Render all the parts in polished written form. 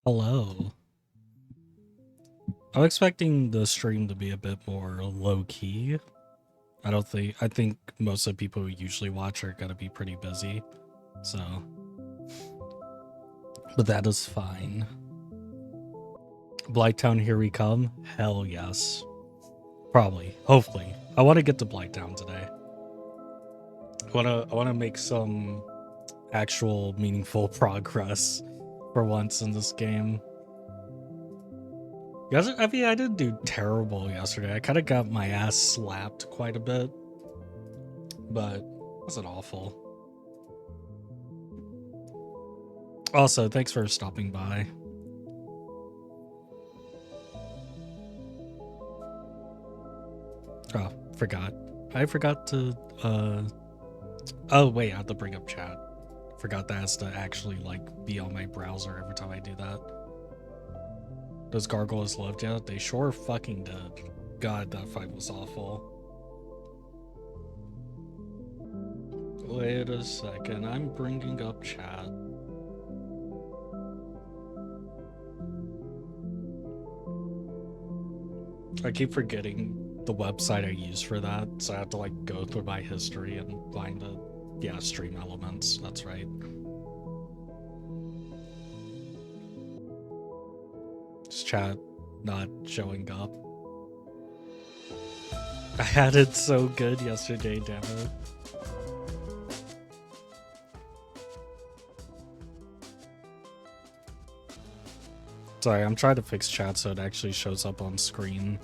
Hello. I'm expecting the stream to be a bit more low key. I think most of the people who usually watch are gonna be pretty busy. So, but that is fine. Blighttown, here we come. Hell yes. Probably. Hopefully. I want to get to Blighttown today. I wanna make some actual meaningful progress for once in this game. I mean, I didn't do terrible yesterday. I kind of got my ass slapped quite a bit, but it wasn't awful. Also, thanks for stopping by. Oh, forgot. I forgot to, oh wait, I have to bring up chat. Forgot that has to actually, like, be on my browser every time I do that. Does Gargoyles lived yet? They sure fucking did. God, that fight was awful. Wait a second, I'm bringing up chat. I keep forgetting the website I use for that, so I have to like go through my history and find it. Yeah, stream elements, that's right. Just chat not showing up. I had it so good yesterday, damn it. Sorry, I'm trying to fix chat so it actually shows up on screen.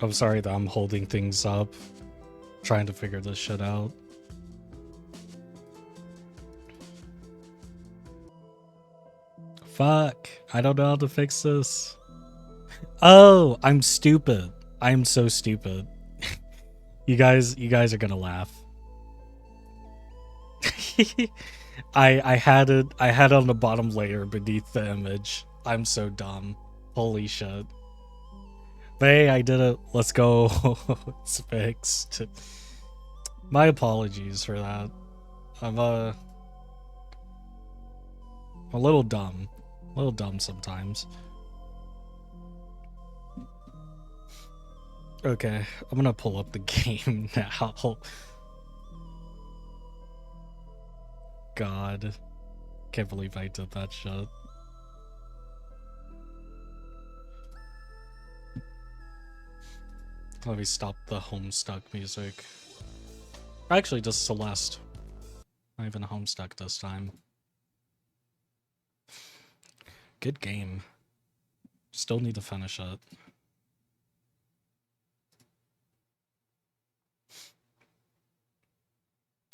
I'm sorry that I'm holding things up, trying to figure this shit out. Fuck, I don't know how to fix this. Oh, I'm stupid. I'm so stupid. You guys are gonna laugh. I had it on the bottom layer beneath the image. I'm so dumb. Holy shit. But hey, I did it. Let's go. It's fixed. My apologies for that. I'm a little dumb. A little dumb sometimes. Okay, I'm gonna pull up the game now. God. Can't believe I did that shit. Let me stop the Homestuck music. Actually, just Celeste. Not even Homestuck this time. Good game. Still need to finish it.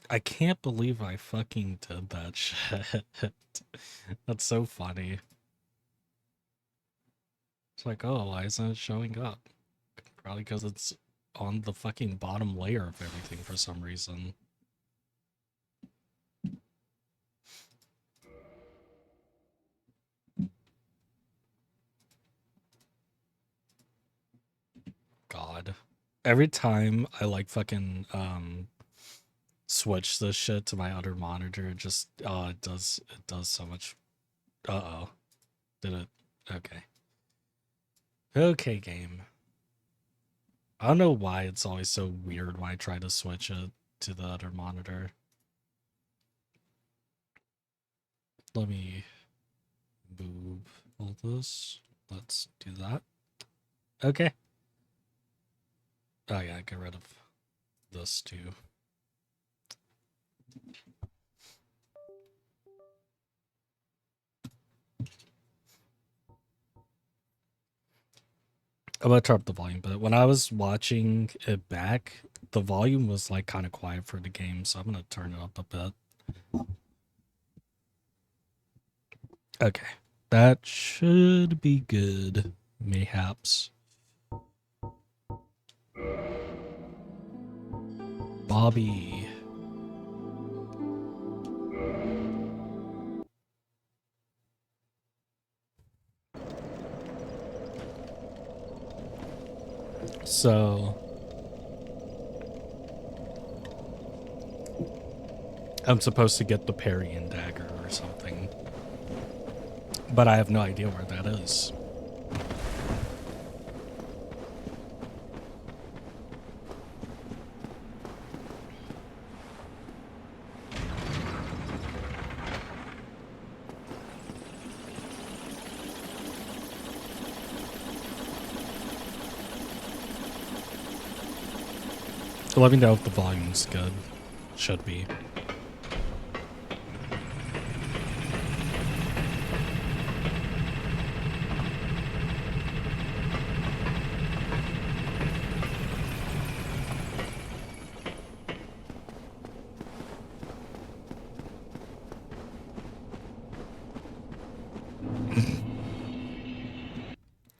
I can't believe I fucking did that shit. That's so funny. It's like, oh, why isn't it showing up? Probably because it's on the fucking bottom layer of everything for some reason. God. Every time I like fucking switch this shit to my other monitor, it just it does so much. Uh-oh. Did it? Okay. Okay, game. I don't know why it's always so weird when I try to switch it to the other monitor. Let me move all this. Let's do that. Okay. Oh yeah, get rid of this too. I'm gonna turn up the volume, but when I was watching it back, the volume was like kind of quiet for the game, so I'm gonna turn it up a bit. Okay, that should be good, mayhaps. Bobby. So I'm supposed to get the parry and dagger or something. But I have no idea where that is. Let me know if the volume's good. Should be.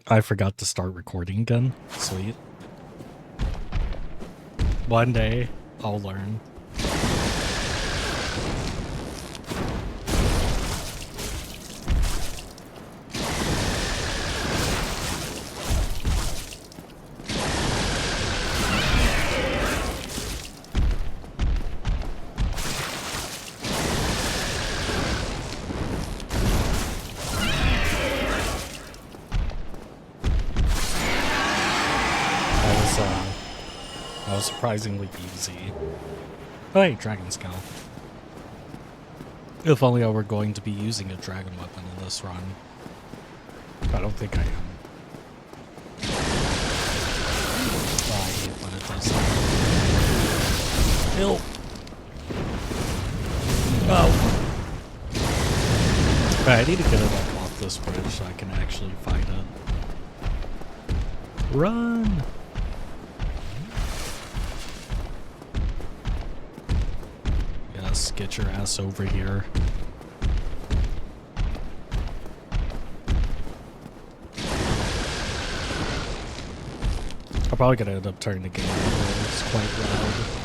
I forgot to start recording again. Sweet. One day, I'll learn. That was surprisingly easy. Oh, hey, dragon skull. If only I were going to be using a dragon weapon in this run. I don't think I am. Oh, I hate when it does that. Ew. Oh. Right, I need to get it like off this bridge so I can actually fight it. Run! Yes, get your ass over here. I'm probably gonna end up turning the game over. It's quite loud.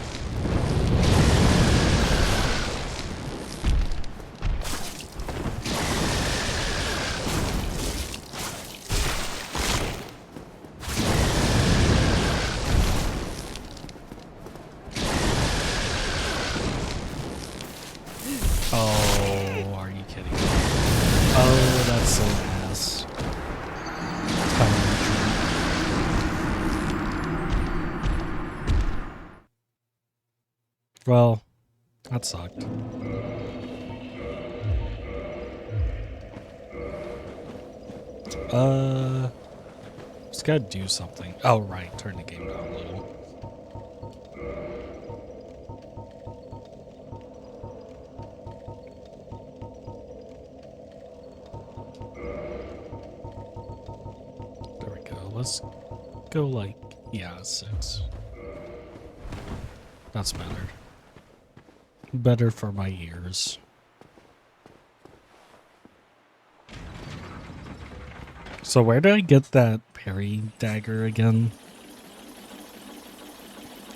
Oh, are you kidding me? Oh, that's so ass. Well, that sucked. Just gotta do something. Oh, right, turn the game down a little. There we go. Let's go like, yeah, 6. That's better. Better for my ears. So where did I get that parry dagger again?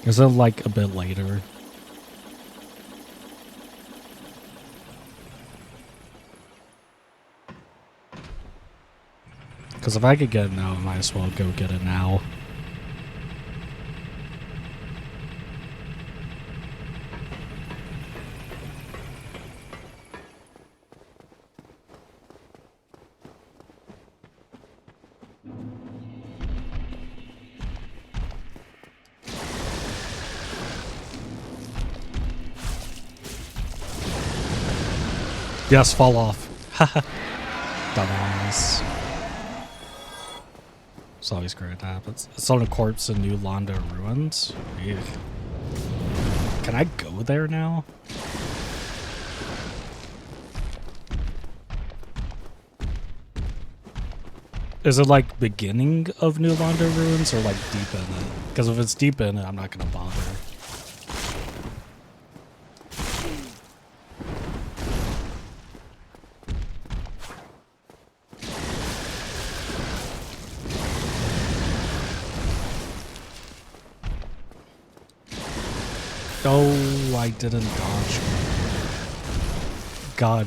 Is it like a bit later? Because if I could get it now, I might as well go get it now. Yes, fall off. Haha. Dumbass. It's always great that happens. It's on a corpse in New Londo ruins. Ew. Can I go there now? Is it like beginning of New Londo ruins or like deep in it? Because if it's deep in it, I'm not gonna bother. Oh, I didn't dodge. God,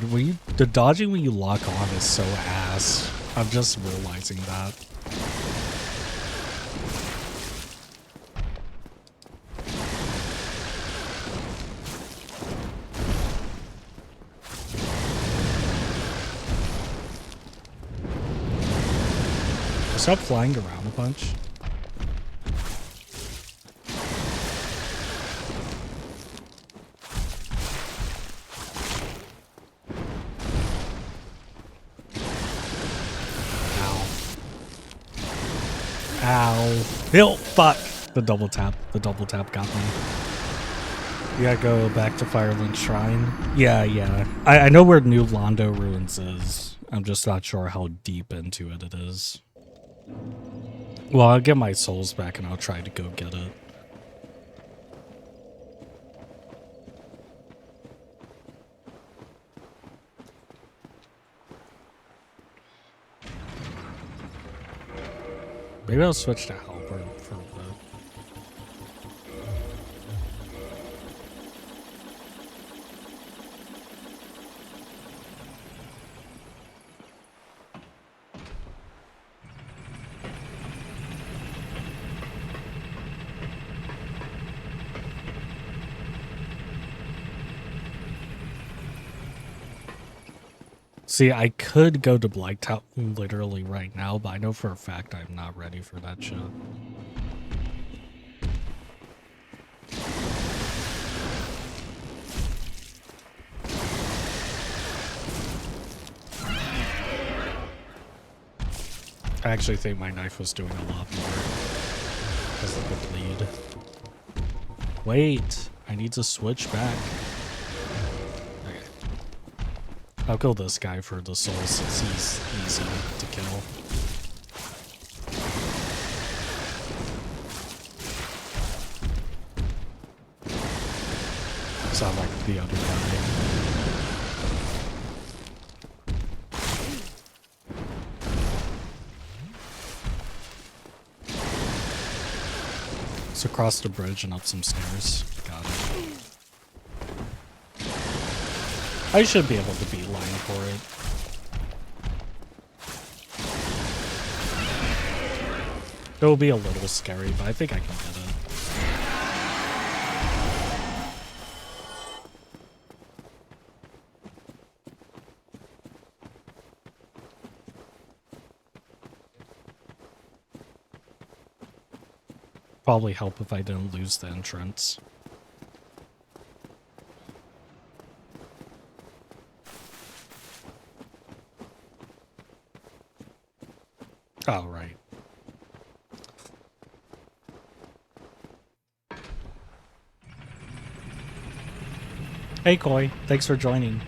the dodging when you lock on is so ass. I'm just realizing that. stop flying around a bunch? Ow. Hill! Fuck! The double tap. The double tap got me. You gotta go back to Firelink Shrine. Yeah. I know where New Londo Ruins is. I'm just not sure how deep into it is. Well, I'll get my souls back and I'll try to go get it. Maybe I'll switch to Helper for a bit. See, I could go to Blighttown literally right now, but I know for a fact I'm not ready for that shit. I actually think my knife was doing a lot more because of the bleed. Wait, I need to switch back. I'll kill this guy for the souls since he's easy to kill. Sound like the other guy. It's across the bridge and up some stairs. Got it. I should be able to beat line for it. It will be a little scary, but I think I can get it. Probably help if I didn't lose the entrance. Oh, right. Hey, Koi. Thanks for joining.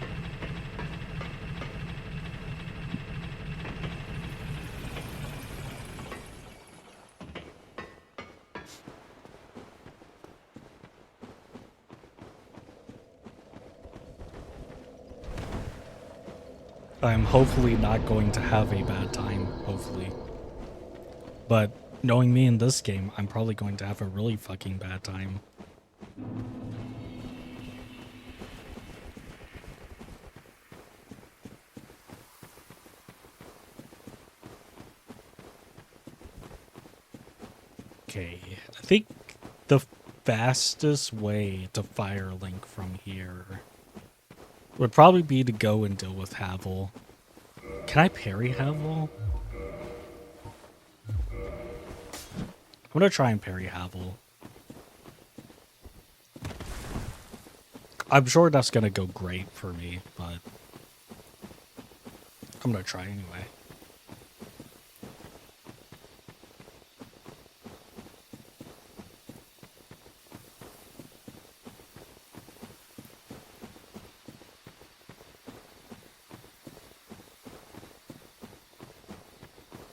I'm hopefully not going to have a bad time, hopefully. But knowing me in this game, I'm probably going to have a really fucking bad time. Okay, I think the fastest way to Firelink from here would probably be to go and deal with Havel. Can I parry Havel? I'm gonna try and parry Havel. I'm sure that's gonna go great for me, but I'm gonna try anyway.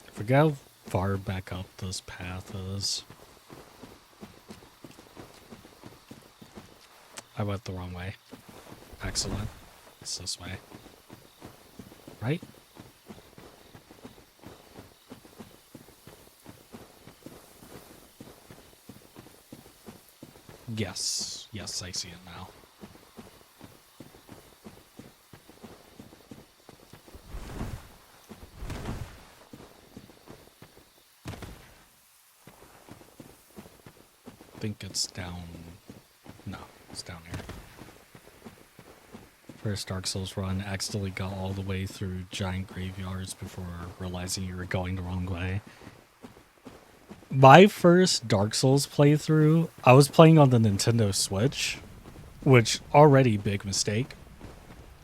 I forget how far back up this path is. I went the wrong way. Excellent. It's this way. Right? Yes. Yes, I see it now. I think it's down. No, it's down here. First Dark Souls run, accidentally got all the way through giant graveyards before realizing you were going the wrong way. My first Dark Souls playthrough, I was playing on the Nintendo Switch, which already big mistake.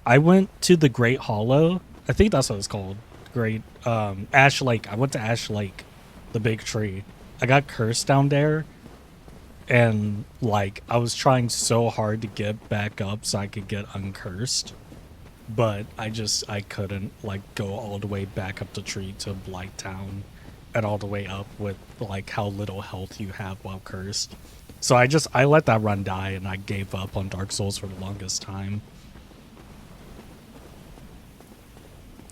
I went to the Great Hollow. I think that's what it's called. Great Ash Lake. I went to Ash Lake, the big tree. I got cursed down there, and like I was trying so hard to get back up so I could get uncursed, but I couldn't like go all the way back up the tree to Blight Town and all the way up with like how little health you have while cursed. So I let that run die and I gave up on Dark Souls for the longest time.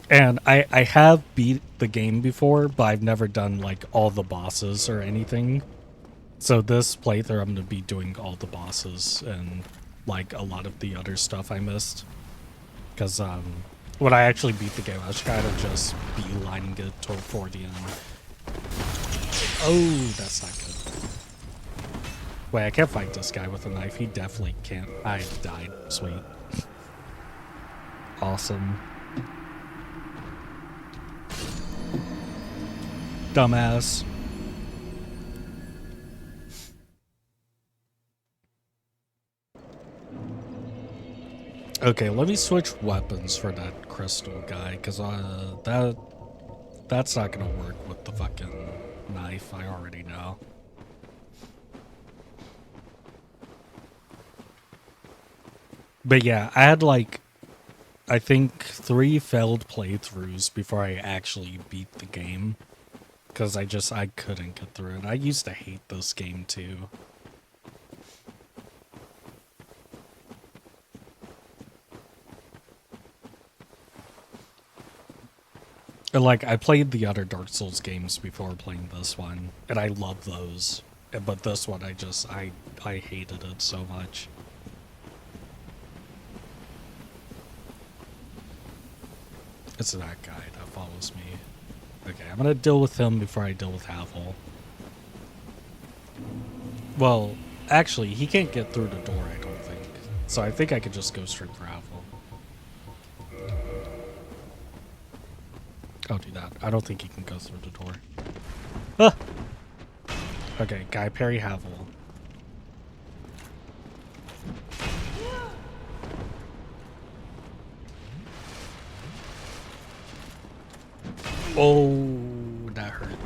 And I have beat the game before, but I've never done like all the bosses or anything. So this playthrough I'm gonna be doing all the bosses and like a lot of the other stuff I missed. Because when I actually beat the game, I was kind of just beelining it toward the end. Oh, that's not good. Wait, I can't fight this guy with a knife. He definitely can't. I died. Sweet. Awesome. Dumbass. Okay, let me switch weapons for that crystal guy, because that's not gonna work with the fucking knife, I already know. But yeah, I had like, I think 3 failed playthroughs before I actually beat the game. Because I couldn't get through it. I used to hate this game too. And like, I played the other Dark Souls games before playing this one, and I love those. But this one, I hated it so much. It's that guy that follows me. Okay, I'm gonna deal with him before I deal with Havel. Well, actually, he can't get through the door, I don't think. So I think I could just go straight for Havel. I'll do that. I don't think he can go through the door. Ah! Okay, Guy Parry Havel. Oh, that hurt.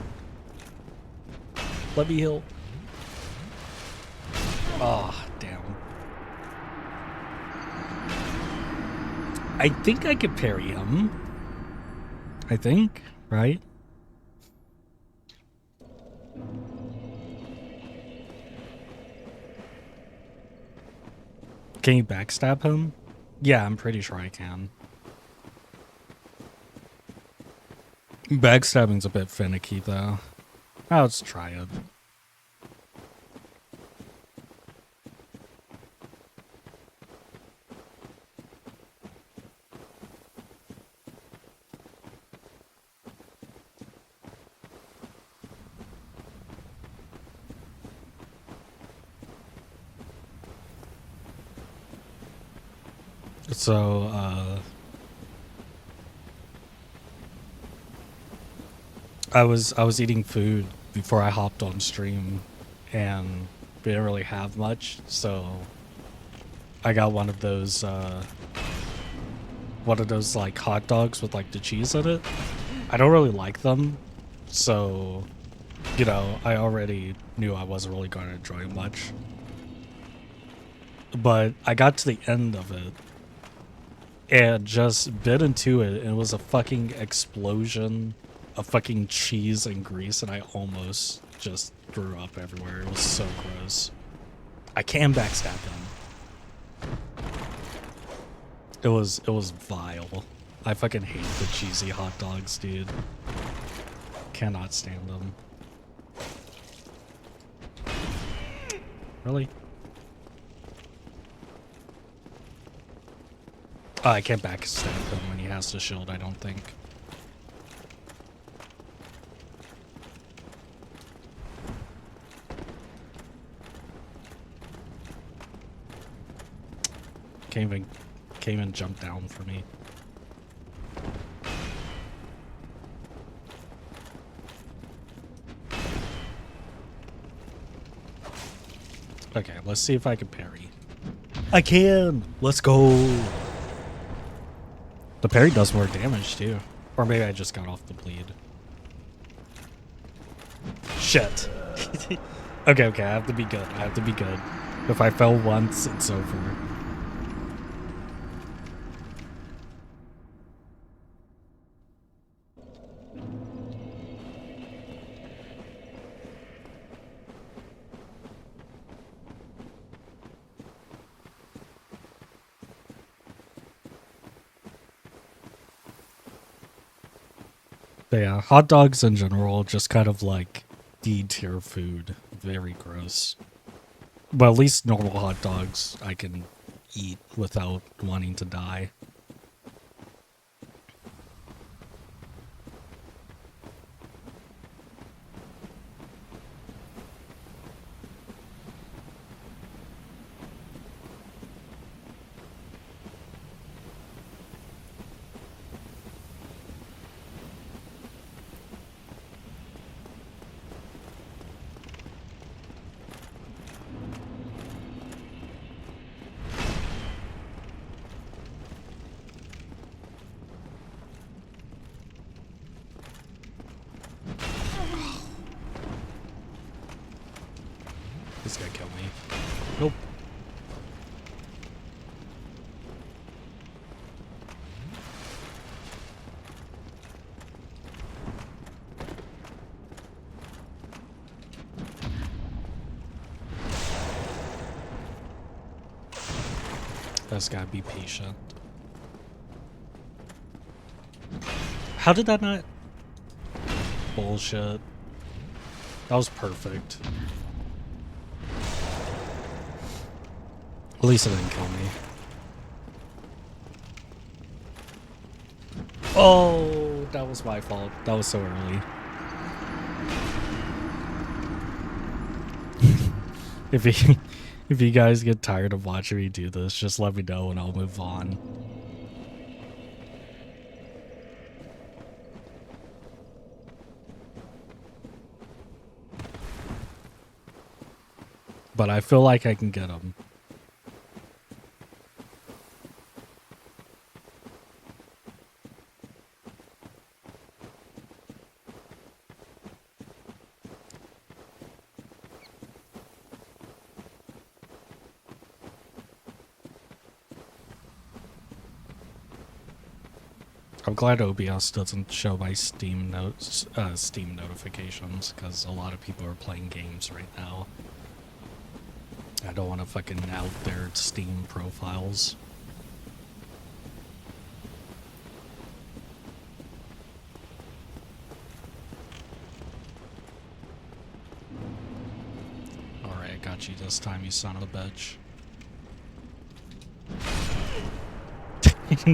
Let me heal. Ah, oh, damn. I think I could parry him. I think, right? Can you backstab him? Yeah, I'm pretty sure I can. Backstabbing's a bit finicky, though. Oh, let's try it. So, I was eating food before I hopped on stream, and we didn't really have much, so I got one of those like hot dogs with like the cheese in it. I don't really like them, so you know, I already knew I wasn't really going to enjoy much. But I got to the end of it and just bit into it, and it was a fucking explosion of fucking cheese and grease, and I almost just threw up everywhere. It was so gross. I can backstab him. It was vile. I fucking hate the cheesy hot dogs, dude. Cannot stand them. Really? I can't backstab him when he has the shield, I don't think. Can't even jump down for me. Okay, let's see if I can parry. I can! Let's go! The parry does more damage, too. Or maybe I just got off the bleed. Shit. Okay, I have to be good. I have to be good. If I fell once, it's over. But yeah, hot dogs in general, just kind of like D-tier food. Very gross. Well, at least normal hot dogs I can eat without wanting to die. This guy killed me. Nope. That's gotta be patient. How did that not? Bullshit. That was perfect. At least it didn't kill me. Oh, that was my fault. That was so early. If you guys get tired of watching me do this, just let me know and I'll move on. But I feel like I can get him. I'm glad OBS doesn't show my Steam notifications, because a lot of people are playing games right now. I don't want to fucking out their Steam profiles. Alright, I got you this time, you son of a bitch.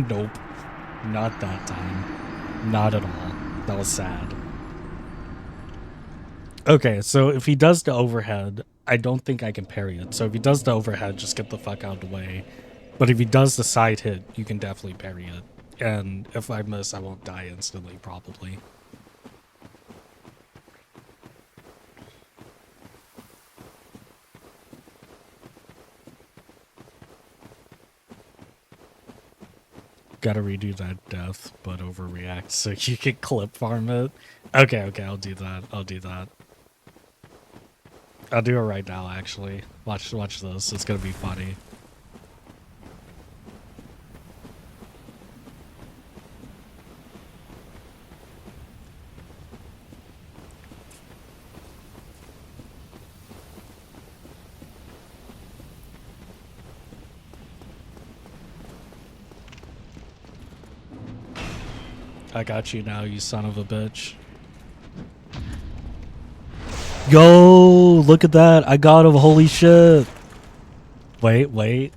Nope. Not that time. Not at all. That was sad. Okay, so if he does the overhead, I don't think I can parry it. So if he does the overhead, just get the fuck out of the way. But if he does the side hit, you can definitely parry it. And if I miss, I won't die instantly, probably. Gotta redo that death, but overreact so you can clip farm it. Okay, I'll do that. I'll do that. I'll do it right now, actually. Watch this. It's gonna be funny. I got you now, you son of a bitch. Yo, look at that. I got him. Holy shit. Wait.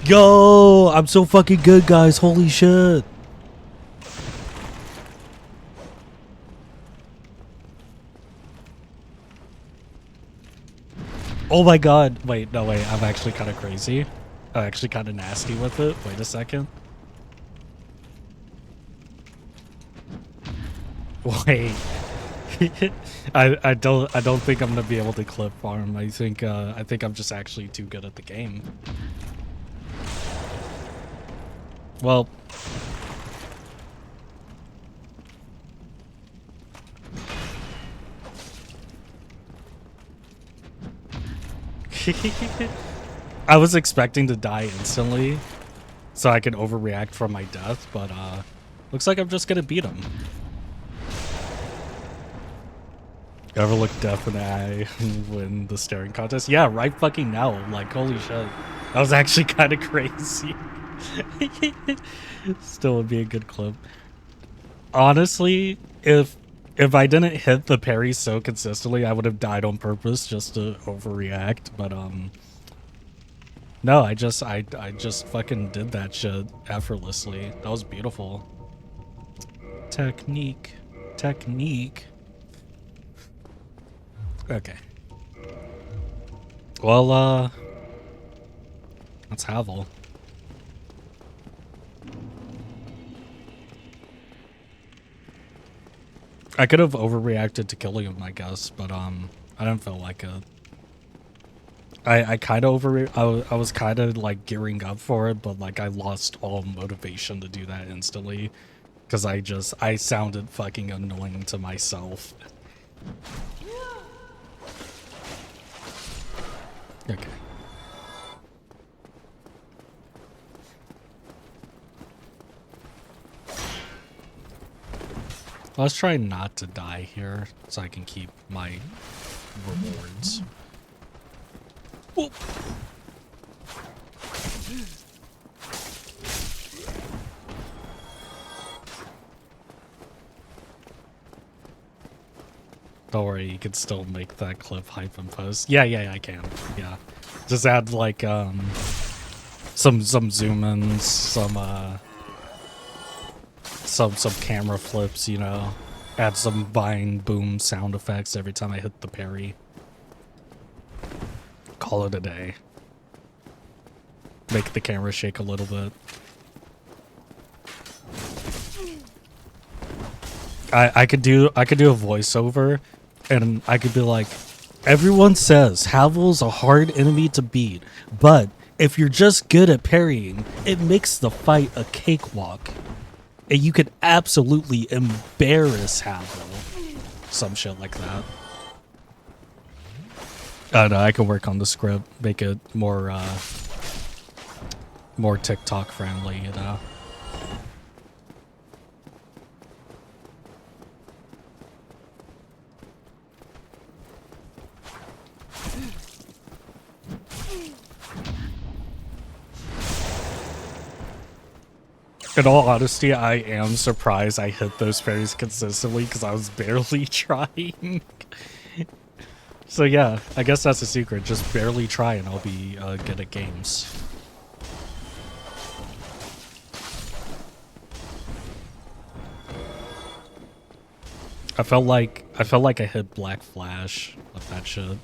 Yo, I'm so fucking good, guys. Holy shit. Oh my god. Wait, no, wait. I'm actually kind of crazy. I'm actually kind of nasty with it. Wait a second. Wait. I don't think I'm gonna be able to clip farm. I think I'm just actually too good at the game. Well, I was expecting to die instantly so I could overreact from my death, but looks like I'm just gonna beat him. Ever look death in the eye and win the staring contest? Yeah, right fucking now. Like, holy shit. That was actually kind of crazy. Still would be a good clip. Honestly, if I didn't hit the parry so consistently, I would have died on purpose just to overreact, but no, I just fucking did that shit effortlessly. That was beautiful. Technique. Okay. Well, let's Havel. I could have overreacted to killing him, I guess, but I didn't feel like it. I kind of I was kind of like gearing up for it, but like I lost all motivation to do that instantly because I sounded fucking annoying to myself. Okay. Let's try not to die here so I can keep my rewards. Whoop. Don't worry, you can still make that clip hype and post. Yeah, I can. Yeah. Just add like some zoom ins, some camera flips, you know. Add some vine boom sound effects every time I hit the parry. Call it a day. Make the camera shake a little bit. I could do a voiceover and I could be like, everyone says Havel's a hard enemy to beat, but if you're just good at parrying, it makes the fight a cakewalk. And you could absolutely embarrass Havel. Some shit like that. I don't know, I can work on the script, make it more TikTok friendly, you know. In all honesty, I am surprised I hit those parries consistently because I was barely trying. So yeah, I guess that's the secret. Just barely try and I'll be good at games. I felt like I hit Black Flash with that shit.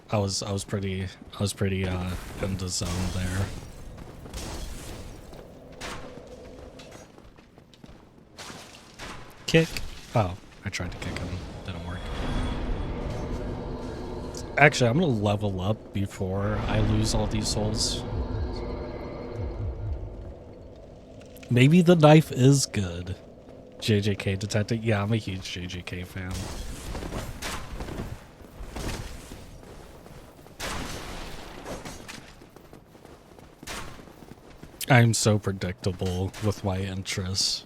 I was pretty in the zone there. Kick. Oh, I tried to kick him. Didn't work. Actually, I'm gonna level up before I lose all these souls. Maybe the knife is good. JJK detected. Yeah, I'm a huge JJK fan. I'm so predictable with my interests.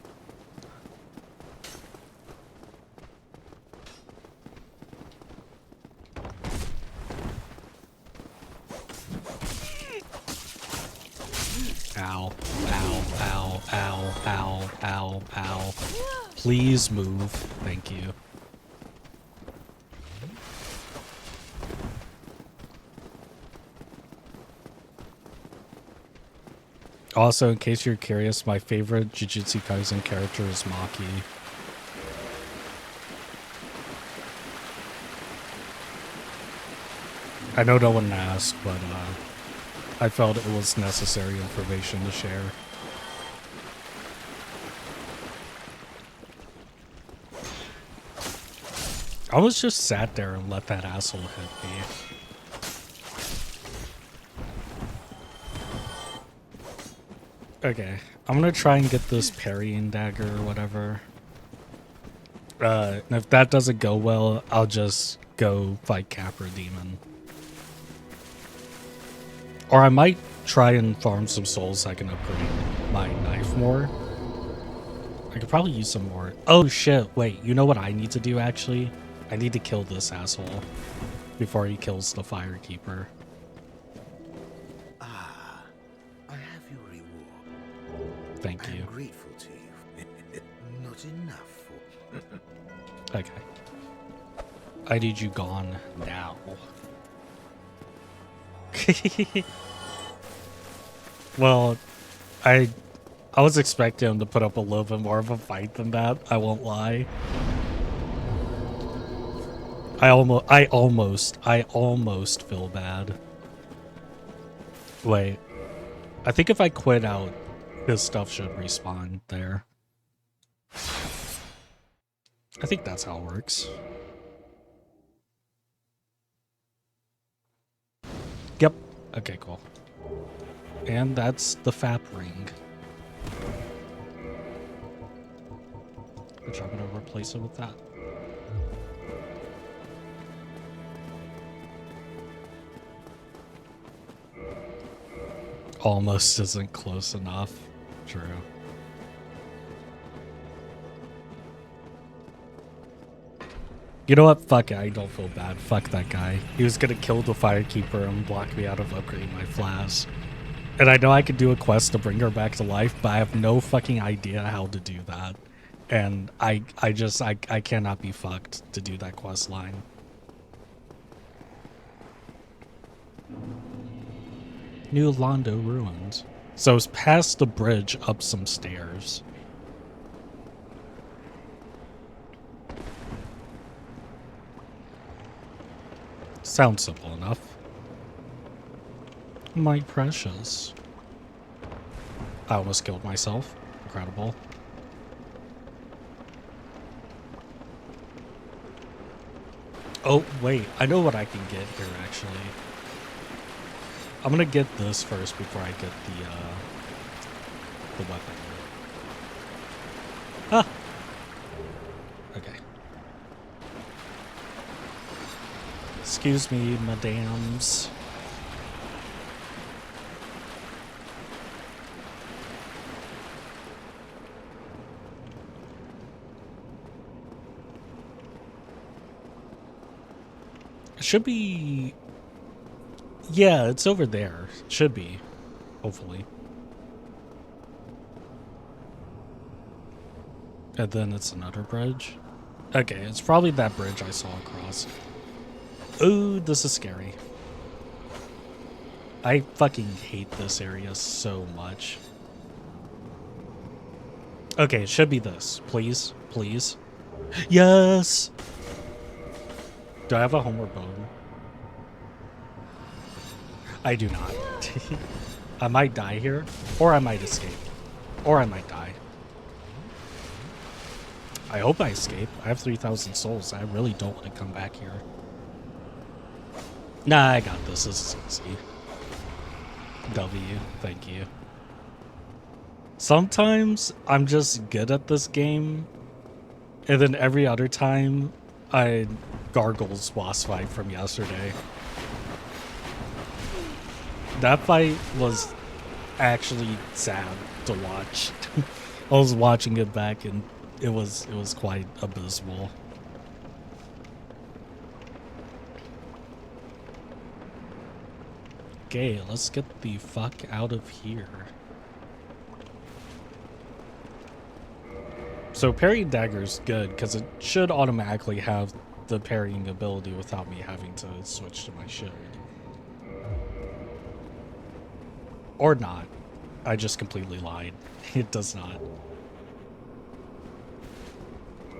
Ow, ow, ow, ow, ow, ow, ow. Please move. Thank you. Also, in case you're curious, my favorite Jujutsu Kaisen character is Maki. I know no one asked, but I felt it was necessary information to share. I almost just sat there and let that asshole hit me. Okay, I'm gonna try and get this parrying dagger or whatever. And if that doesn't go well, I'll just go fight Capra Demon. Or I might try and farm some souls so I can upgrade my knife more. I could probably use some more. Oh shit, wait, you know what I need to do actually? I need to kill this asshole before he kills the Firekeeper. Ah, I have your reward. Thank you. I'm grateful to you. Not enough for... Okay. I need you gone now. Well, I was expecting him to put up a little bit more of a fight than that, I won't lie. I almost feel bad. Wait. I think if I quit out, his stuff should respawn there. I think that's how it works. Yep. Okay, cool. And that's the FAP ring. Which I'm gonna replace it with that. Almost isn't close enough. True. You know what? Fuck it. I don't feel bad. Fuck that guy. He was gonna kill the Firekeeper and block me out of upgrading my flask. And I know I could do a quest to bring her back to life, but I have no fucking idea how to do that. And I cannot be fucked to do that quest line. New Londo Ruins. So it's past the bridge up some stairs. Sounds simple enough. My precious. I almost killed myself. Incredible. Oh, wait. I know what I can get here, actually. I'm gonna get this first before I get the weapon. Ah! Okay. Excuse me, madams. It should be... Yeah, it's over there. It should be. Hopefully. And then it's another bridge. Okay, it's probably that bridge I saw across. Ooh, this is scary. I fucking hate this area so much. Okay, it should be this. Please, please. Yes! Do I have a homeward bone? I do not. I might die here, or I might escape, or I might die. I hope I escape. I have 3,000 souls. I really don't want to come back here. Nah, I got this. This is easy. W, thank you. Sometimes I'm just good at this game, and then every other time I gargles boss fight from yesterday. That fight was actually sad to watch. I was watching it back and it was quite abysmal. Okay, let's get the fuck out of here. So parrying dagger's good because it should automatically have the parrying ability without me having to switch to my shield. Or not. I just completely lied. It does not.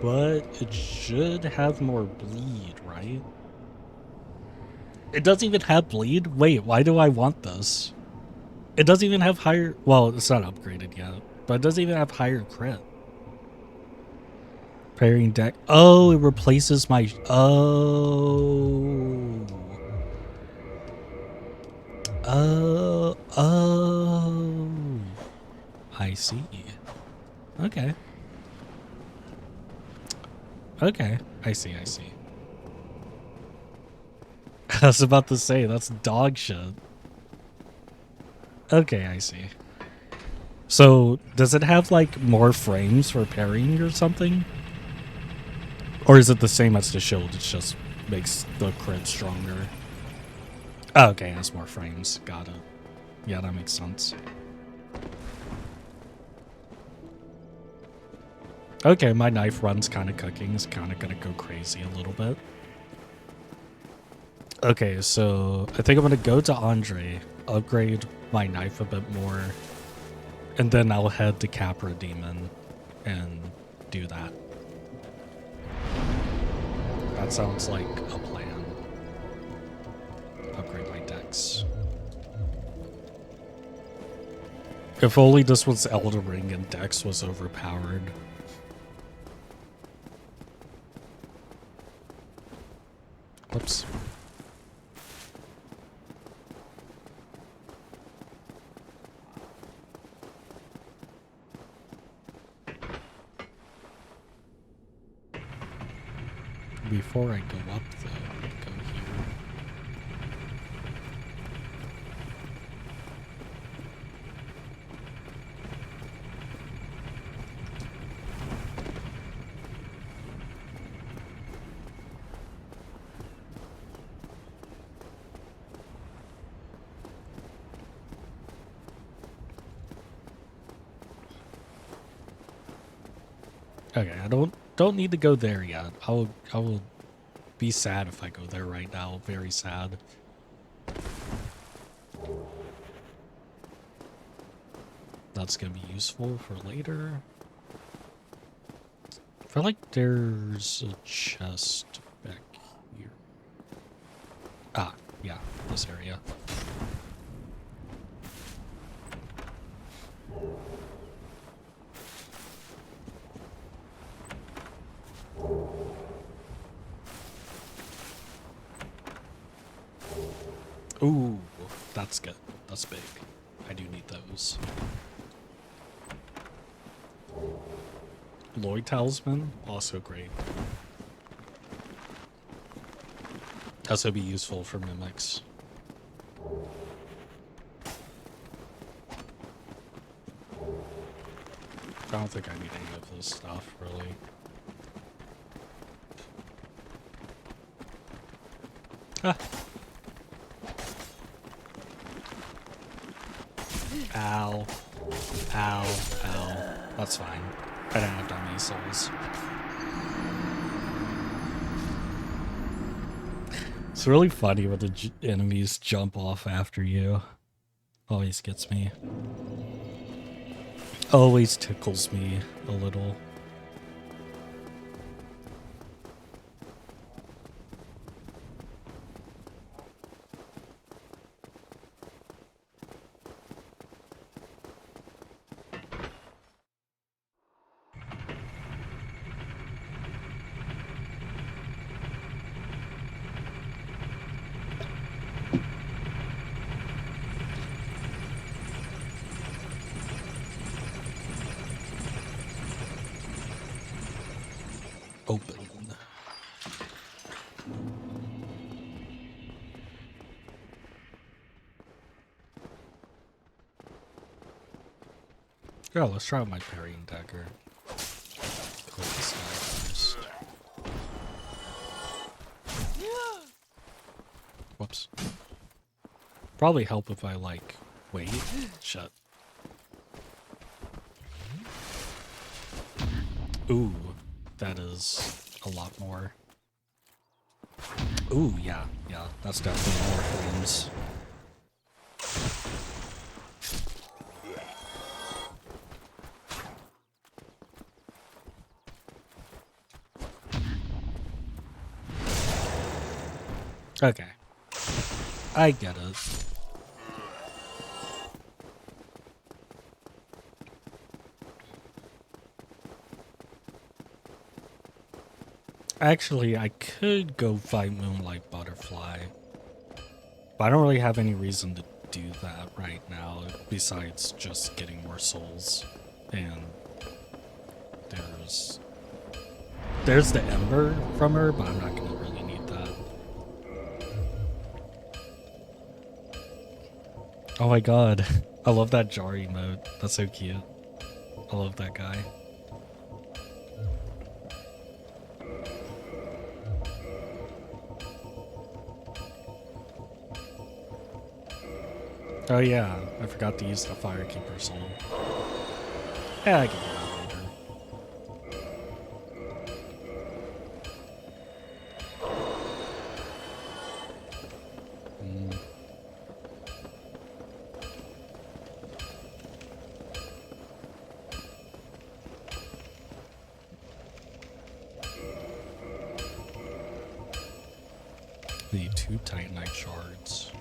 But it should have more bleed, right? It doesn't even have bleed? Wait, why do I want this? It doesn't even have higher... Well, it's not upgraded yet. But it doesn't even have higher crit. Pairing deck. Oh, it replaces my. Oh. Oh. I see. Okay. Okay. I see. I see. I was about to say, that's dog shit. Okay, I see. So, does it have, like, more frames for parrying or something? Or is it the same as the shield? It just makes the crit stronger. Oh, okay, it has more frames. Got it. Yeah, that makes sense. Okay, my knife run's kind of cooking. It's kind of going to go crazy a little bit. Okay, so I think I'm going to go to Andre, upgrade my knife a bit more, and then I'll head to Capra Demon and do that. That sounds like a plan. Upgrade my dex. If only this was Elden Ring and dex was overpowered. Whoops. Before I go up, though, go here. Okay, I don't need to go there yet. I will be sad if I go there right now. Very sad. That's gonna be useful for later. I feel like there's a chest back here. Ah, yeah, this area. Ooh, that's good. That's big. I do need those. Lloyd Talisman, also great. Also be useful for mimics. I don't think I need any of this stuff, really. Ah. Ow. Ow. Ow. That's fine. I don't have that many souls. It's really funny when the enemies jump off after you. Always gets me. Always tickles me a little. Open. Yeah, let's try out my parrying dagger. Click this guy first. Whoops. Probably help if I, like, wait. Shut. Ooh, that is a lot more. Ooh, yeah, that's definitely more frames. Okay. I get it. Actually, I could go fight Moonlight Butterfly, but I don't really have any reason to do that right now, besides just getting more souls. And there's the Ember from her, but I'm not gonna really need that. Oh my god, I love that jar emote. That's so cute. I love that guy. Oh yeah, I forgot to use the Firekeeper soul. Yeah, I can do that later. Need 2 Titanite shards.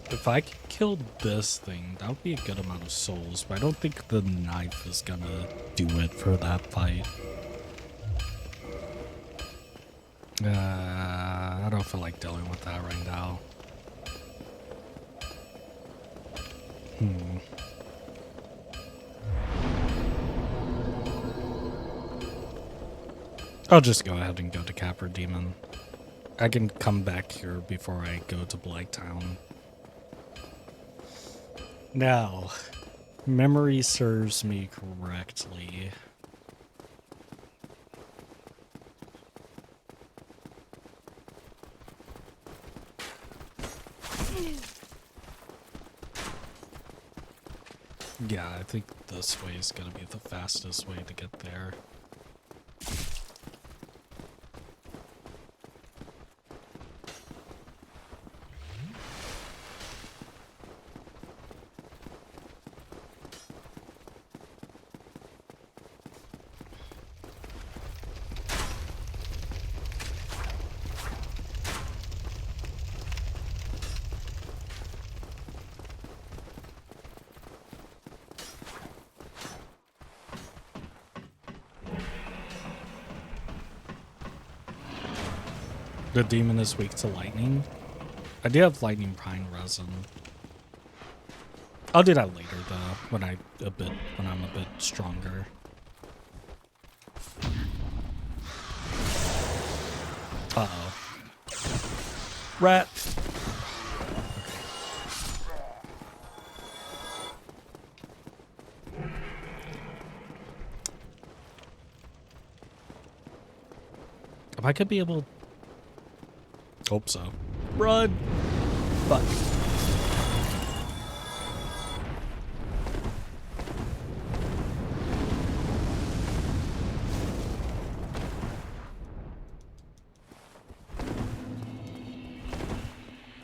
If I could kill this thing, that would be a good amount of souls, but I don't think the knife is gonna do it for that fight. I don't feel like dealing with that right now. I'll just go ahead and go to Capra Demon. I can come back here before I go to Blighttown. Now, memory serves me correctly. Yeah, I think this way is gonna be the fastest way to get there. The demon is weak to lightning. I do have lightning pine resin. I'll do that later though, when I'm a bit stronger. Uh-oh. Rat! If I could be able... Hope so. Run! Fuck.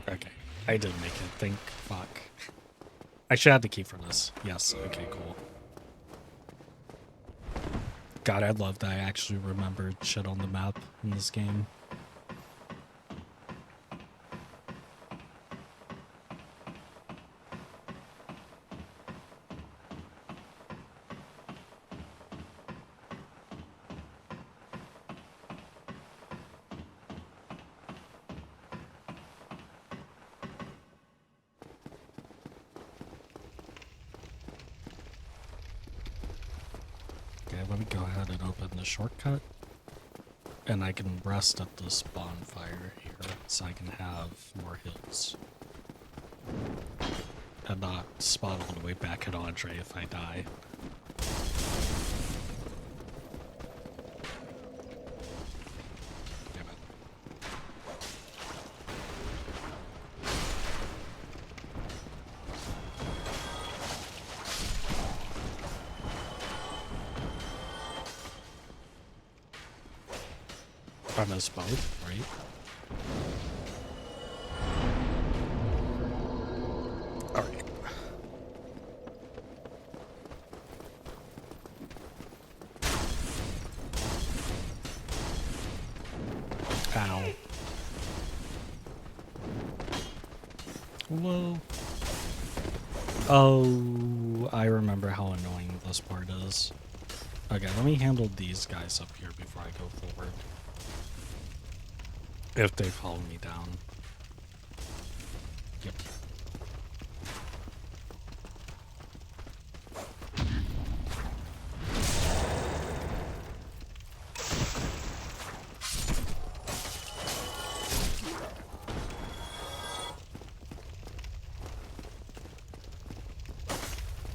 Okay. I did make it. Think. Fuck. I should have the key for this. Yes. Okay, cool. God, I love that I actually remembered shit on the map in this game. Okay, let me go ahead and open the shortcut. And I can rest at this bonfire here, so I can have more hits. And not spawn all the way back at Andre if I die. Damn it. I missed both, right? Alright. Ow. Whoa. Oh, I remember how annoying this part is. Okay, let me handle these guys up here before I go forward. If they follow me down. Yep.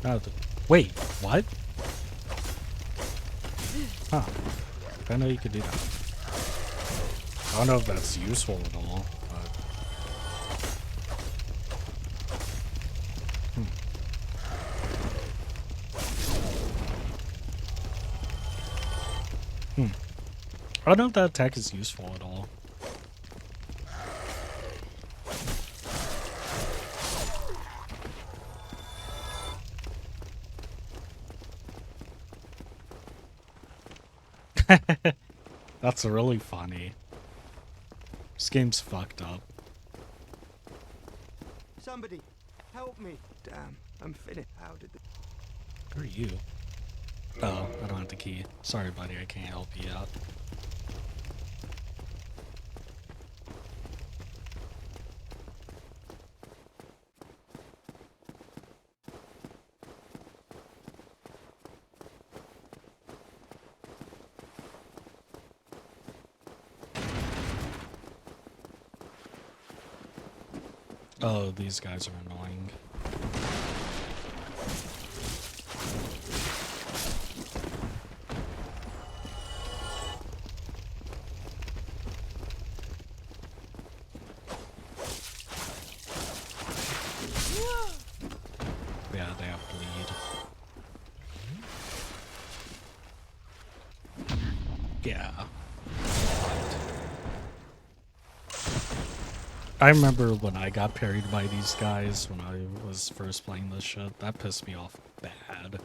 Oh, wait, what? Huh. I didn't know you could do that. I don't know if that's useful at all, but... I don't know if that attack is useful at all. That's really funny. This game's fucked up. Somebody, help me. Damn, I'm finished. How did the... Who are you? Oh, I don't have the key. Sorry, buddy, I can't help you out. Oh, these guys are annoying. Yeah, they have bleed. Yeah. I remember when I got parried by these guys when I was first playing this shit. That pissed me off bad.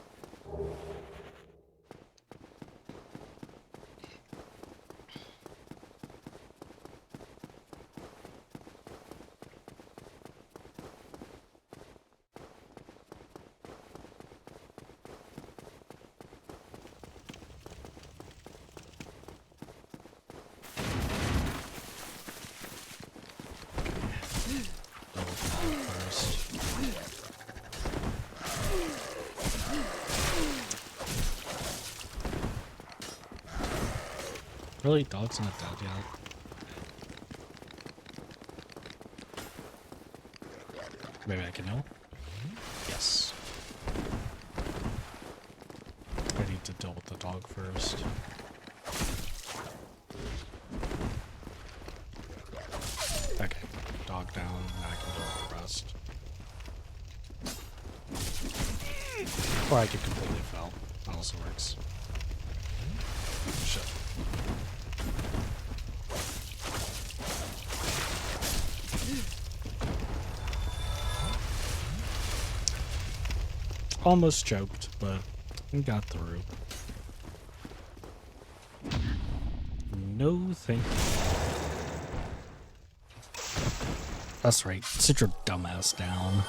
Really? Dog's not dead yet. Maybe I can help? Yes. I need to deal with the dog first. Okay. Dog down, now I can deal with the rest. Or I could completely fail. That also works. Shit. Almost choked, but we got through. No thank you. That's right. Sit your dumbass down.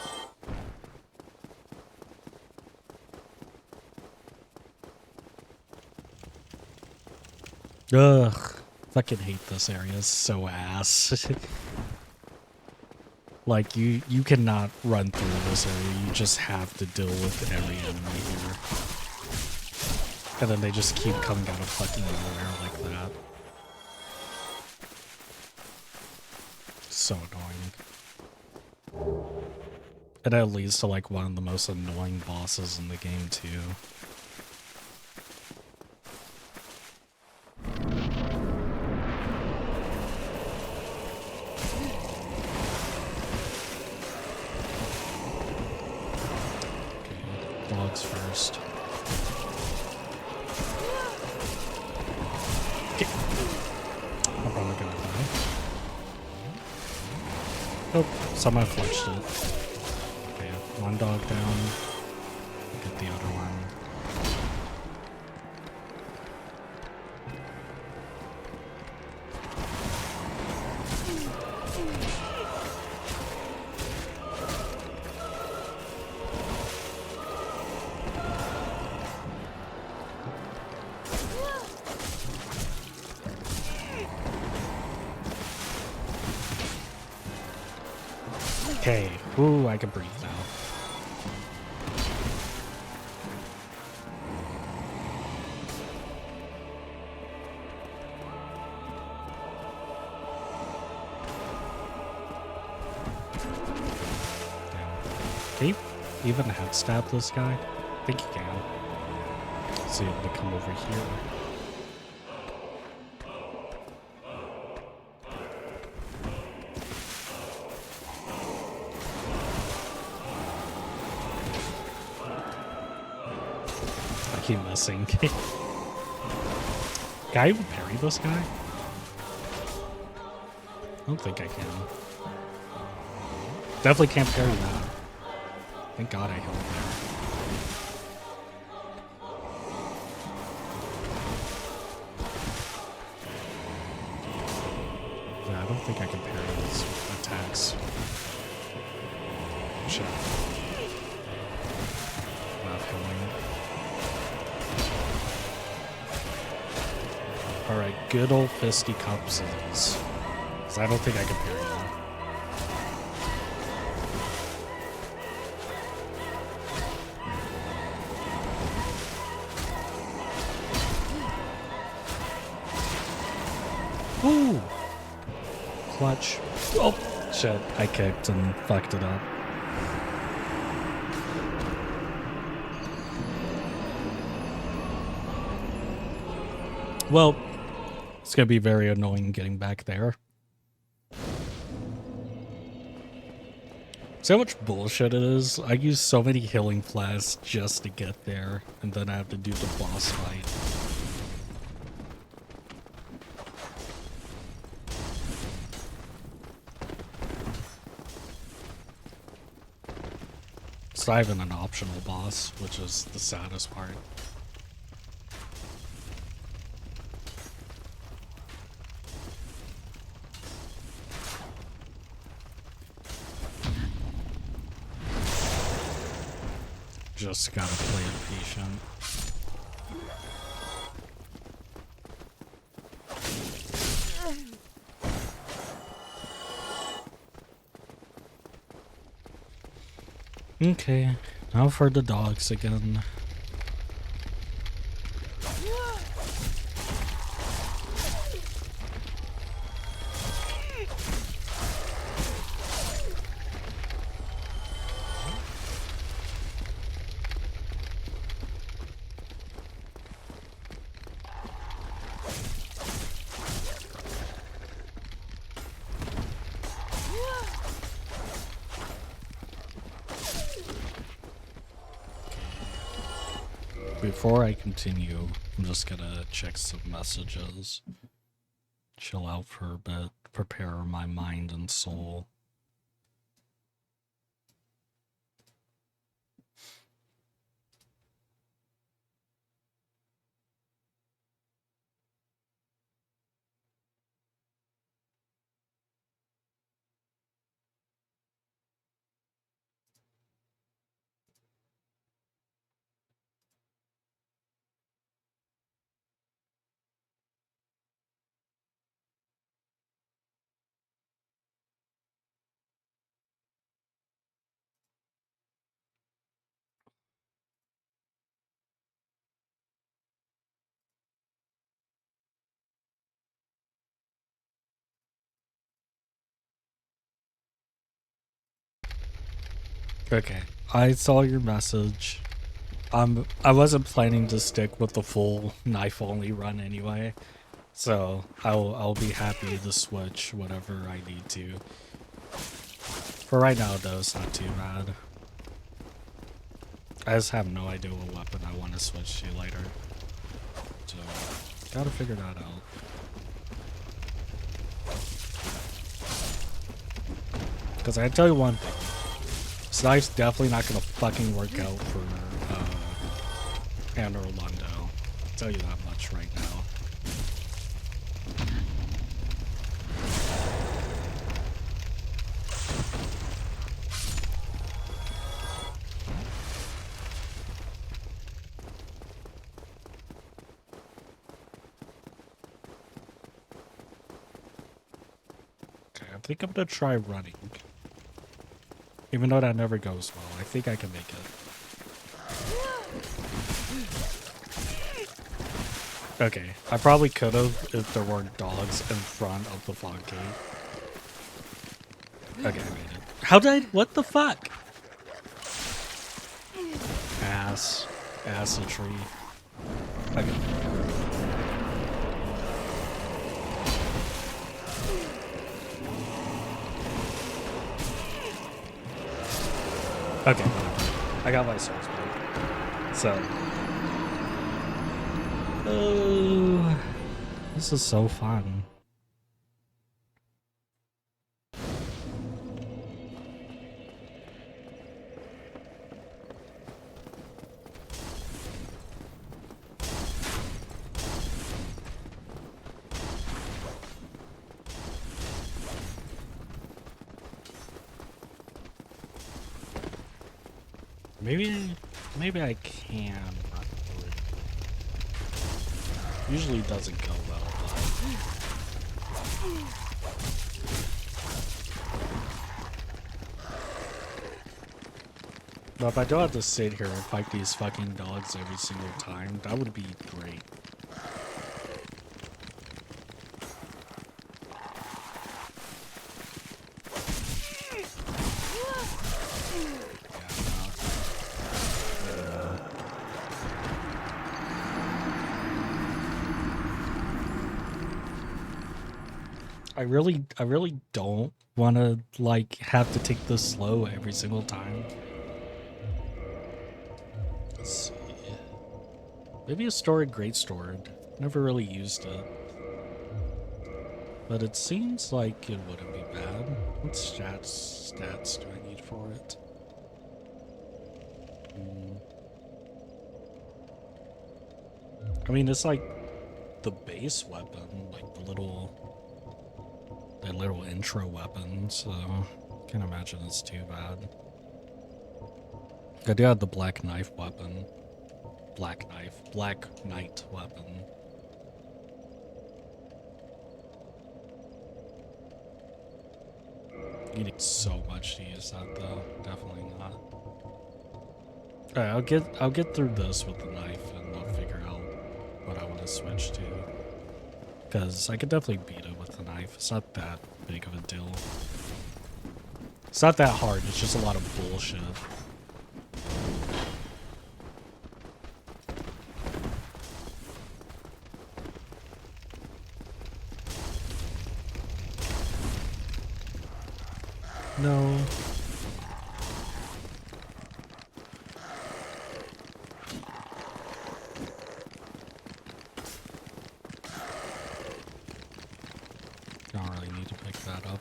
Ugh. Fucking hate this area. It's so ass. Like, you cannot run through this area. You just have to deal with every enemy here. And then they just keep coming out of fucking nowhere like that. So annoying. And that leads to, like, one of the most annoying bosses in the game, too. Dogs first. Okay. I'm probably gonna die. Oh, somehow clutched it. Okay, one dog down. Get the other one. Okay. Ooh, I can breathe now. Can you even head stab this guy? I think you can. Let's see if they come over here. I keep missing. Can I even parry this guy? I don't think I can. Definitely can't parry that. Thank God I held there. Yeah, I don't think I can parry his attacks. Shit. Not healing. Alright, good old fisty cups it is. Because I don't think I can parry him. Ooh! Clutch. Oh, shit. I kicked and fucked it up. Well, it's gonna be very annoying getting back there. See how much bullshit it is? I use so many healing flasks just to get there, and then I have to do the boss fight. It's not even an optional boss, which is the saddest part. Just gotta play it patient. Okay, now for the dogs again. Before I continue, I'm just gonna check some messages. Chill out for a bit, prepare my mind and soul. Okay, I saw your message. I wasn't planning to stick with the full knife-only run anyway, so I'll be happy to switch whatever I need to. For right now, though, it's not too bad. I just have no idea what weapon I want to switch to later, so gotta figure that out. Because I tell you one thing, this knife's definitely not gonna fucking work out for Anne Orlando. I'll tell you that much right now. Okay, I think I'm gonna try running. Even though that never goes well, I think I can make it. Okay, I probably could have if there weren't dogs in front of the fog gate. Okay, I made it. How did I? What the fuck? Ass-a-tree. Okay. Okay, I got my souls back. So. Oh, this is so fun. Maybe I can run through it. Usually doesn't go well, but if I don't have to sit here and fight these fucking dogs every single time, that would be great. I really don't want to like have to take this slow every single time. Let's see. Maybe a stored great stored. Never really used it. But it seems like it wouldn't be bad. What stats do I need for it? I mean, it's like the base weapon, like the little intro weapon, so can't imagine it's too bad. I do have the black knife weapon. Black knight weapon. Needing so much to use that though. Definitely not. Alright, I'll get through this with the knife and I'll figure out what I want to switch to. Because I could definitely beat it with the knife. It's not that big of a deal. It's not that hard, it's just a lot of bullshit. No. Don't really need to pick that up.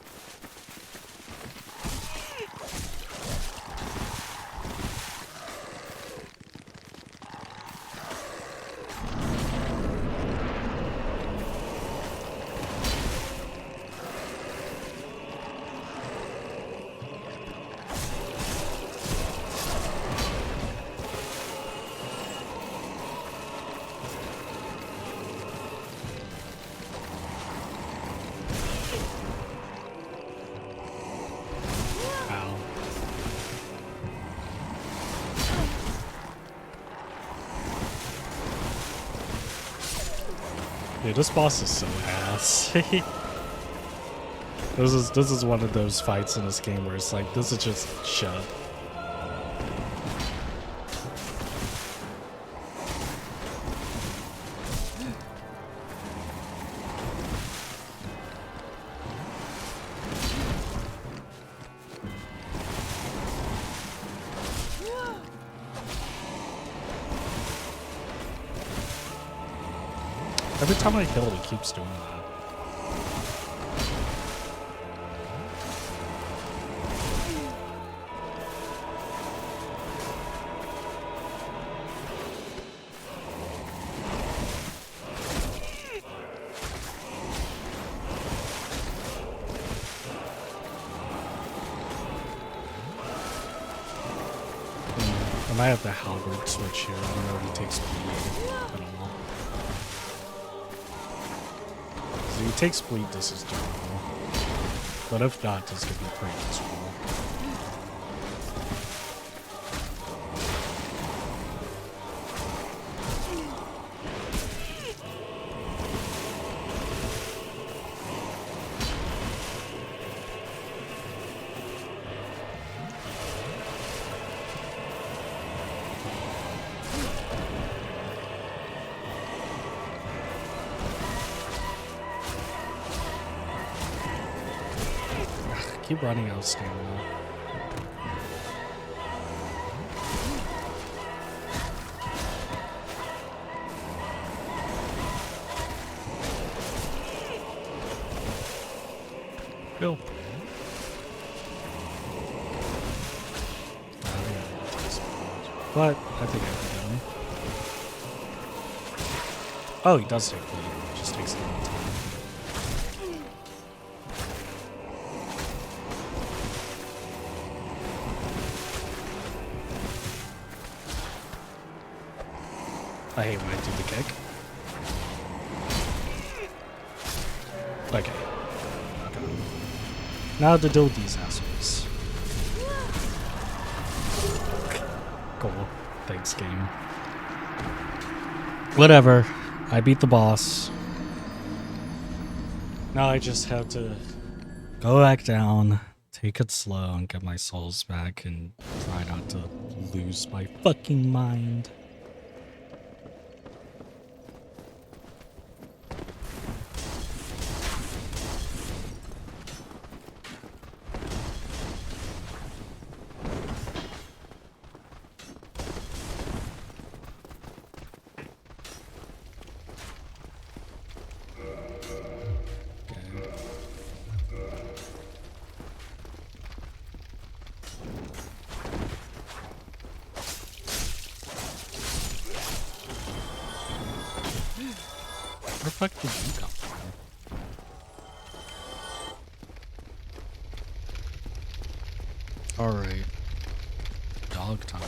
Dude, this boss is so ass. This is one of those fights in this game where it's like, this is just shit. Every time I kill it, it keeps doing that. I might have the halberd switch here. I don't know if he takes bleed. I don't know. If he takes bleed, this is doable. But if not, this could be pretty useful. keep running out of stamina. Cool. But I think I can get him. Oh, he does take bleed. It just takes a long time. I hate when I do the kick. Okay. Now to deal with these assholes. Cool. Thanks, game. Whatever. I beat the boss. Now I just have to go back down, take it slow, and get my souls back, and try not to lose my fucking mind. Where the fuck did you come from? Alright. Dog time.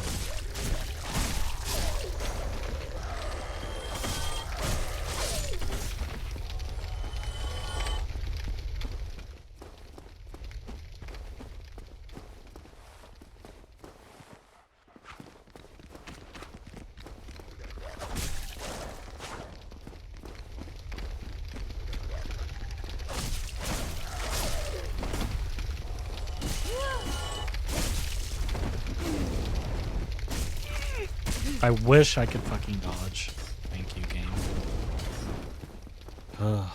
I wish I could fucking dodge. Thank you, game. Ugh.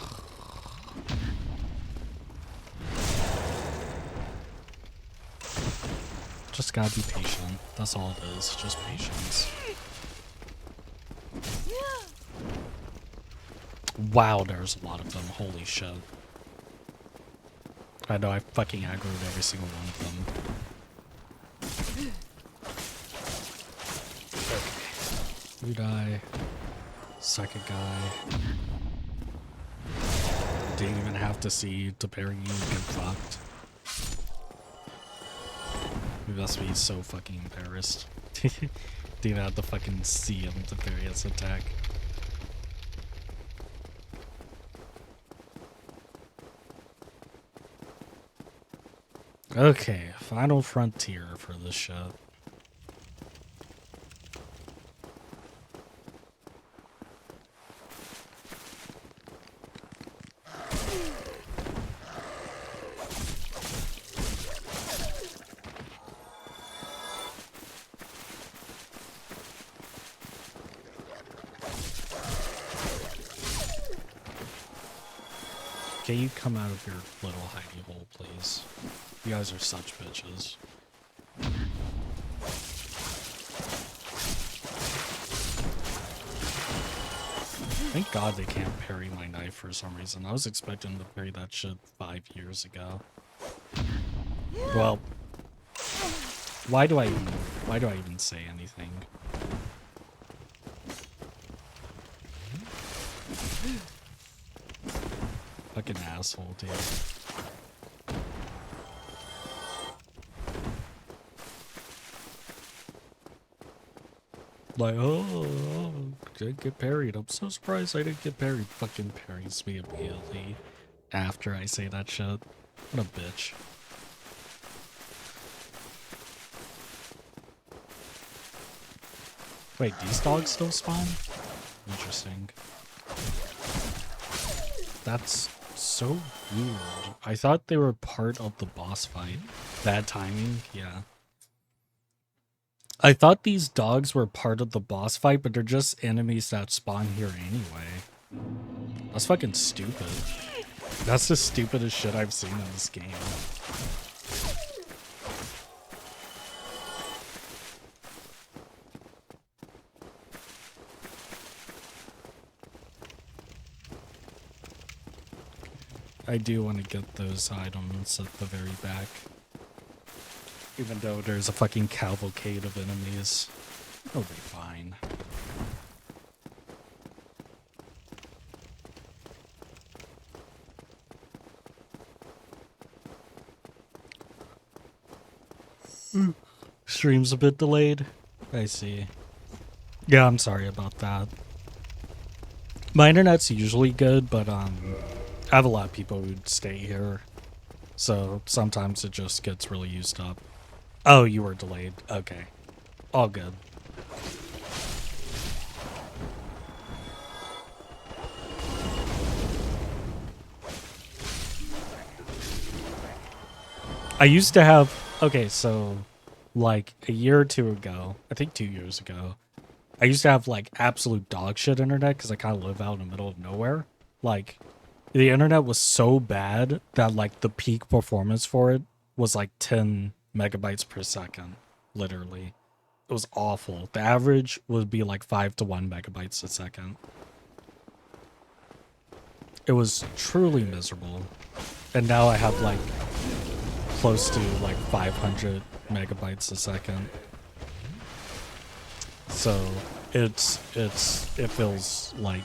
Just gotta be patient. That's all it is. Just patience. Wow, there's a lot of them. Holy shit. I know I fucking aggroed every single one of them. You die. Second guy. Didn't even have to see to parry you and get fucked. You must be so fucking embarrassed. Didn't even have to fucking see him to parry his attack. Okay, final frontier for this shit. Can you come out of your little hidey hole, please? You guys are such bitches. Thank God they can't parry my knife for some reason. I was expecting to parry that shit 5 years ago. Well, why do I even say anything? Fucking asshole, dude. Like, oh, didn't get parried. I'm so surprised I didn't get parried. Fucking parries me immediately after I say that shit. What a bitch. Wait, these dogs still spawn? Interesting. That's so weird. I thought they were part of the boss fight. Bad timing, yeah. I thought these dogs were part of the boss fight, but they're just enemies that spawn here anyway. That's fucking stupid. That's the stupidest shit I've seen in this game. I do want to get those items at the very back. Even though there's a fucking cavalcade of enemies. It'll be fine. Stream's a bit delayed. I see. Yeah, I'm sorry about that. My internet's usually good, but I have a lot of people who stay here. So sometimes it just gets really used up. Oh, you were delayed. Okay. All good. I used to have, okay, so like a year or two ago, I think 2 years ago, I used to have like absolute dog shit internet because I kind of live out in the middle of nowhere. Like the internet was so bad that like the peak performance for it was like 10 megabytes per second, literally. It was awful. The average would be like 5 to 1 megabytes a second. It was truly miserable. And now I have like close to like 500 megabytes a second. So it feels like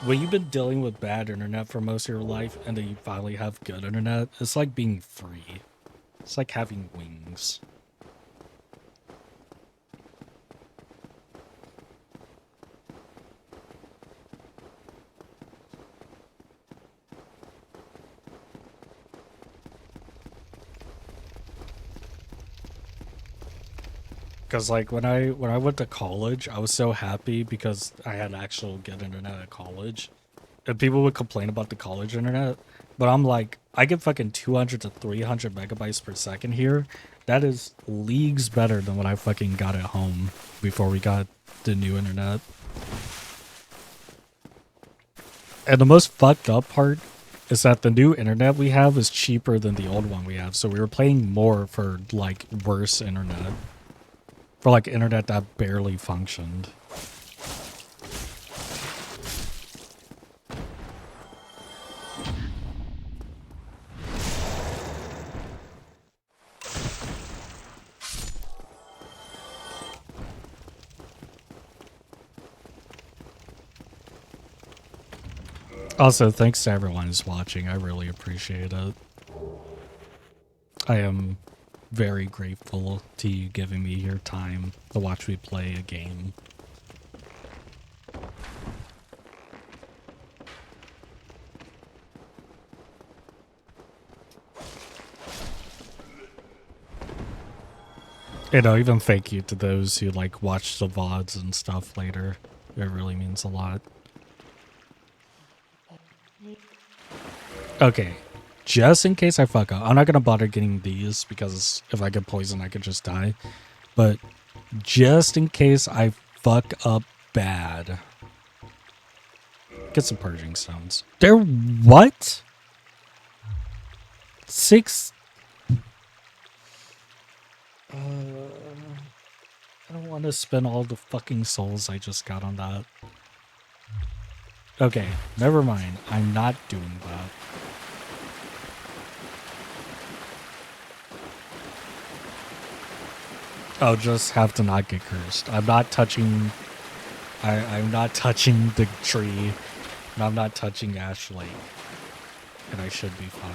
when you've been dealing with bad internet for most of your life and then you finally have good internet, it's like being free. It's like having wings. Because like when I went to college, I was so happy because I had actual good internet at college. And people would complain about the college internet, but I'm like, I get fucking 200 to 300 megabytes per second here. That is leagues better than what I fucking got at home before we got the new internet. And the most fucked up part is that the new internet we have is cheaper than the old one we have. So we were paying more for like worse internet. For like internet that barely functioned. Also, thanks to everyone who's watching. I really appreciate it. I am very grateful to you giving me your time to watch me play a game. You know, even thank you to those who like watch the VODs and stuff later. It really means a lot. Okay, just in case I fuck up, I'm not gonna bother getting these because if I get poisoned, I could just die. But just in case I fuck up bad, get some purging stones. They're what? 6. I don't want to spend all the fucking souls I just got on that. Okay, never mind. I'm not doing that. I'll just have to not get cursed. I'm not touching... I'm not touching the tree. And I'm not touching Ash Lake. And I should be fine.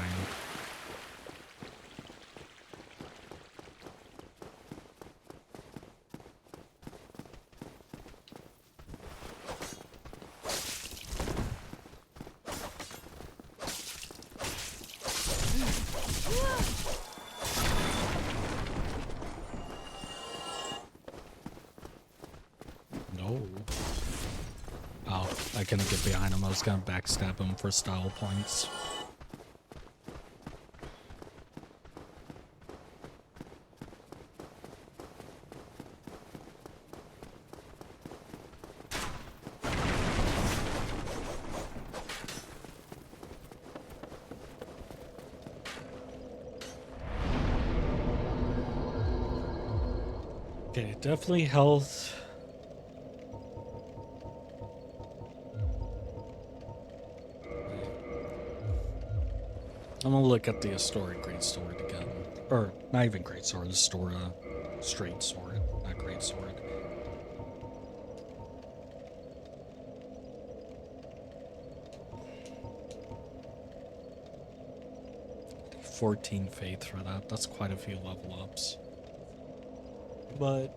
No. Oh, I couldn't get behind him. I was gonna backstab him for style points. Okay, definitely health. I'm gonna look at the historic great sword again. Or, not even great sword, Astora straight sword, not great sword. 14 faith for that. That's quite a few level ups. But,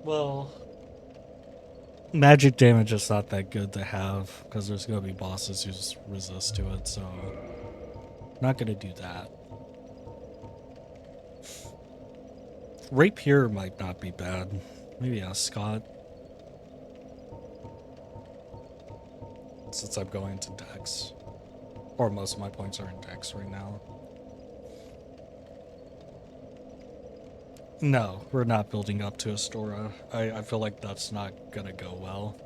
well, magic damage is not that good to have because there's gonna be bosses who just resist to it, so not gonna do that. Rapier might not be bad. Maybe ask Scott. Since I'm going to Dex. Or most of my points are in Dex right now. No, we're not building up to Astora. I feel like that's not gonna go well.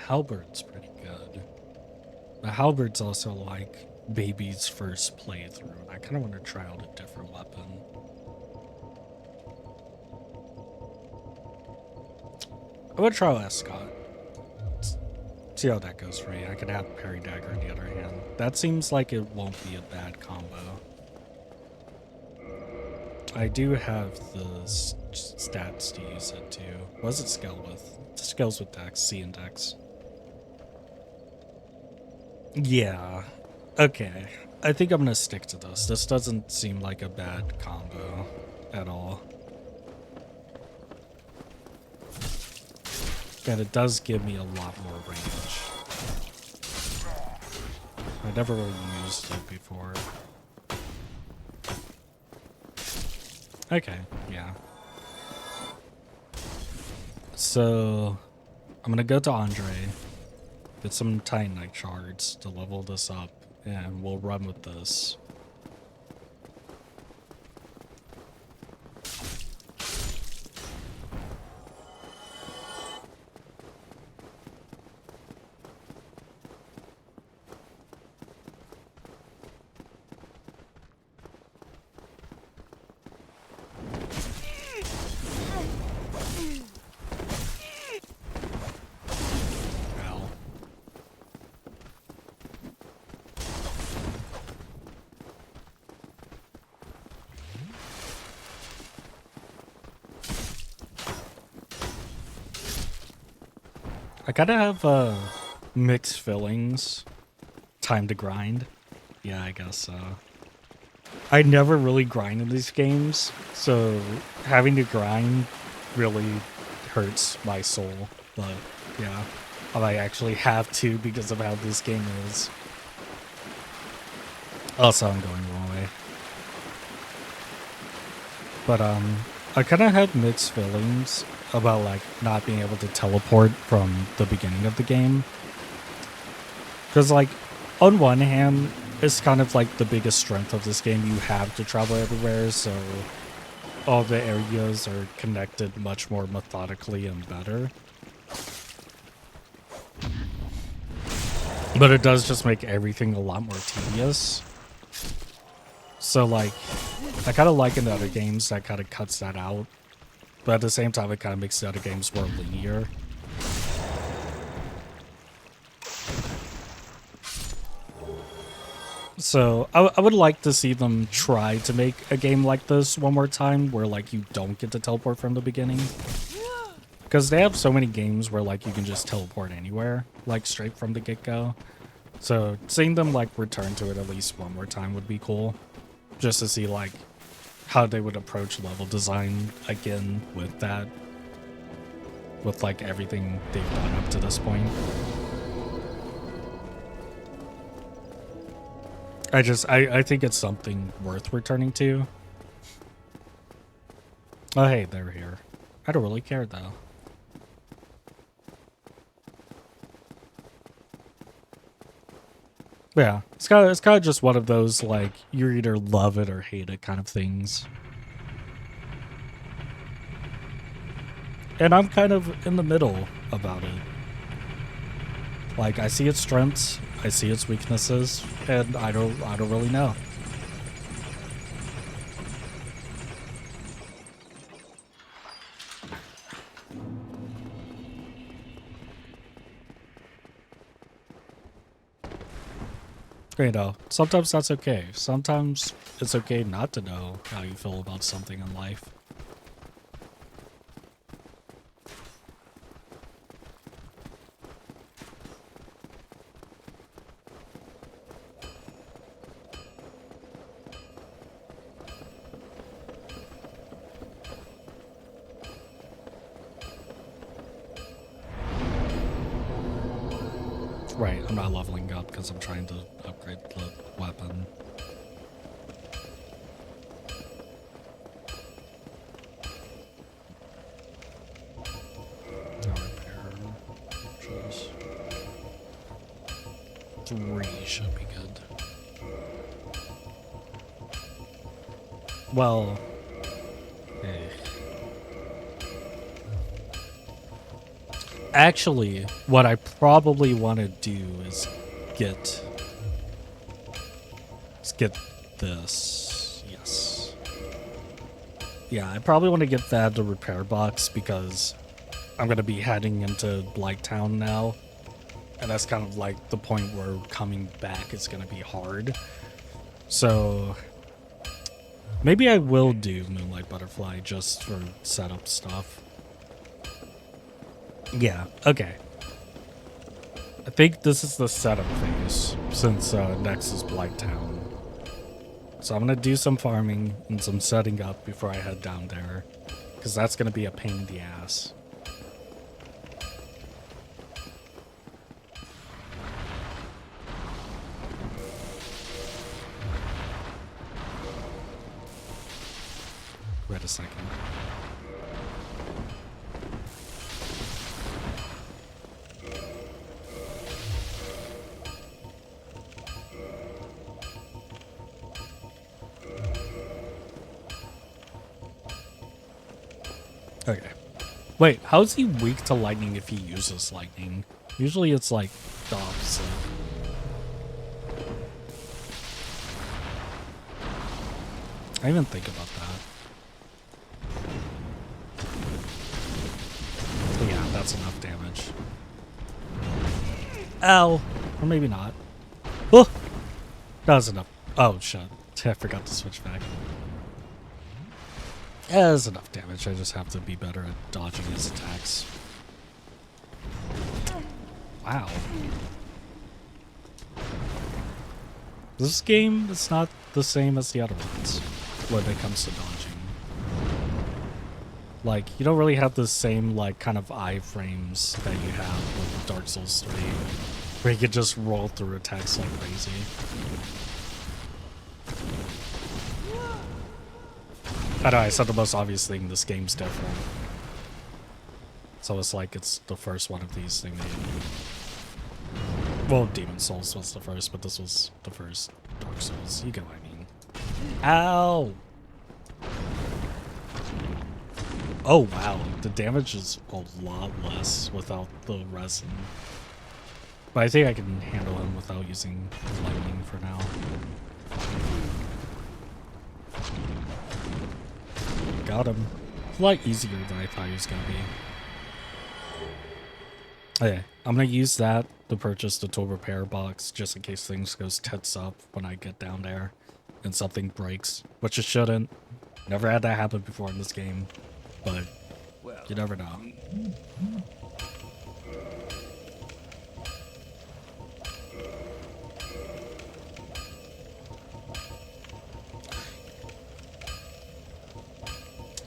Halberd's pretty good. But Halberd's also like baby's first playthrough, and I kind of want to try out a different weapon. I'm gonna try out Scott. See how that goes for me. I could have Parry Dagger in the other hand. That seems like it won't be a bad combo. I do have the stats to use it too. What does it scale with? It scales with Dex, C and Dex. Yeah. Okay. I think I'm gonna stick to this. This doesn't seem like a bad combo at all. And it does give me a lot more range. I never really used it before. Okay, yeah. So, I'm gonna go to Andre, get some Titanite shards to level this up, and we'll run with this. I gotta have mixed feelings. Time to grind. Yeah, I guess so. I never really grind in these games, so having to grind really hurts my soul. But yeah, I actually have to because of how this game is. Also, I'm going the wrong way. But I kind of had mixed feelings about like not being able to teleport from the beginning of the game. Because like on one hand, it's kind of like the biggest strength of this game. You have to travel everywhere, so all the areas are connected much more methodically and better. But it does just make everything a lot more tedious. So like, I kind of like in the other games that kind of cuts that out. But at the same time, it kind of makes the other games more linear. So I would like to see them try to make a game like this one more time where like you don't get to teleport from the beginning. Because they have so many games where like you can just teleport anywhere, like straight from the get-go. So seeing them like return to it at least one more time would be cool. Just to see like how they would approach level design again with that. With like everything they've done up to this point. I think it's something worth returning to. Oh hey, they're here. I don't really care though. Yeah, it's kind of just one of those like you either love it or hate it kind of things. And I'm kind of in the middle about it. Like I see its strengths, I see its weaknesses, and I don't really know. You know, sometimes that's okay. Sometimes it's okay not to know how you feel about something in life. Right, I'm not leveling up because I'm trying to upgrade the weapon. No repair. Tools. 3 should be good. Well, eh. Actually, what I probably want to do is get this. Yes. Yeah, I probably want to get that the repair box because I'm gonna be heading into Blighttown now, and that's kind of like the point where coming back is gonna be hard. So maybe I will do Moonlight Butterfly just for setup stuff. Yeah, okay. I think this is the setup phase since next is Blighttown. So I'm gonna do some farming and some setting up before I head down there, because that's gonna be a pain in the ass. Wait a second. Okay. Wait, how is he weak to lightning if he uses lightning? Usually it's like the opposite. I didn't even think about that. Yeah, that's enough damage. Ow! Or maybe not. Oh! That was enough. Oh, shit. I forgot to switch back. Yeah, that's enough damage. I just have to be better at dodging his attacks. Wow. This game is not the same as the other ones when it comes to dodging. Like, you don't really have the same, like, kind of iframes that you have with Dark Souls 3, where you can just roll through attacks like crazy. I know, I said the most obvious thing, this game's different. So it's like it's the first one of these they made. Well, Demon Souls was the first, but this was the first Dark Souls. You get what I mean. Ow! Oh, wow. The damage is a lot less without the resin. But I think I can handle him without using lightning for now. Got him. A lot easier than I thought he was going to be. Okay, I'm going to use that to purchase the tool repair box just in case things goes tits up when I get down there and something breaks, which it shouldn't. Never had that happen before in this game, but you never know.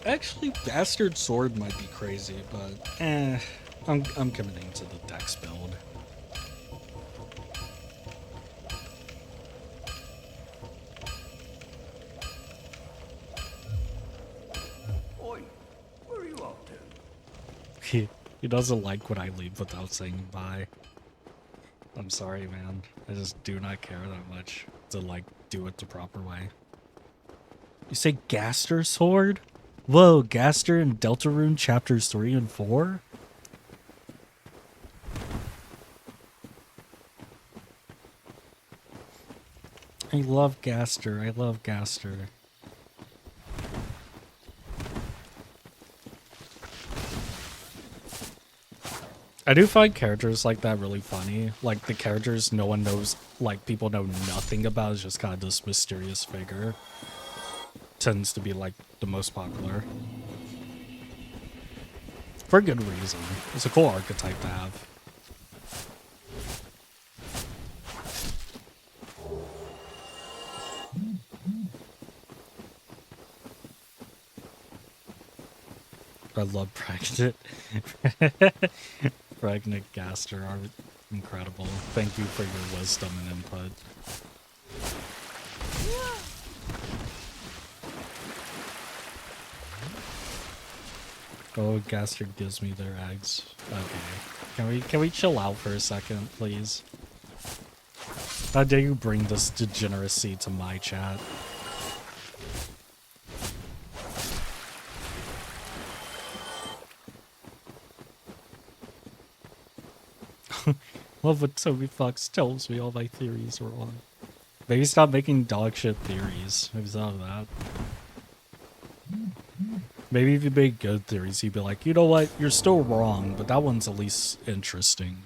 Actually, Bastard Sword might be crazy, but I'm committing to the Dex build. Oi, where are you off to? He doesn't like when I leave without saying bye. I'm sorry, man. I just do not care that much to, like, do it the proper way. You say Gaster Sword? Whoa, Gaster in Deltarune chapters 3 and 4? I love Gaster. I love Gaster. I do find characters like that really funny. Like the characters no one knows, like people know nothing about, is just kind of this mysterious figure. Tends to be like the most popular. For good reason. It's a cool archetype to have. I love pregnant. Pregnant Gaster are incredible. Thank you for your wisdom and input. Oh, Gaster gives me their eggs. Okay. Can we chill out for a second, please? How dare you bring this degeneracy to my chat? Love what Toby Fox tells me all my theories are wrong. Maybe stop making dog shit theories. Maybe stop that. Maybe if you make good theories, you'd be like, you know what, you're still wrong, but that one's at least interesting.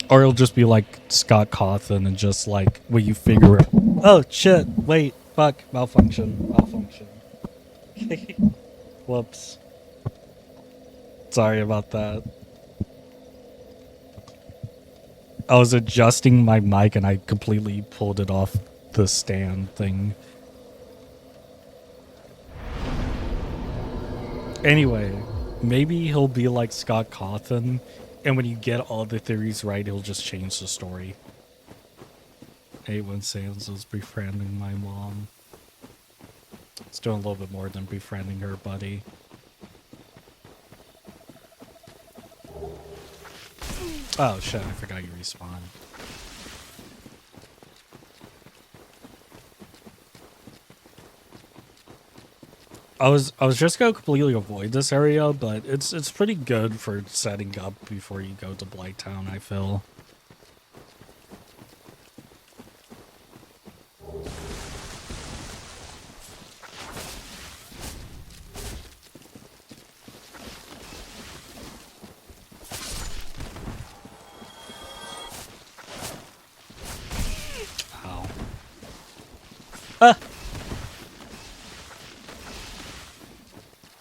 Or it'll just be like Scott Cawthon and just like, when you figure it, oh shit, wait, fuck, malfunction. Whoops. Sorry about that. I was adjusting my mic and I completely pulled it off the stand thing. Anyway, maybe he'll be like Scott Cawthon, and when you get all the theories right, he'll just change the story. I hate when Sans is befriending my mom. It's doing a little bit more than befriending her buddy. Oh shit, I forgot you respawn. I was just gonna completely avoid this area, but it's pretty good for setting up before you go to Blighttown, I feel. Ow. Ah!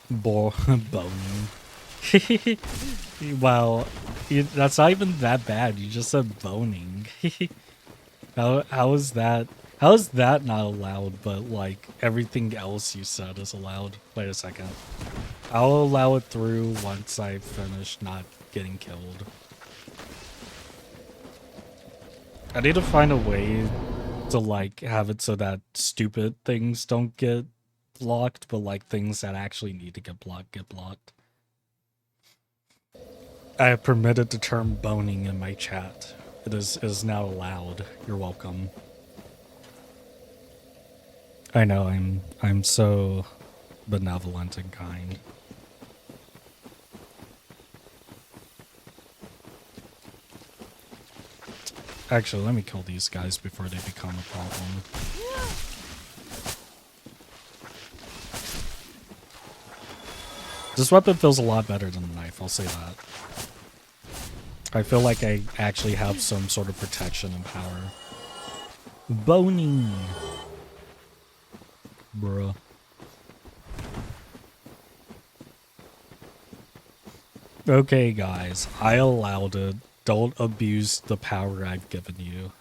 Bone. Wow, that's not even that bad. You just said boning. How is that? How is that not allowed? But like everything else you said is allowed. Wait a second. I'll allow it through once I finish not getting killed. I need to find a way to like have it so that stupid things don't get blocked, but like things that actually need to get blocked. I have permitted the term boning in my chat. It is now allowed. You're welcome. I know I'm so benevolent and kind. Actually, let me kill these guys before they become a problem. This weapon feels a lot better than the knife, I'll say that. I feel like I actually have some sort of protection and power. Boning! Bruh. Okay, guys, I allowed it. Don't abuse the power I've given you.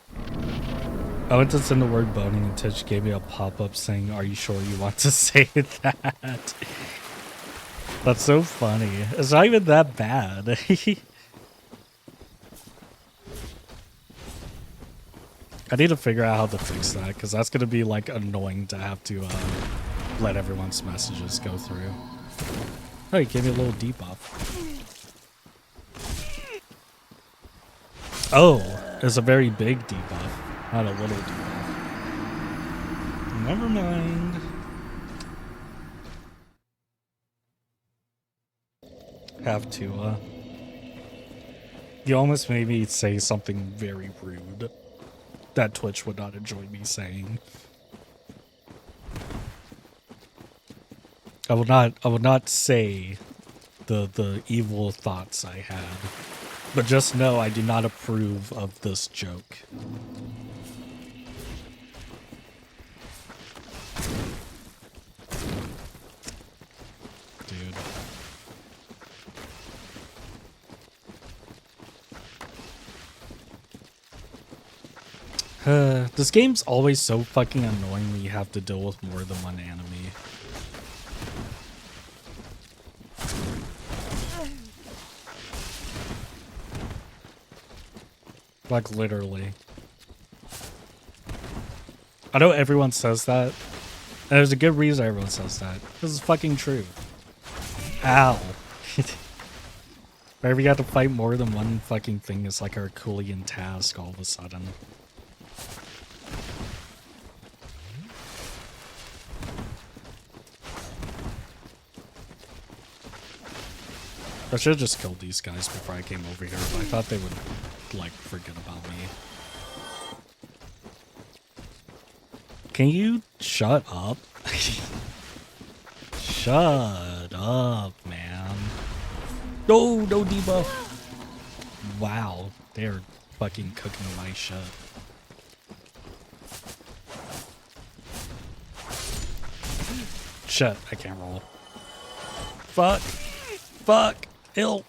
I went to send the word boning and Twitch gave me a pop-up saying, are you sure you want to say that? That's so funny. It's not even that bad. I need to figure out how to fix that, because that's going to be like annoying to have to let everyone's messages go through. Oh, you gave me a little debuff. Oh, it's a very big debuff, not a little debuff. Never mind. Have to, you almost made me say something very rude that Twitch would not enjoy me saying. I will not say the evil thoughts I had. But just know I do not approve of this joke. Dude. This game's always so fucking annoying when you have to deal with more than one enemy. Like, literally. I know everyone says that, and there's a good reason everyone says that. This is fucking true. Ow. Whenever you have to fight more than one fucking thing, it's like a Herculean task all of a sudden. I should have just killed these guys before I came over here, but I thought they would, like, forget about me. Can you shut up? Shut up, man. No, no debuff. Wow, they're fucking cooking my shit. Shit, I can't roll. Fuck. Fuck. Ill.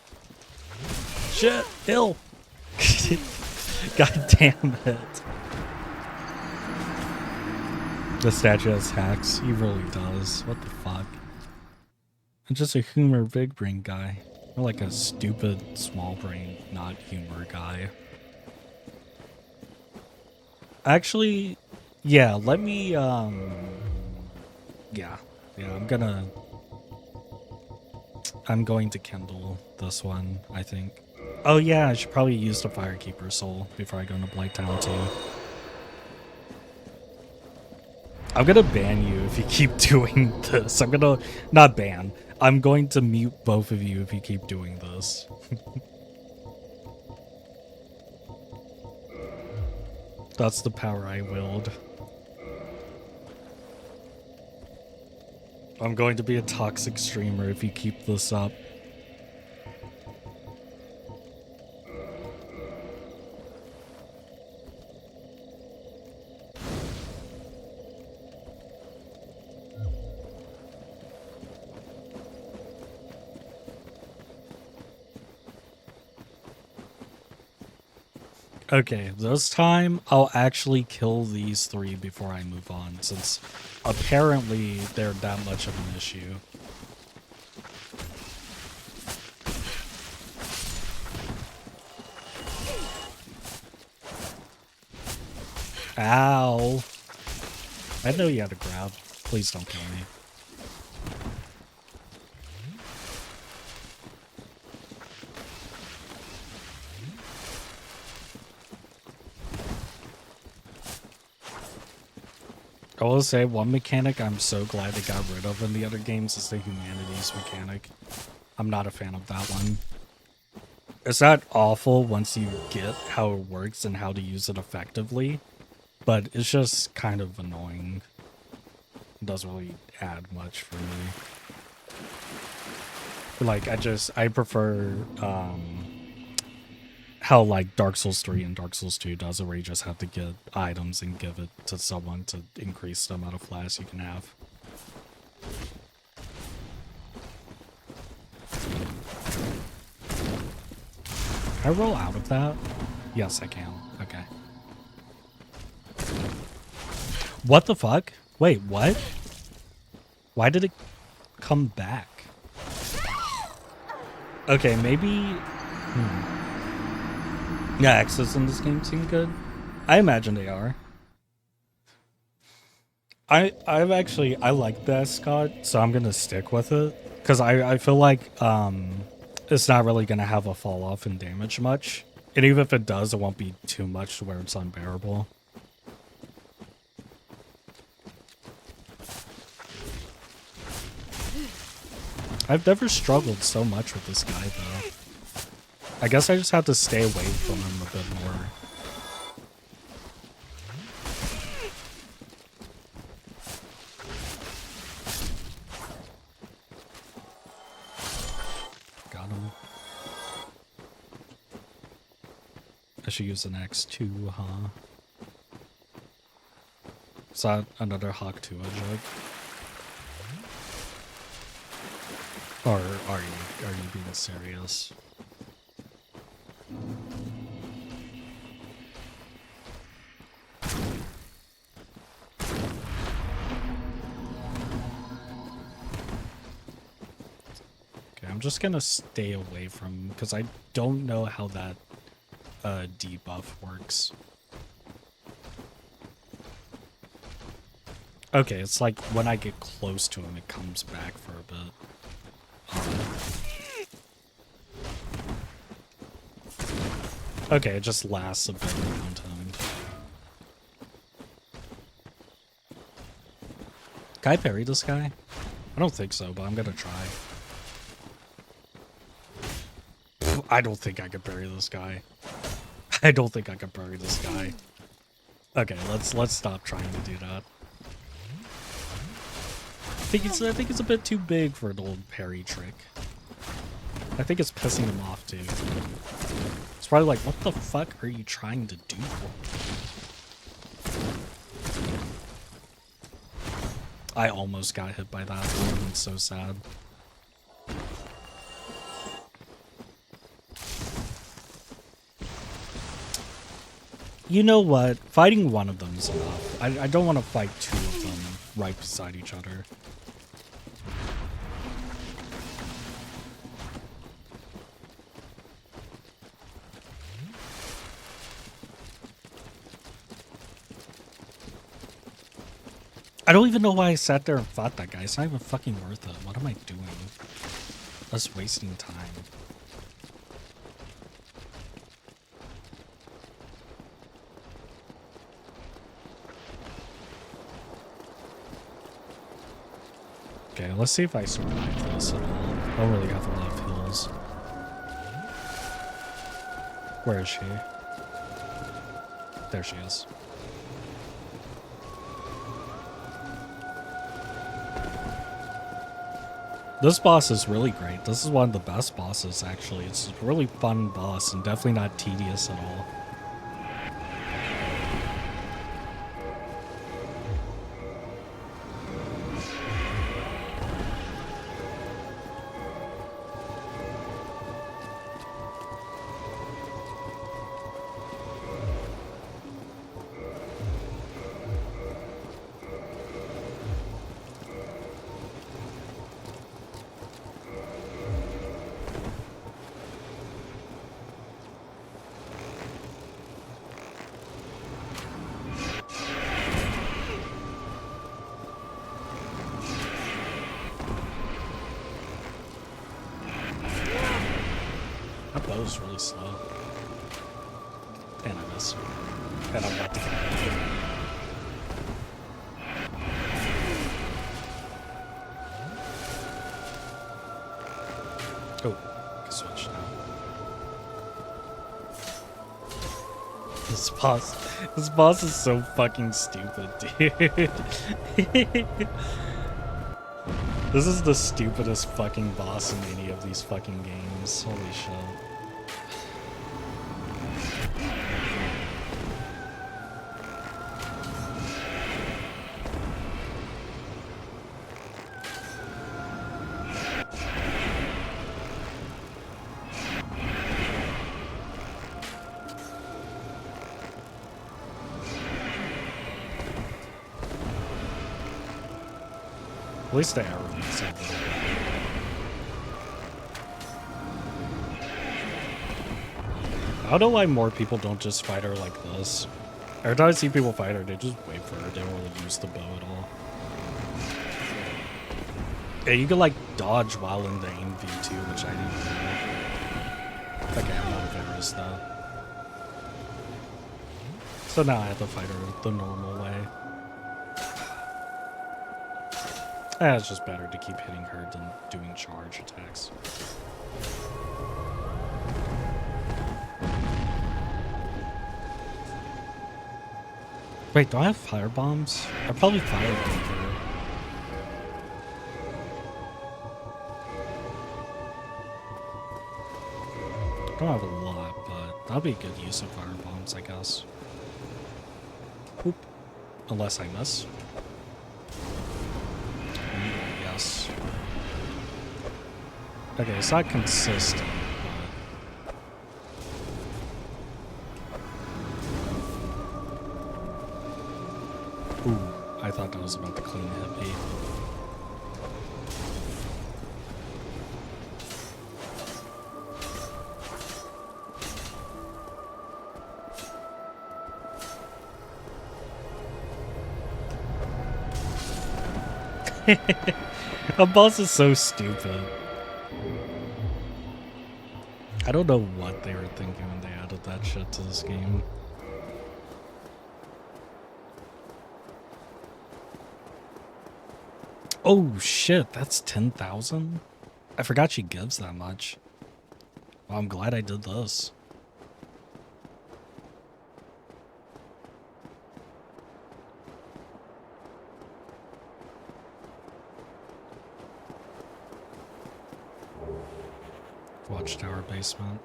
Shit. Ill. God damn it. The statue has hacks. He really does. What the fuck? I'm just a humor big brain guy. Or like a stupid small brain, not humor guy. Actually, yeah, let me, yeah, I'm going to kindle this one, I think. Oh yeah, I should probably use the Firekeeper soul before I go into Blighttown too. I'm gonna ban you if you keep doing this. I'm gonna, not ban, I'm going to mute both of you if you keep doing this. That's the power I willed. I'm going to be a toxic streamer if you keep this up. Okay, this time I'll actually kill these three before I move on, since apparently they're that much of an issue. Ow. I know you had to grab. Please don't kill me. I will say one mechanic I'm so glad they got rid of in the other games is the humanities mechanic. I'm not a fan of that one. It's not awful once you get how it works and how to use it effectively, but it's just kind of annoying. It doesn't really add much for me. Like, I prefer, how like Dark Souls 3 and Dark Souls 2 does it, where you just have to get items and give it to someone to increase the amount of flasks you can have. Can I roll out of that? Yes, I can. Okay. What the fuck? Wait, what? Why did it come back? Okay, maybe... Yeah, access in this game seem good. I imagine they are. I like the Scott, so I'm gonna stick with it. Because I feel like it's not really gonna have a fall off in damage much. And even if it does, it won't be too much to where it's unbearable. I've never struggled so much with this guy though. I guess I just have to stay away from him a bit more. I should use an X too, huh? Is that another Hawk 2 joke? Or are you being serious? Okay, I'm just gonna stay away from, because I don't know how that debuff works. Okay, it's like when I get close to him, it comes back for a bit. Okay, it just lasts a bit around him. Can I parry this guy? I don't think so, but I'm gonna try. I don't think I can parry this guy. I don't think I can parry this guy. Okay, let's stop trying to do that. I think it's a bit too big for an old parry trick. I think it's pissing him off too. It's probably like, what the fuck are you trying to do? I almost got hit by that. That would have been so sad. You know what? Fighting one of them is enough. I don't want to fight two of them right beside each other. I don't even know why I sat there and fought that guy. It's not even fucking worth it. What am I doing? That's wasting time. Okay, let's see if I survive this at all. I don't really have a lot of heals. Where is she? There she is. This boss is really great. This is one of the best bosses, actually. It's a really fun boss and definitely not tedious at all. That bow is really slow. And I miss. And I'm about to get it. Oh, I can switch now. This boss is so fucking stupid, dude. This is the stupidest fucking boss in any of these fucking games. Holy shit. At least the arrow makes it a little bit. I don't know why more people don't just fight her like this. Every time I see people fight her, they just wait for her. They don't really use the bow at all. Yeah, you can like dodge while in the aim V too, which I didn't do. Okay, I'm not embarrassed though. So now I have to fight her the normal way. It's just better to keep hitting her than doing charge attacks. Wait, do I have fire bombs? I probably firebombed her. I don't have a lot, but That'll be a good use of fire bombs, I guess. Oop. Unless I miss. Yes. Okay, it's not consistent, but... Ooh, I thought that was about to clean hit me. A boss is so stupid. I don't know what they were thinking when they added that shit to this game. Oh shit, that's 10,000? I forgot she gives that much. Well, I'm glad I did this. Watchtower basement.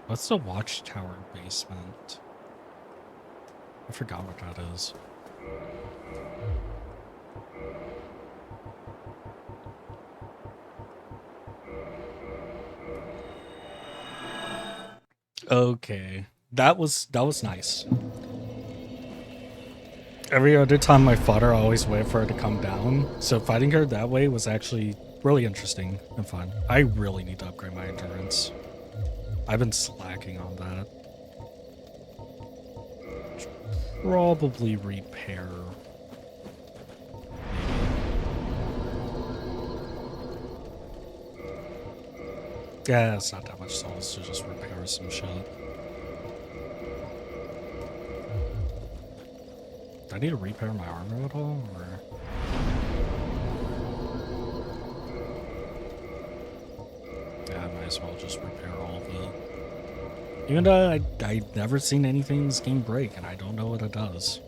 What's the watchtower basement? I forgot what that is. Okay. That was nice. Every other time I fought her, I always wait for her to come down. So fighting her that way was actually really interesting and fun. I really need to upgrade my endurance. I've been slacking on that. Probably repair. Yeah, it's not that much souls to just repair some shit. Do I need to repair my armor at all, or...? Yeah, I might as well just repair all of it. Even though I've never seen anything in this game break, and I don't know what it does.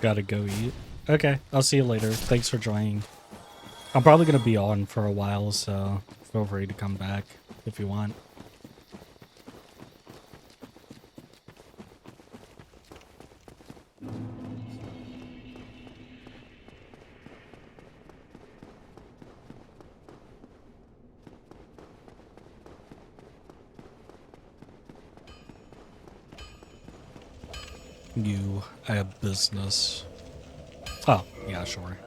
Gotta go eat. Okay, I'll see you later. Thanks for joining. I'm probably gonna be on for a while, so feel free to come back if you want. I have business. Oh, yeah, sure.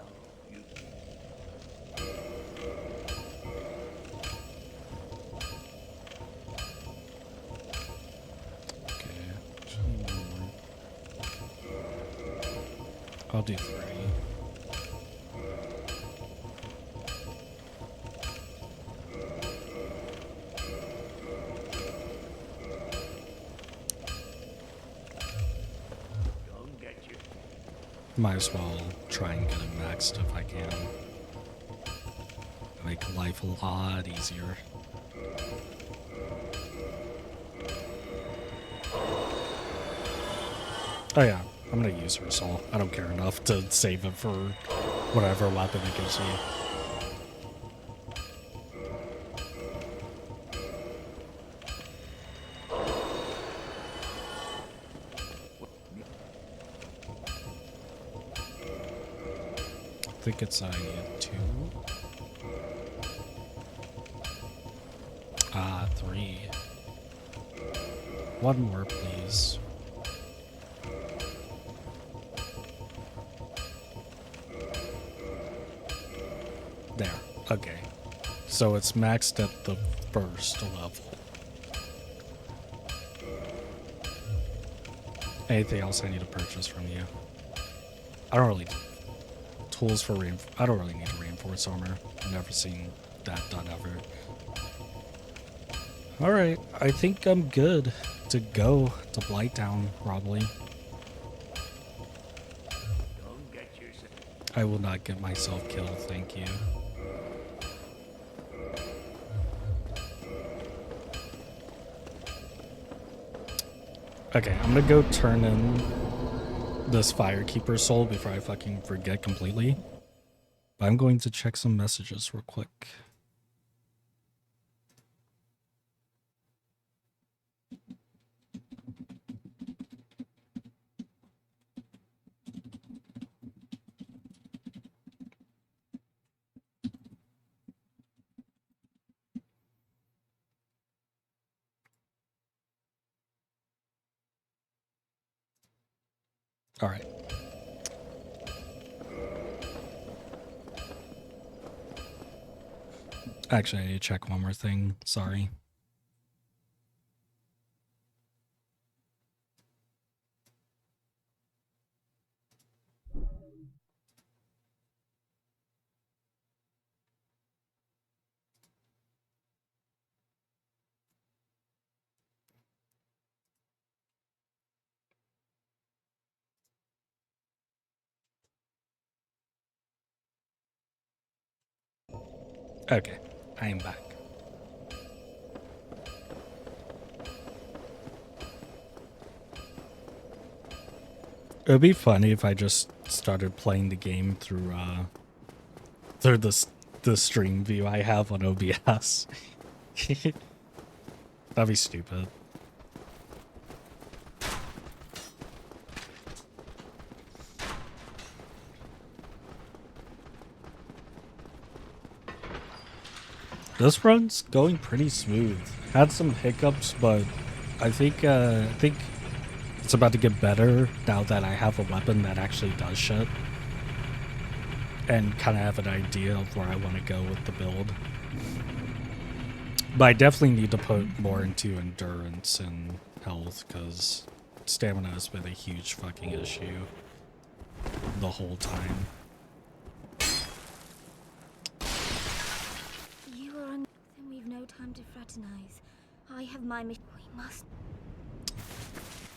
Okay. I'll do 3. Might as well try and get it maxed if I can. Make life a lot easier. Oh yeah, I'm gonna use her soul. I don't care enough to save it for whatever weapon it gives me. I think it's I need 2. 3. 1 more, please. There. Okay. So it's maxed at the first level. Anything else I need to purchase from you? I don't really... Tools for I don't really need a reinforced armor. I've never seen that done ever. Alright, I think I'm good to go to Blighttown, probably. Don't get yourself. I will not get myself killed, thank you. Okay, I'm gonna go turn in this Firekeeper soul before I fucking forget completely. But I'm going to check some messages real quick. All right. Actually, I need to check one more thing. Sorry. Okay, I am back. It would be funny if I just started playing the game through the stream view I have on OBS. That'd be stupid. This run's going pretty smooth. Had some hiccups, but I think it's about to get better now that I have a weapon that actually does shit. And kind of have an idea of where I want to go with the build. But I definitely need to put more into endurance and health, because stamina has been a huge fucking issue the whole time. You are on... Then we've no time to fraternize. I have my mission. We must...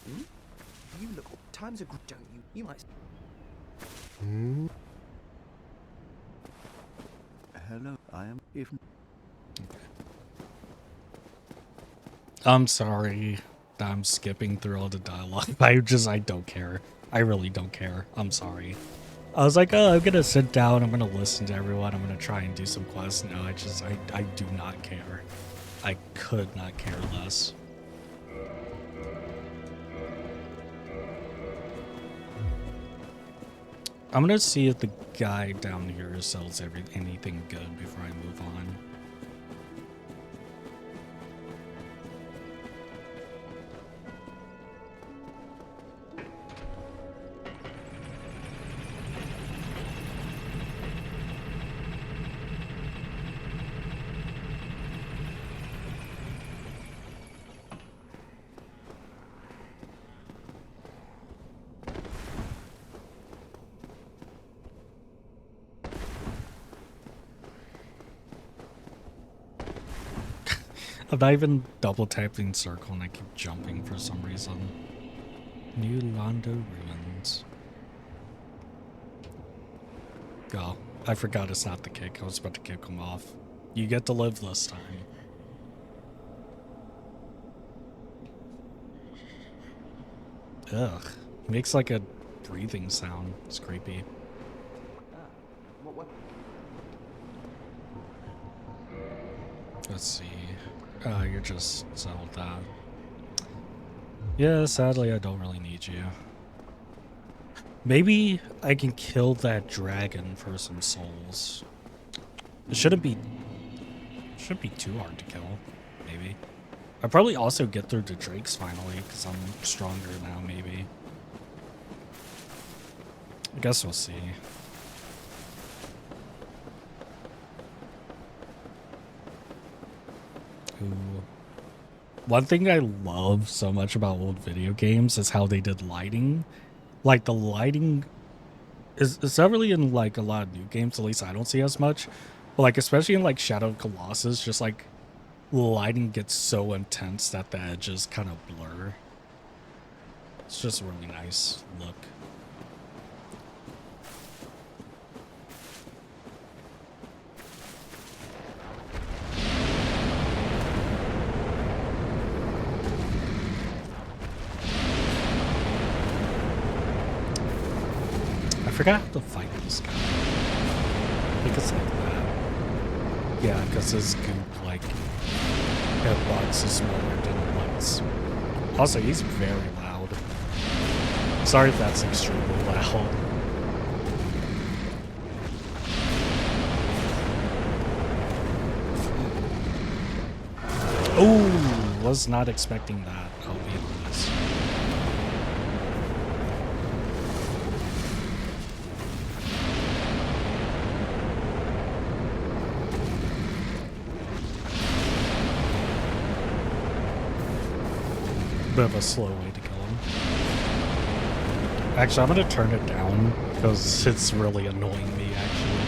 Hmm? You look... Times are good, don't you? You might... Hello, I am if I'm sorry that I'm skipping through all the dialogue. I don't care. I really don't care. I'm sorry. I was like, oh, I'm gonna sit down, I'm gonna listen to everyone, I'm gonna try and do some quests. No, I do not care. I could not care less. I'm gonna see if the guy down here sells anything good before I move on. I'm not even double tapping circle and I keep jumping for some reason. New Londo Ruins. Oh, I forgot it's not the kick. I was about to kick him off. You get to live this time. Ugh. Makes like a breathing sound. It's creepy. Let's see. Oh, you're just settled that. Yeah, sadly I don't really need you. Maybe I can kill that dragon for some souls. It shouldn't be too hard to kill, maybe. I'll probably also get through the drakes finally, because I'm stronger now, maybe. I guess we'll see. who... One thing I love so much about old video games is how they did lighting. Like, the lighting is not really in, like, a lot of new games, at least I don't see as much. But, like, especially in, like, Shadow of Colossus, just, like, lighting gets so intense that the edges kind of blur. It's just a really nice look. I forgot how to fight this guy. I think it's like that. Yeah, because his goop, like, hitbox is smaller than Lux. Also, he's very loud. Sorry if that's extremely loud. Oh, was not expecting that, I'll be honest. Bit of a slow way to kill him. Actually, I'm gonna turn it down because it's really annoying me, actually.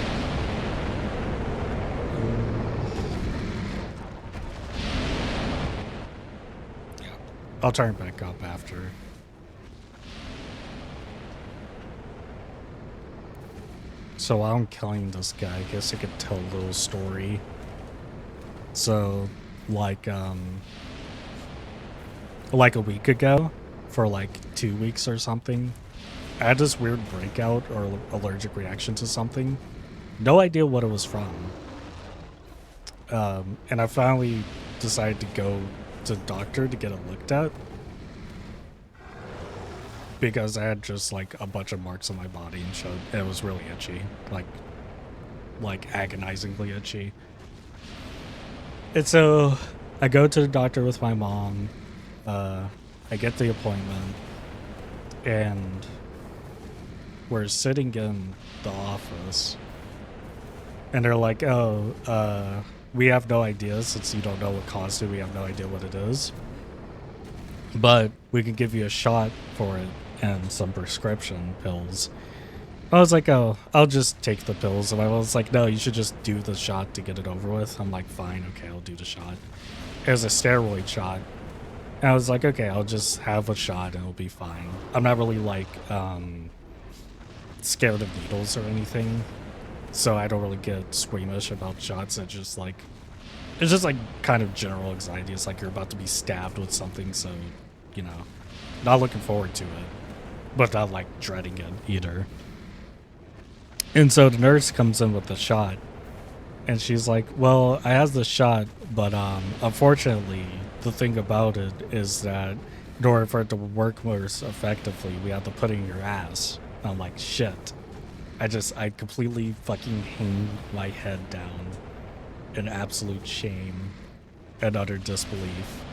Yeah, I'll turn it back up after. So while I'm killing this guy, I guess I could tell a little story. So, like a week ago, for like 2 weeks or something, I had this weird breakout or allergic reaction to something. No idea what it was from. And I finally decided to go to the doctor to get it looked at. Because I had just like a bunch of marks on my body and shit. It was really itchy. Like agonizingly itchy. And so I go to the doctor with my mom. I get the appointment, and we're sitting in the office, and they're like, oh, we have no idea since you don't know what caused it. We have no idea what it is, but we can give you a shot for it and some prescription pills. I was like, oh, I'll just take the pills. And I was like, no, you should just do the shot to get it over with. I'm like, fine, okay, I'll do the shot. It was a steroid shot. And I was like, okay, I'll just have a shot and it'll be fine. I'm not really like scared of needles or anything, so I don't really get squeamish about shots. It's just like kind of general anxiety. It's like you're about to be stabbed with something, so you know, not looking forward to it, but not like dreading it either. And so the nurse comes in with the shot, and she's like, well, I have the shot, but unfortunately, the thing about it is that in order for it to work more effectively, we have to put it in your ass. And I'm like, shit. I completely fucking hang my head down in absolute shame and utter disbelief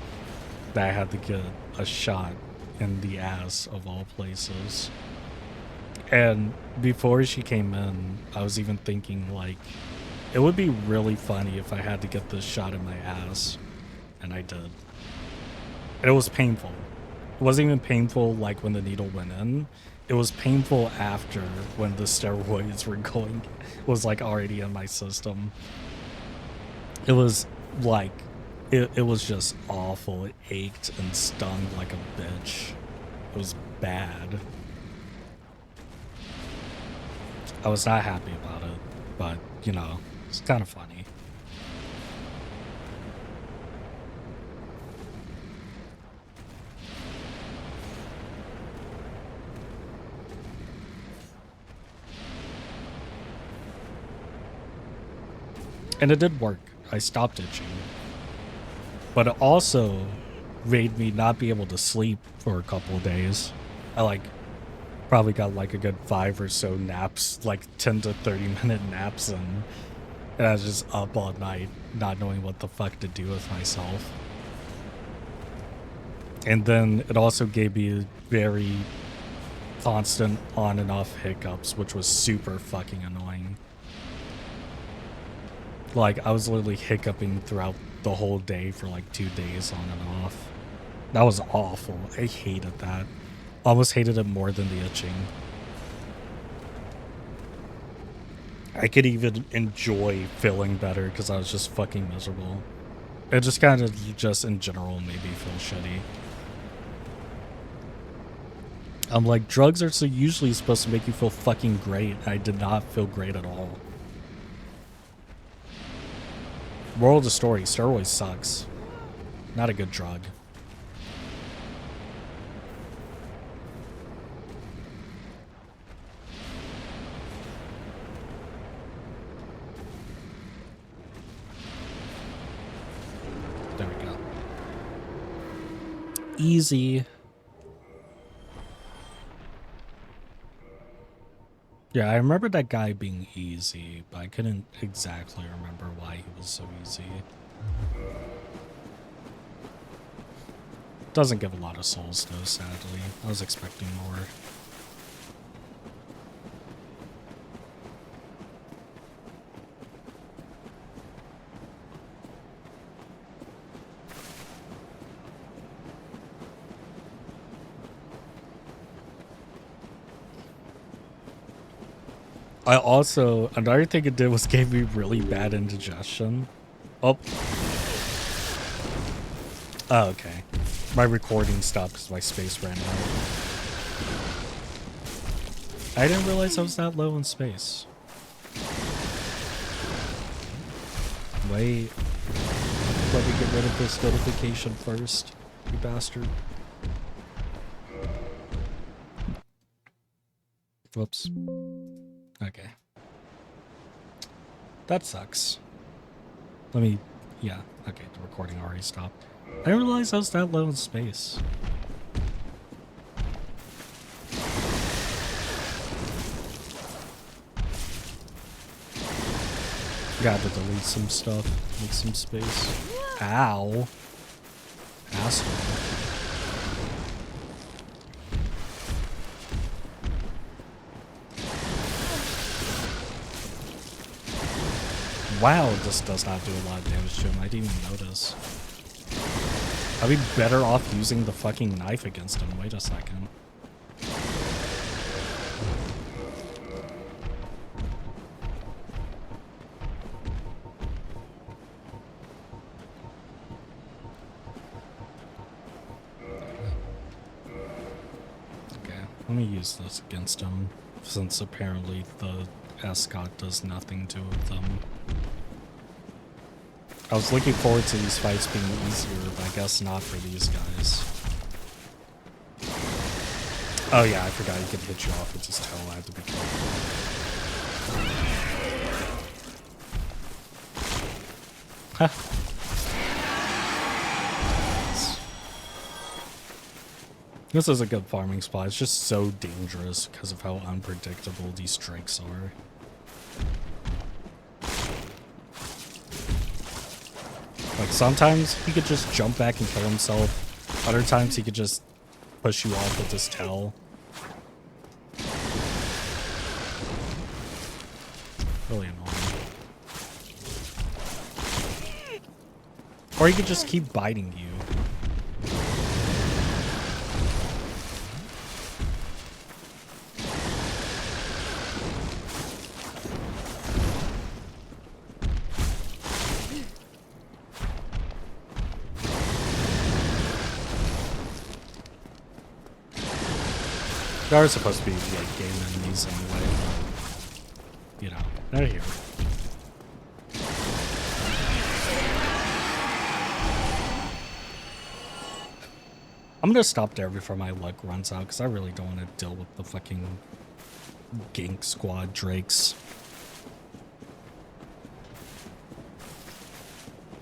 that I had to get a shot in the ass of all places. And before she came in, I was even thinking, like, it would be really funny if I had to get this shot in my ass. And I did. And it was painful. It wasn't even painful like when the needle went in. It was painful after, when the steroids were going, was like already in my system. It was like, it was just awful. It ached and stung like a bitch. It was bad. I was not happy about it, but you know, it's kind of funny. And it did work. I stopped itching. But it also made me not be able to sleep for a couple of days. I like probably got like a good 5 or so naps, like 10 to 30-minute naps, and I was just up all night not knowing what the fuck to do with myself. And then it also gave me very constant on and off hiccups, which was super fucking annoying. Like, I was literally hiccuping throughout the whole day for like 2 days on and off. That was awful. I hated that. Almost hated it more than the itching. I could even enjoy feeling better because I was just fucking miserable. It just kind of just in general made me feel shitty. I'm like, drugs are so usually supposed to make you feel fucking great. I did not feel great at all. Moral of the story, steroids sucks. Not a good drug. There we go. Easy. Yeah, I remember that guy being easy, but I couldn't exactly remember why he was so easy. Doesn't give a lot of souls though, sadly. I was expecting more. I also, another thing it did was gave me really bad indigestion. Oh. Oh, okay. My recording stopped because my space ran out. I didn't realize I was that low in space. Wait. Let me get rid of this notification first, you bastard. Whoops. Okay. That sucks. Let me... Yeah, okay, the recording already stopped. I didn't realize I was that low in space. Got to delete some stuff. Make some space. Ow. Asshole. Wow, this does not do a lot of damage to him. I didn't even notice. I'd be better off using the fucking knife against him. Wait a second. Okay, let me use this against him, since apparently the Escort does nothing to them. I was looking forward to these fights being easier, but I guess not for these guys. Oh yeah, I forgot he could hit you off with his tail. I had to be careful. This is a good farming spot. It's just so dangerous because of how unpredictable these drakes are. Like, sometimes he could just jump back and kill himself. Other times he could just push you off with his tail. Really annoying. Or he could just keep biting you. They are supposed to be like game enemies anyway, but, you know, they're here. I'm gonna stop there before my luck runs out, because I really don't want to deal with the fucking gank squad drakes.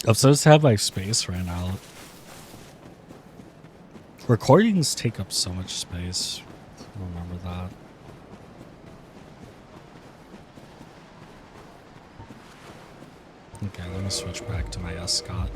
I'm supposed to have my space ran out. Recordings take up so much space. Remember that. Okay, let me switch back to my Escort.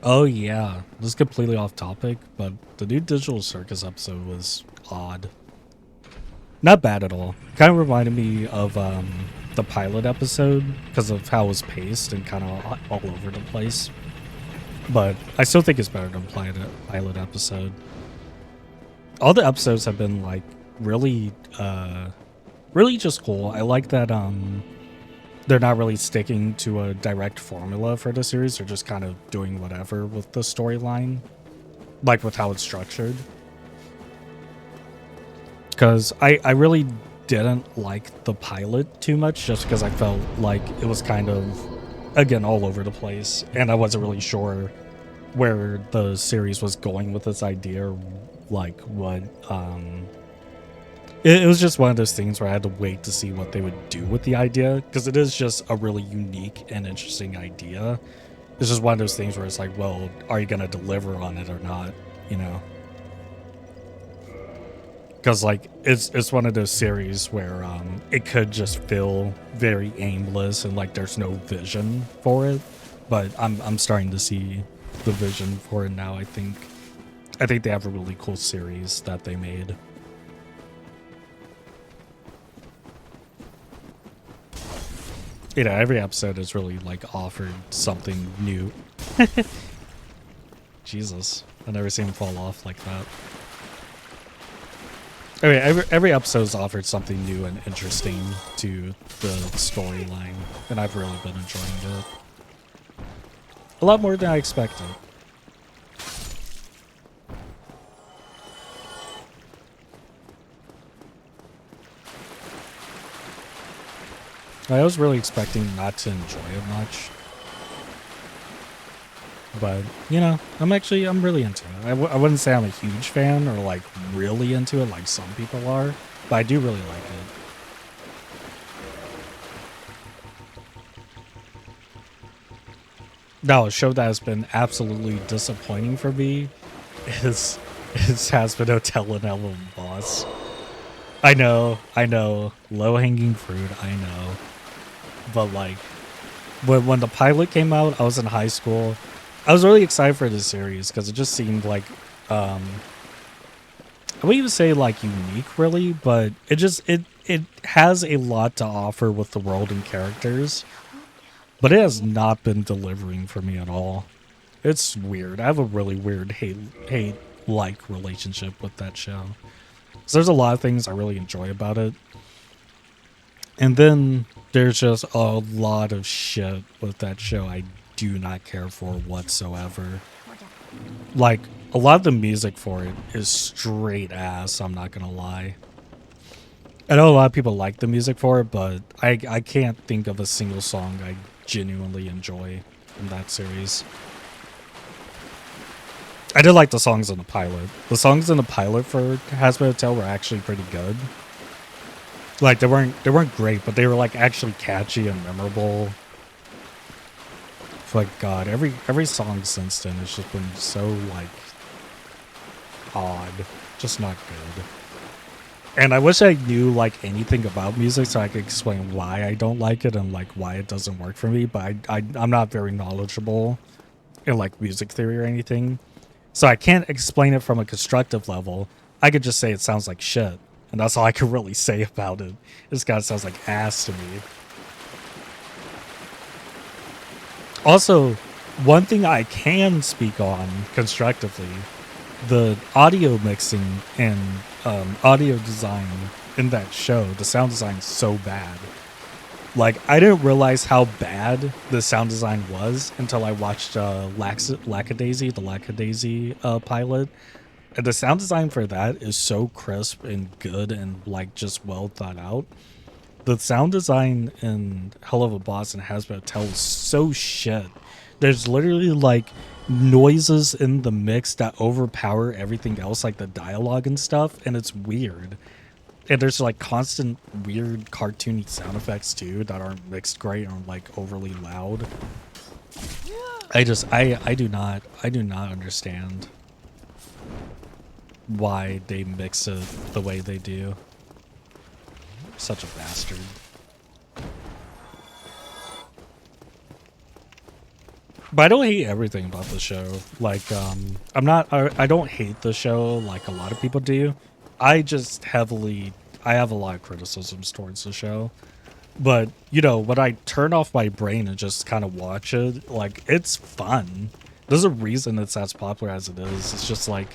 Oh yeah, this is completely off topic, but the new Digital Circus episode was odd. Not bad at all. Kind of reminded me of the pilot episode because of how it was paced and kind of all over the place. But I still think it's better than pilot episode. All the episodes have been like really, really just cool. I like that they're not really sticking to a direct formula for the series. They're just kind of doing whatever with the storyline, like with how it's structured. Because I really didn't like the pilot too much just because I felt like it was kind of, again, all over the place. And I wasn't really sure where the series was going with this idea, or like what it was just one of those things where I had to wait to see what they would do with the idea, because it is just a really unique and interesting idea. It's just one of those things where it's like, well, are you gonna deliver on it or not, you know? Because like it's one of those series where it could just feel very aimless and like there's no vision for it, but I'm starting to see the vision for it now. I think they have a really cool series that they made. You know, every episode is really like offered something new. Jesus, I've never seen him fall off like that. I mean, every episode's offered something new and interesting to the storyline, and I've really been enjoying it. A lot more than I expected. I was really expecting not to enjoy it much. But, you know, I'm really into it. I wouldn't say I'm a huge fan or like really into it like some people are, but I do really like it. Now, a show that has been absolutely disappointing for me is Has Been Hotel and Ellen Boss. I know, low hanging fruit, I know. But like, when the pilot came out, I was in high school. I was really excited for this series because it just seemed like, I wouldn't even say like unique really, but it has a lot to offer with the world and characters, but it has not been delivering for me at all. It's weird. I have a really weird hate like relationship with that show. So there's a lot of things I really enjoy about it. And then there's just a lot of shit with that show I do not care for whatsoever. Like, a lot of the music for it is straight ass, I'm not gonna lie. I know a lot of people like the music for it, but I can't think of a single song I genuinely enjoy from that series. I did like the songs in the pilot. The songs in the pilot for Has Been Hotel were actually pretty good. Like they weren't great, but they were like actually catchy and memorable. Like God, every song since then has just been so like odd, just not good. And I wish I knew like anything about music so I could explain why I don't like it and like why it doesn't work for me. But I'm not very knowledgeable in like music theory or anything, so I can't explain it from a constructive level. I could just say it sounds like shit, and that's all I could really say about it. This guy sounds like ass to me. Also, one thing I can speak on constructively, the audio mixing and audio design in that show, the sound design is so bad. Like, I didn't realize how bad the sound design was until I watched Lackadaisy, the Lackadaisy pilot. And the sound design for that is so crisp and good and, like, just well thought out. The sound design in Hell of a Boss and Has Been Hotel is so shit. There's literally like noises in the mix that overpower everything else, like the dialogue and stuff, and it's weird. And there's like constant weird cartoony sound effects too that aren't mixed great or like overly loud. I do not understand why they mix it the way they do. Such a bastard. But I don't hate everything about the show. Like, I don't hate the show like a lot of people do. I just I have a lot of criticisms towards the show. But, you know, when I turn off my brain and just kind of watch it, like, it's fun. There's a reason it's as popular as it is. It's just like,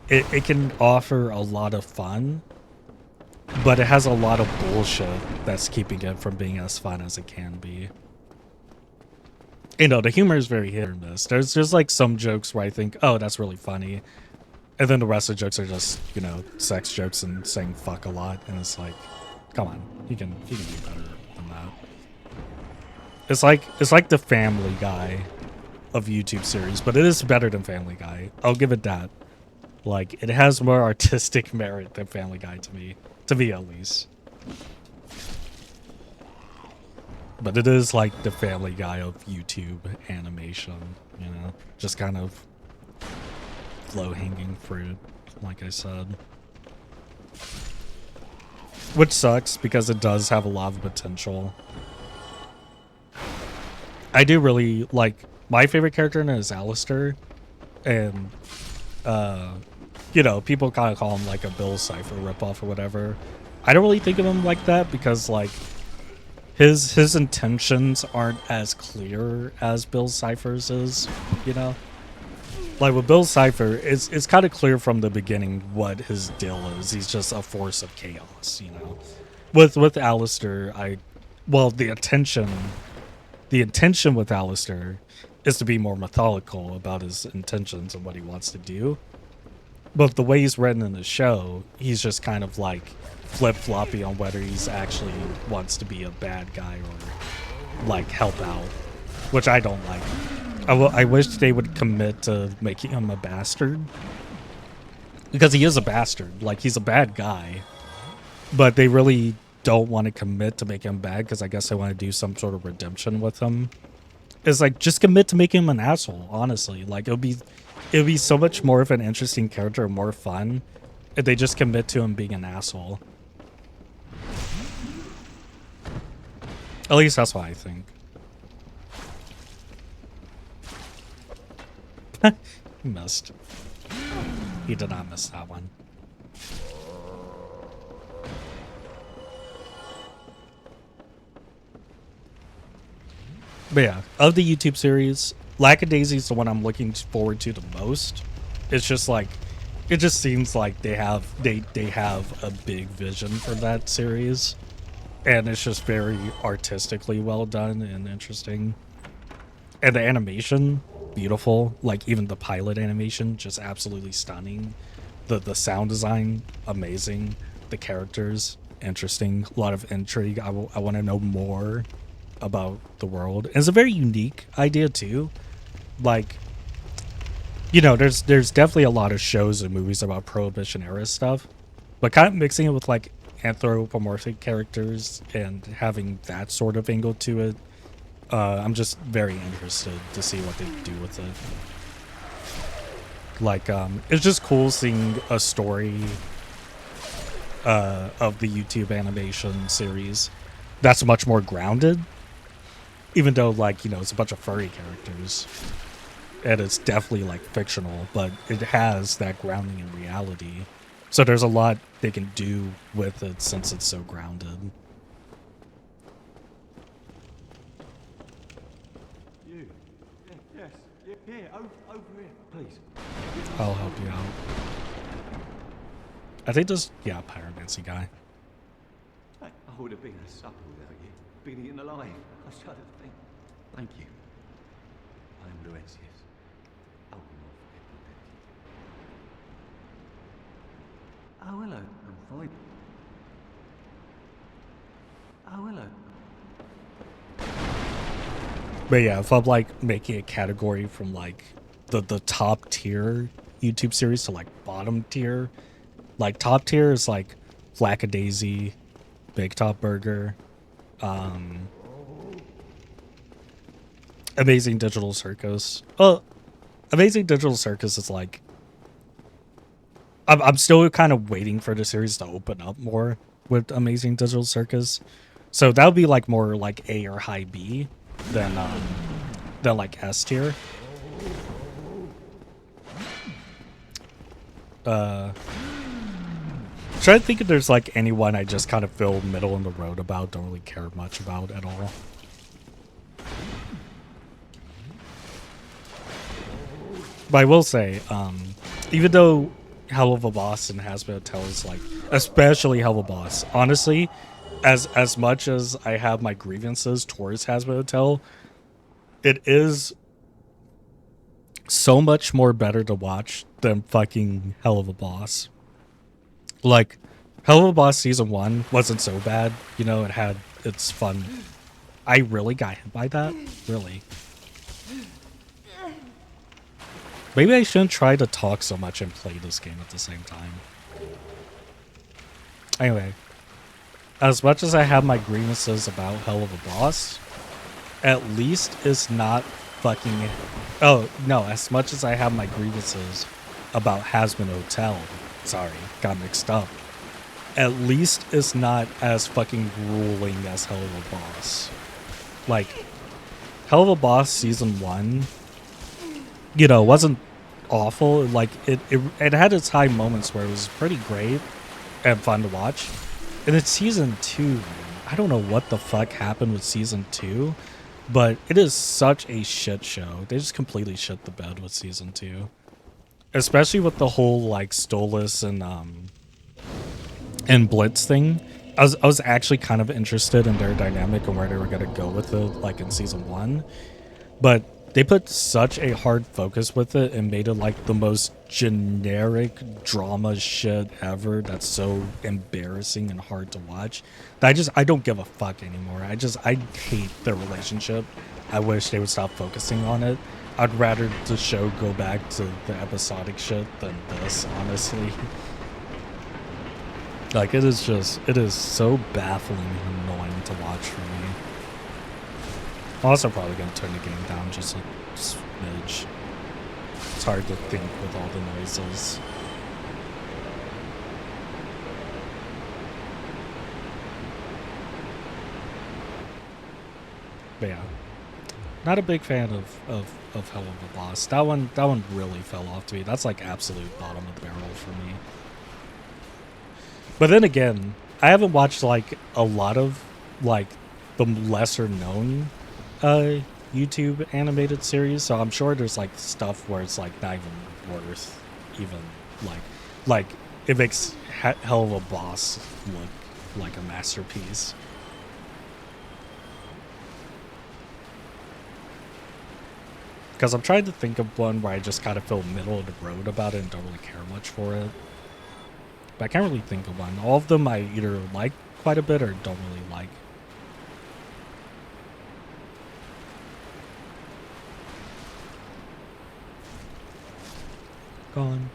it can offer a lot of fun, but it has a lot of bullshit that's keeping it from being as fun as it can be. You know, the humor is very hit or miss. There's just like some jokes where I think, oh, that's really funny. And then the rest of the jokes are just, you know, sex jokes and saying fuck a lot. And it's like, come on, you can do better than that. It's like the Family Guy of YouTube series, but it is better than Family Guy. I'll give it that. Like, it has more artistic merit than Family Guy to me at least. But it is like the Family Guy of YouTube animation, you know, just kind of low-hanging fruit, like I said. Which sucks because it does have a lot of potential. I do really like, my favorite character in it is Alistair, and you know, people kind of call him like a Bill Cipher ripoff or whatever. I don't really think of him like that because like his intentions aren't as clear as Bill Cipher's is, you know? Like with Bill Cipher, it's kind of clear from the beginning what his deal is. He's just a force of chaos, you know? With Alistair, the intention with Alistair is to be more methodical about his intentions and what he wants to do. But the way he's written in the show, he's just kind of like flip-floppy on whether he's actually wants to be a bad guy or like help out, which I don't like. I wish they would commit to making him a bastard, because he is a bastard. Like, he's a bad guy, but they really don't want to commit to make him bad because I guess they want to do some sort of redemption with him. It's like, just commit to making him an asshole, honestly. Like, it would be so much more of an interesting character and more fun if they just commit to him being an asshole. At least that's what I think. He missed. He did not miss that one. But yeah, of the YouTube series, Lackadaisy is the one I'm looking forward to the most. It's just like, it just seems like they have a big vision for that series, and it's just very artistically well done and interesting. And the animation, beautiful. Like, even the pilot animation, just absolutely stunning. The sound design, amazing. The characters, interesting. A lot of intrigue. I want to know more about the world. And it's a very unique idea too. Like, you know, there's definitely a lot of shows and movies about Prohibition era stuff, but kind of mixing it with like anthropomorphic characters and having that sort of angle to it, I'm just very interested to see what they do with it. Like, it's just cool seeing a story of the YouTube animation series that's much more grounded, even though, like, you know, it's a bunch of furry characters and it's definitely like fictional, but it has that grounding in reality. So there's a lot they can do with it since it's so grounded. Over here, please. I'll help you out. I think this, yeah, pyromancy guy. I would have been a supper without you. Been eaten alive. I shudder to think. Thank you. I'm Lucius. I will not forget the debt. Oh, hello. I'm fine. Oh, hello. But yeah, if I'm like making a category from like the top tier YouTube series to like bottom tier, like top tier is like Lackadaisy, Big Top Burger, Amazing Digital Circus. Well, Amazing Digital Circus is like, I'm still kind of waiting for the series to open up more with Amazing Digital Circus, so that would be like more like A or high B than than like S tier. Trying to think if there's like anyone I just kind of feel middle in the road about, don't really care much about at all. But I will say, even though Hell of a Boss and Hazbin Hotel is like, especially Hell of a Boss, honestly, as much as I have my grievances towards Hazbin Hotel, it is so much more better to watch than fucking Hell of a Boss. Like, Hell of a Boss Season 1 wasn't so bad, you know, it had its fun. I really got hit by that, really. Maybe I shouldn't try to talk so much and play this game at the same time. Anyway, as much as I have my grievances about Hell of a Boss, at least it's not fucking... Oh, no, as much as I have my grievances about Hazbin Hotel, sorry, got mixed up, at least it's not as fucking grueling as Hell of a Boss. Like, Hell of a Boss Season 1, you know, wasn't awful. Like, it had its high moments where it was pretty great and fun to watch. And it's Season 2, man. I don't know what the fuck happened with Season 2, but it is such a shit show. They just completely shit the bed with Season 2. Especially with the whole, like, Stolas and Blitz thing. I was actually kind of interested in their dynamic and where they were going to go with it, like, in Season 1. But they put such a hard focus with it and made it, like, the most generic drama shit ever that's so embarrassing and hard to watch. That I don't give a fuck anymore. I hate their relationship. I wish they would stop focusing on it. I'd rather the show go back to the episodic shit than this, honestly. Like, it is so baffling and annoying to watch for me. I'm also probably going to turn the game down just a smidge. It's hard to think with all the noises. But yeah. Not a big fan of Hell of a Boss. That one really fell off to me. That's like absolute bottom of the barrel for me. But then again, I haven't watched like a lot of like the lesser known YouTube animated series, so I'm sure there's like stuff where it's like not even worth even like it makes Hell of a Boss look like a masterpiece. Because I'm trying to think of one where I just kind of feel middle of the road about it and don't really care much for it. But I can't really think of one. All of them I either like quite a bit or don't really like. Gone.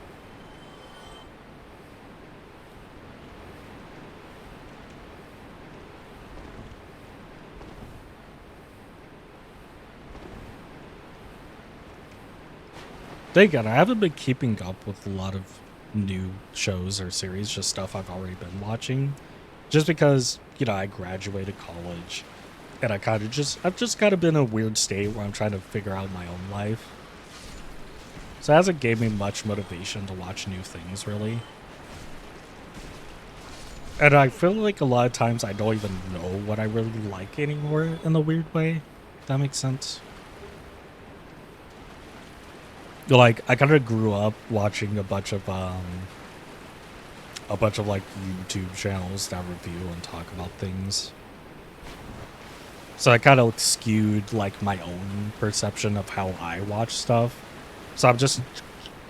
Thank God, I haven't been keeping up with a lot of new shows or series, just stuff I've already been watching. Just because, you know, I graduated college and I've just kind of been in a weird state where I'm trying to figure out my own life. So it hasn't gave me much motivation to watch new things, really. And I feel like a lot of times I don't even know what I really like anymore in a weird way. If that makes sense. Like, I kind of grew up watching a bunch of like YouTube channels that review and talk about things. So I kind of skewed like my own perception of how I watch stuff. So I'm just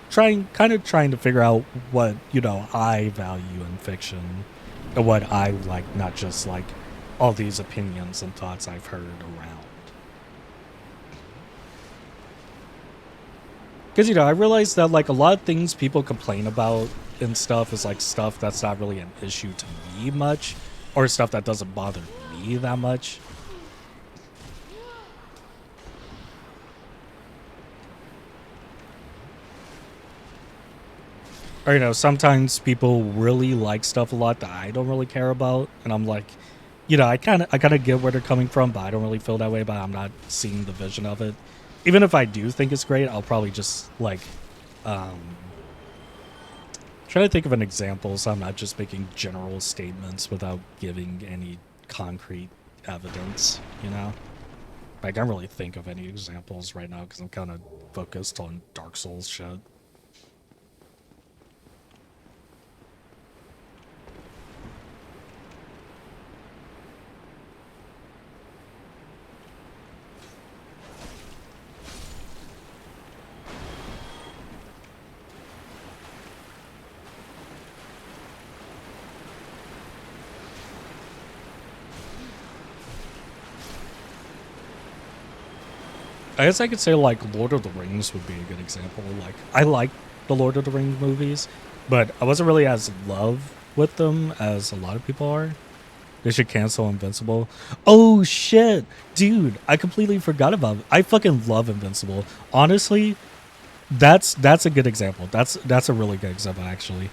trying to figure out what, you know, I value in fiction and what I like, not just like all these opinions and thoughts I've heard around. Because, you know, I realized that, like, a lot of things people complain about and stuff is, like, stuff that's not really an issue to me much, or stuff that doesn't bother me that much. Or, you know, sometimes people really like stuff a lot that I don't really care about, and I'm like, you know, I kind of get where they're coming from, but I don't really feel that way, but I'm not seeing the vision of it. even if I do think it's great, I'll probably just like try to think of an example so I'm not just making general statements without giving any concrete evidence, you know? I can't really think of any examples right now because I'm kind of focused on Dark Souls shit. I guess I could say like Lord of the Rings would be a good example. Like I like the Lord of the Rings movies, but I wasn't really as in love with them as a lot of people are. They should cancel Invincible. Oh shit, dude! I completely forgot about it. I fucking love Invincible. Honestly, that's a good example. That's a really good example actually.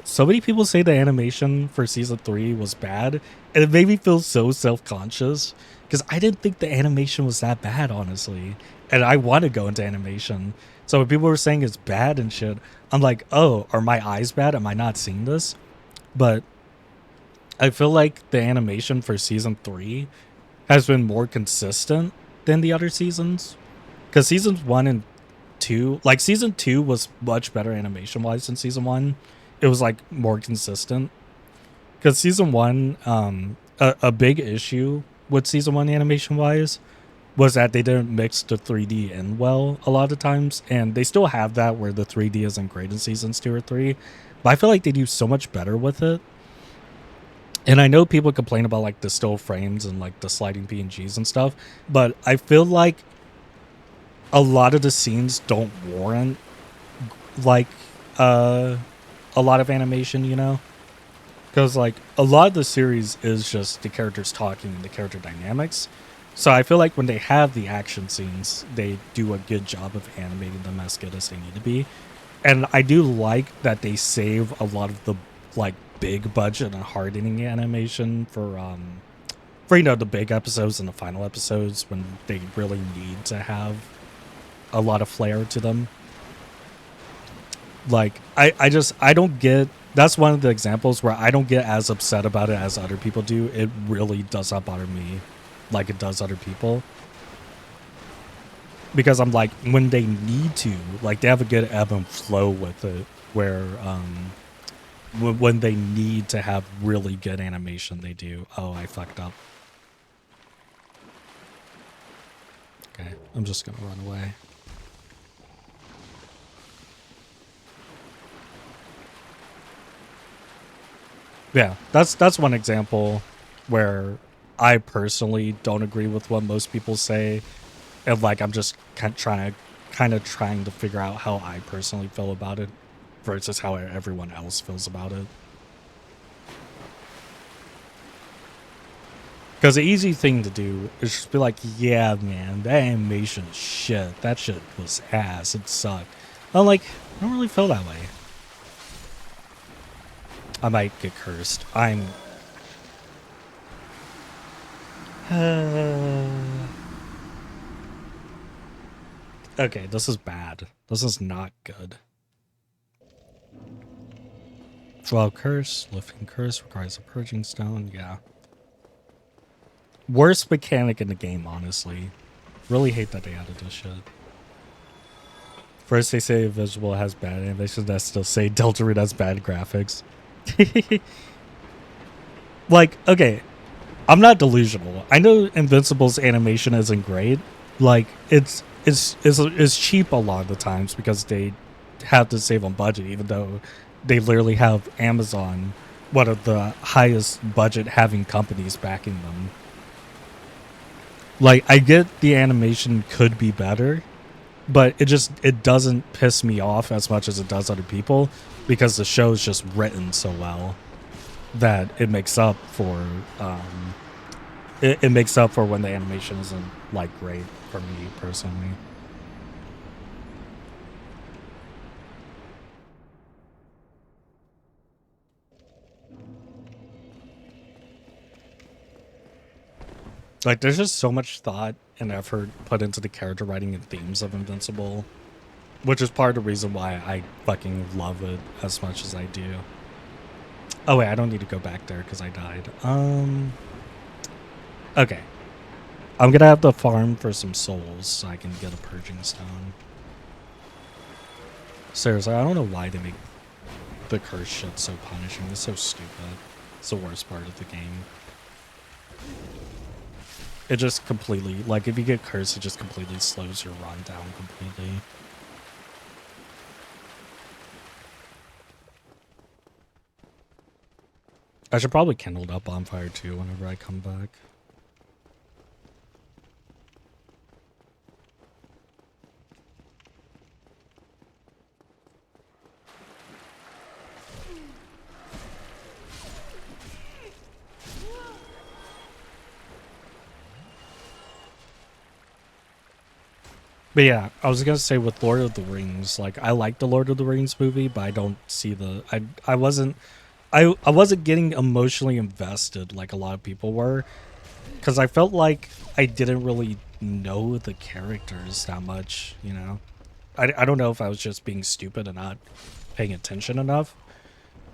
So many people say the animation for season 3 was bad, and it made me feel so self-conscious because I didn't think the animation was that bad, honestly. And I want to go into animation. So when people were saying it's bad and shit, I'm like, oh, are my eyes bad? Am I not seeing this? But I feel like the animation for season 3 has been more consistent than the other seasons. Because seasons 1 and 2, like season 2 was much better animation wise than season 1. It was like more consistent. Because season 1, a big issue with season 1 animation wise was that they didn't mix the 3D in well a lot of times. And they still have that where the 3D isn't great in seasons 2 or 3. But I feel like they do so much better with it. And I know people complain about like the still frames and like the sliding PNGs and stuff, but I feel like a lot of the scenes don't warrant like a lot of animation, you know? Because like a lot of the series is just the characters talking and the character dynamics. So I feel like when they have the action scenes, they do a good job of animating them as good as they need to be. And I do like that they save a lot of the like big budget and hardening animation for you know the big episodes and the final episodes when they really need to have a lot of flair to them. Like I don't get, that's one of the examples where I don't get as upset about it as other people do. It really does not bother me like it does other people. Because I'm like, when they need to, like they have a good ebb and flow with it where when they need to have really good animation, they do. Oh, I fucked up. Okay, I'm just gonna run away. Yeah, that's one example where I personally don't agree with what most people say, and like I'm just kind of trying to figure out how I personally feel about it versus how everyone else feels about it. Because the easy thing to do is just be like, yeah, man, that animation is shit. That shit was ass. It sucked. I'm like, I don't really feel that way. I might get cursed. I'm... okay, this is bad. This is not good. Well, curse. Lifting curse requires a purging stone. Yeah. Worst mechanic in the game, honestly. Really hate that they added this shit. First they say Invisible has bad animation, then still say Deltarune has bad graphics. Like, okay, I'm not delusional. I know Invincible's animation isn't great. Like, it's cheap a lot of the times because they have to save on budget, even though they literally have Amazon, one of the highest budget having companies backing them. Like, I get the animation could be better, but it doesn't piss me off as much as it does other people because the show's just written so well that it makes up for it makes up for when the animation isn't like great for me personally. Like there's just so much thought and effort put into the character writing and themes of Invincible, which is part of the reason why I fucking love it as much as I do. Oh wait, I don't need to go back there because I died. Okay. I'm gonna have to farm for some souls so I can get a purging stone. Seriously, I don't know why they make the curse shit so punishing. It's so stupid. It's the worst part of the game. It just completely, like, if you get cursed, it just completely slows your run down completely. I should probably kindle that bonfire too whenever I come back. But yeah, I was gonna say with Lord of the Rings, like I like the Lord of the Rings movie, but I don't see the I wasn't getting emotionally invested like a lot of people were, because I felt like I didn't really know the characters that much, you know. I don't know if I was just being stupid and not paying attention enough,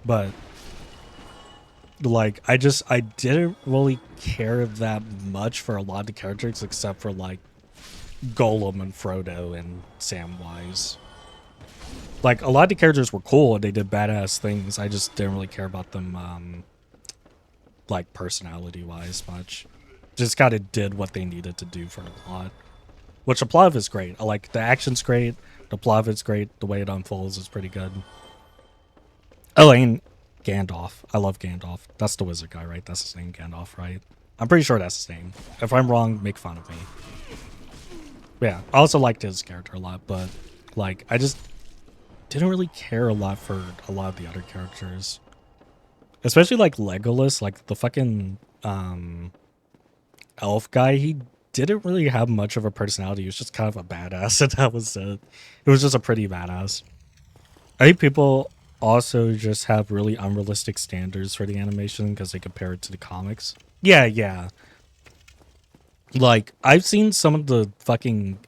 but like I didn't really care that much for a lot of the characters except for like Gollum and Frodo and Samwise. Like a lot of the characters were cool and they did badass things. I just didn't really care about them like personality wise much. Just kind of did what they needed to do for the plot. Which the plot of is great. I like the action's great, the plot of it's great, the way it unfolds is pretty good. Oh, and Gandalf. I love Gandalf. That's the wizard guy, right? That's his name, Gandalf, right? I'm pretty sure that's his name. If I'm wrong, make fun of me. But yeah, I also liked his character a lot, but like I just didn't really care a lot for a lot of the other characters. Especially like Legolas, like the fucking elf guy, he didn't really have much of a personality. He was just kind of a badass, and that was it. It was just a pretty badass. I think people also just have really unrealistic standards for the animation because they compare it to the comics. Yeah, yeah. Like, I've seen some of the fucking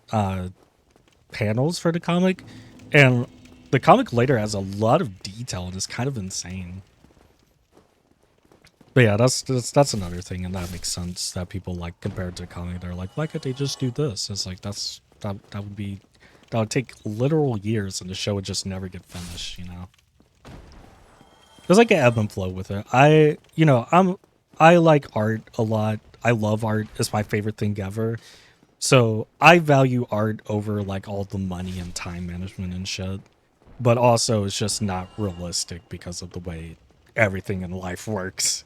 panels for the comic, and the comic later has a lot of detail and it's kind of insane. But yeah, that's another thing, and that makes sense that people like compared to the comic. They're like, why could they just do this? It's like that would take literal years, and the show would just never get finished. You know, there's like an ebb and flow with it. I like art a lot. I love art. It's my favorite thing ever. So I value art over like all the money and time management and shit. But also, it's just not realistic because of the way everything in life works.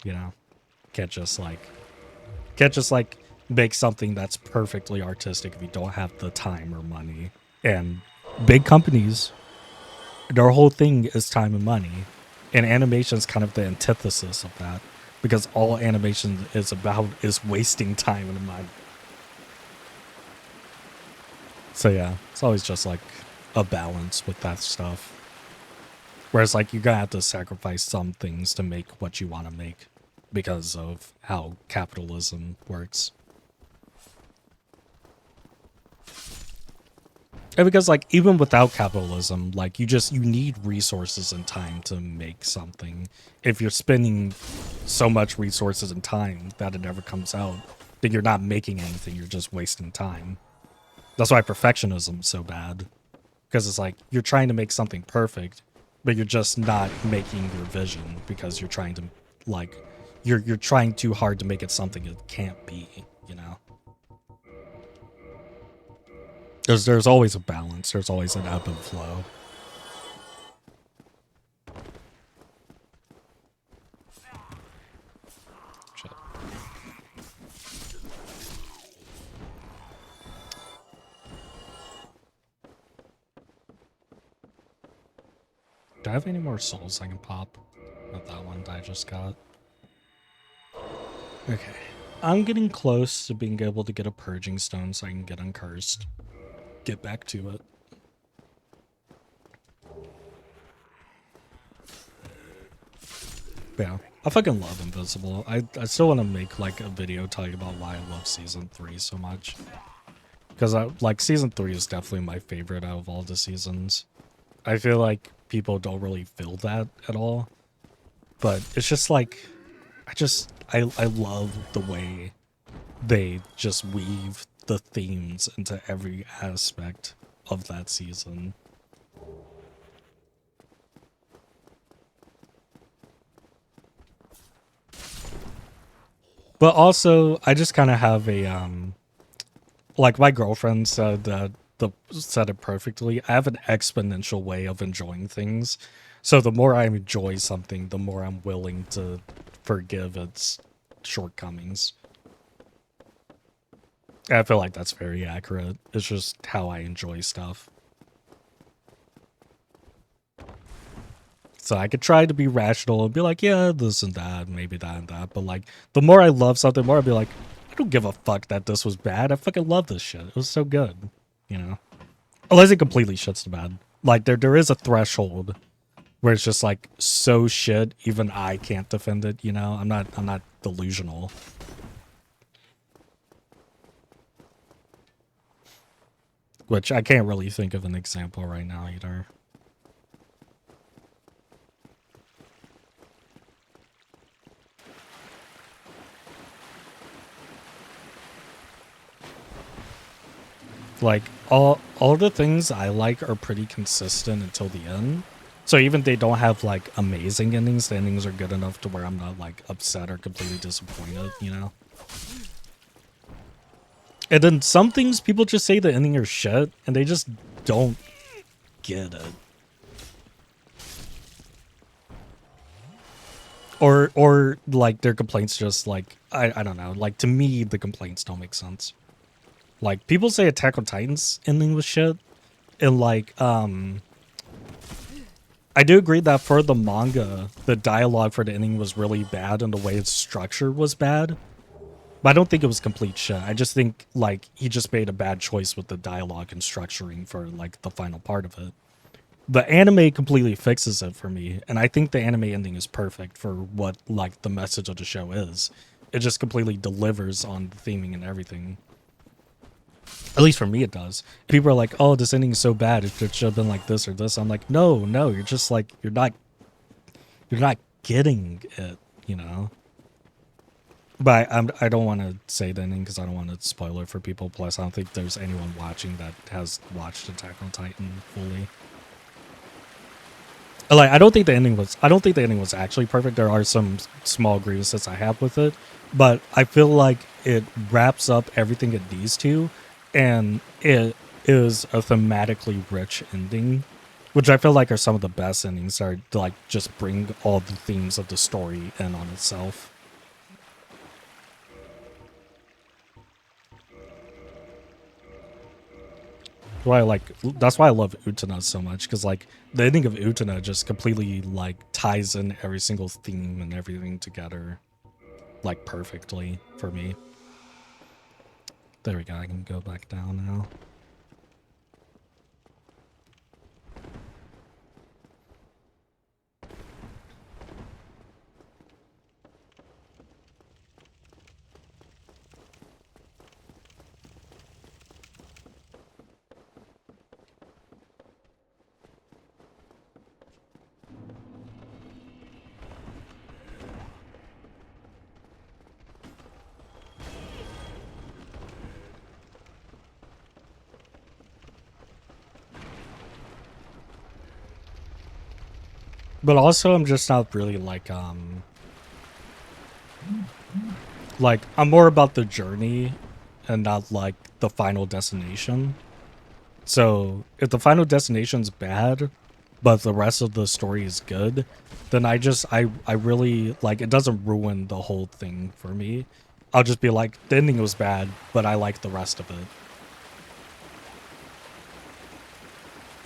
You know, can't just like make something that's perfectly artistic if you don't have the time or money. And big companies, their whole thing is time and money, and animation is kind of the antithesis of that, because all animation is about is wasting time and money. So yeah, it's always just like a balance with that stuff. Whereas like you're gonna have to sacrifice some things to make what you want to make because of how capitalism works. And because like even without capitalism, like you need resources and time to make something. If you're spending so much resources and time that it never comes out, then you're not making anything, you're just wasting time. That's why perfectionism's so bad. Because it's like you're trying to make something perfect, but you're just not making your vision because you're trying to like you're trying too hard to make it something it can't be, you know. There's always a balance. There's always an ebb and flow. Shit. Do I have any more souls I can pop? Not that one that I just got. Okay. I'm getting close to being able to get a purging stone so I can get uncursed. Get back to it. Yeah, I fucking love Invincible. I still want to make like a video telling about why I love season 3 so much. Because I like season 3 is definitely my favorite out of all the seasons. I feel like people don't really feel that at all. But it's just like I love the way they just weave the themes into every aspect of that season. But also, I just kind of have a like my girlfriend said that said it perfectly. I have an exponential way of enjoying things. So the more I enjoy something, the more I'm willing to forgive its shortcomings. I feel like that's very accurate. It's just how I enjoy stuff. So I could try to be rational and be like, yeah, this and that, maybe that and that. But like, the more I love something, the more I'll be like, I don't give a fuck that this was bad. I fucking love this shit. It was so good, you know? Unless it completely shits the bed. Like, there is a threshold where it's just like so shit, even I can't defend it, you know? I'm not delusional. Which I can't really think of an example right now either. Like all the things I like are pretty consistent until the end. So even they don't have like amazing endings, the endings are good enough to where I'm not like upset or completely disappointed, you know? And then some things people just say the ending are shit and they just don't get it. Or like their complaints just like I don't know, like to me the complaints don't make sense. Like people say Attack on Titan's ending was shit. And like I do agree that for the manga, the dialogue for the ending was really bad and the way it's structured was bad. But I don't think it was complete shit. I just think like he just made a bad choice with the dialogue and structuring for like the final part of it. The anime completely fixes it for me, and I think the anime ending is perfect for what like the message of the show is. It just completely delivers on the theming and everything. At least for me it does. People are like, oh, this ending is so bad, it should have been like this or this. I'm like, no, you're just like you're not getting it, you know. But I don't want to say the ending because I don't want to spoil it for people. Plus, I don't think there's anyone watching that has watched Attack on Titan fully. Like, I don't think the ending was actually perfect. There are some small grievances I have with it, but I feel like it wraps up everything it needs to, and it is a thematically rich ending, which I feel like are some of the best endings. Are to like just bring all the themes of the story in on itself. That's why I love Utena so much, because like the ending of Utena just completely like ties in every single theme and everything together like perfectly for me. There we go, I can go back down now. But also I'm just not really like I'm more about the journey and not like the final destination. So if the final destination's bad, but the rest of the story is good, then I really like it doesn't ruin the whole thing for me. I'll just be like, the ending was bad, but I like the rest of it.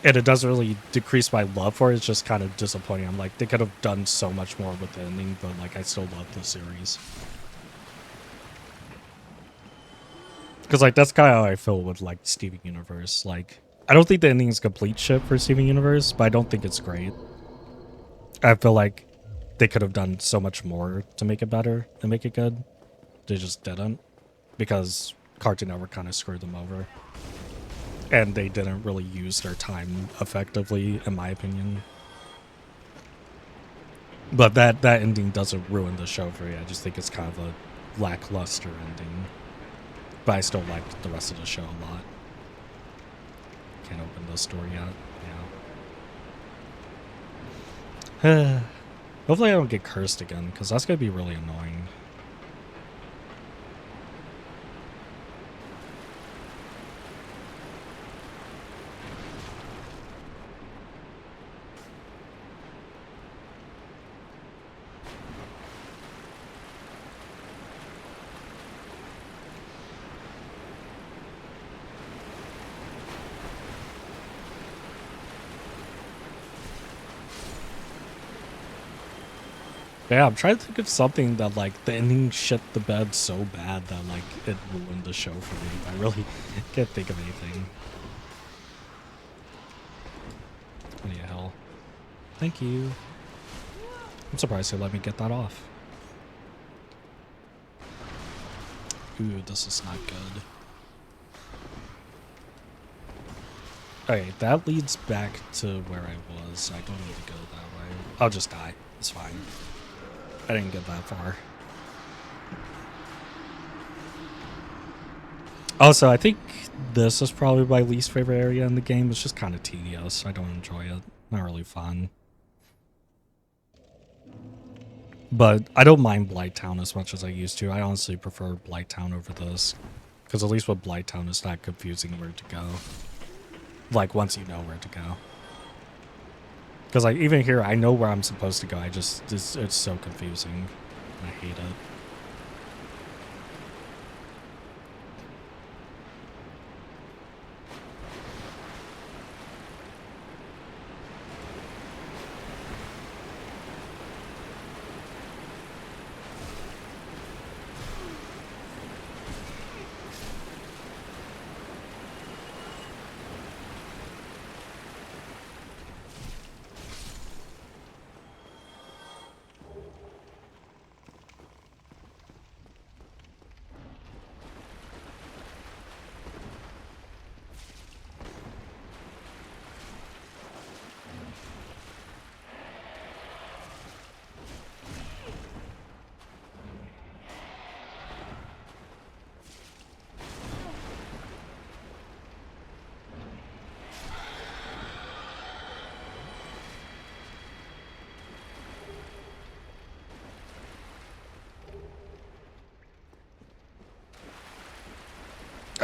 And it doesn't really decrease my love for it. It's just kind of disappointing. I'm like, they could have done so much more with the ending, but like I still love the series. Because like that's kind of how I feel with like Steven Universe. Like I don't think the ending is complete shit for Steven Universe, but I don't think it's great. I feel like they could have done so much more to make it better and make it good. They just didn't, because Cartoon Network kind of screwed them over. And they didn't really use their time effectively, in my opinion. But that ending doesn't ruin the show for me. I just think it's kind of a lackluster ending. But I still like the rest of the show a lot. Can't open the story yet. Yeah. Hopefully I don't get cursed again, because that's going to be really annoying. Yeah, I'm trying to think of something that, like, the ending shit the bed so bad that, like, it ruined the show for me. I really can't think of anything. What the hell? Thank you. I'm surprised they let me get that off. Ooh, this is not good. Okay, that leads back to where I was. I don't need to go that way. I'll just die. It's fine. I didn't get that far. Also, I think this is probably my least favorite area in the game. It's just kind of tedious. I don't enjoy it. Not really fun. But I don't mind Blighttown as much as I used to. I honestly prefer Blighttown over this. Because at least with Blighttown, it's not confusing where to go. Like, once you know where to go. Because, like, even here, I know where I'm supposed to go. I just, it's so confusing. I hate it.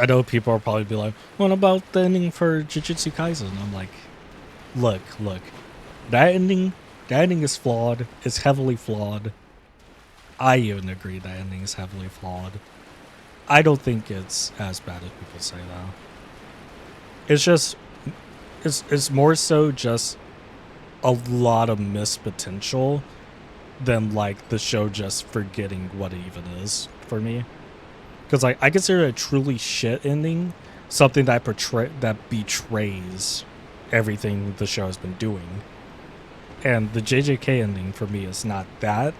I know people will probably be like, what about the ending for Jujutsu Kaisen? I'm like, look, that ending is flawed. It's heavily flawed. I even agree that ending is heavily flawed. I don't think it's as bad as people say though. It's just, it's more so just a lot of missed potential than like the show just forgetting what it even is for me. Because like I consider a truly shit ending something that betrays everything the show has been doing. And the JJK ending for me is not that.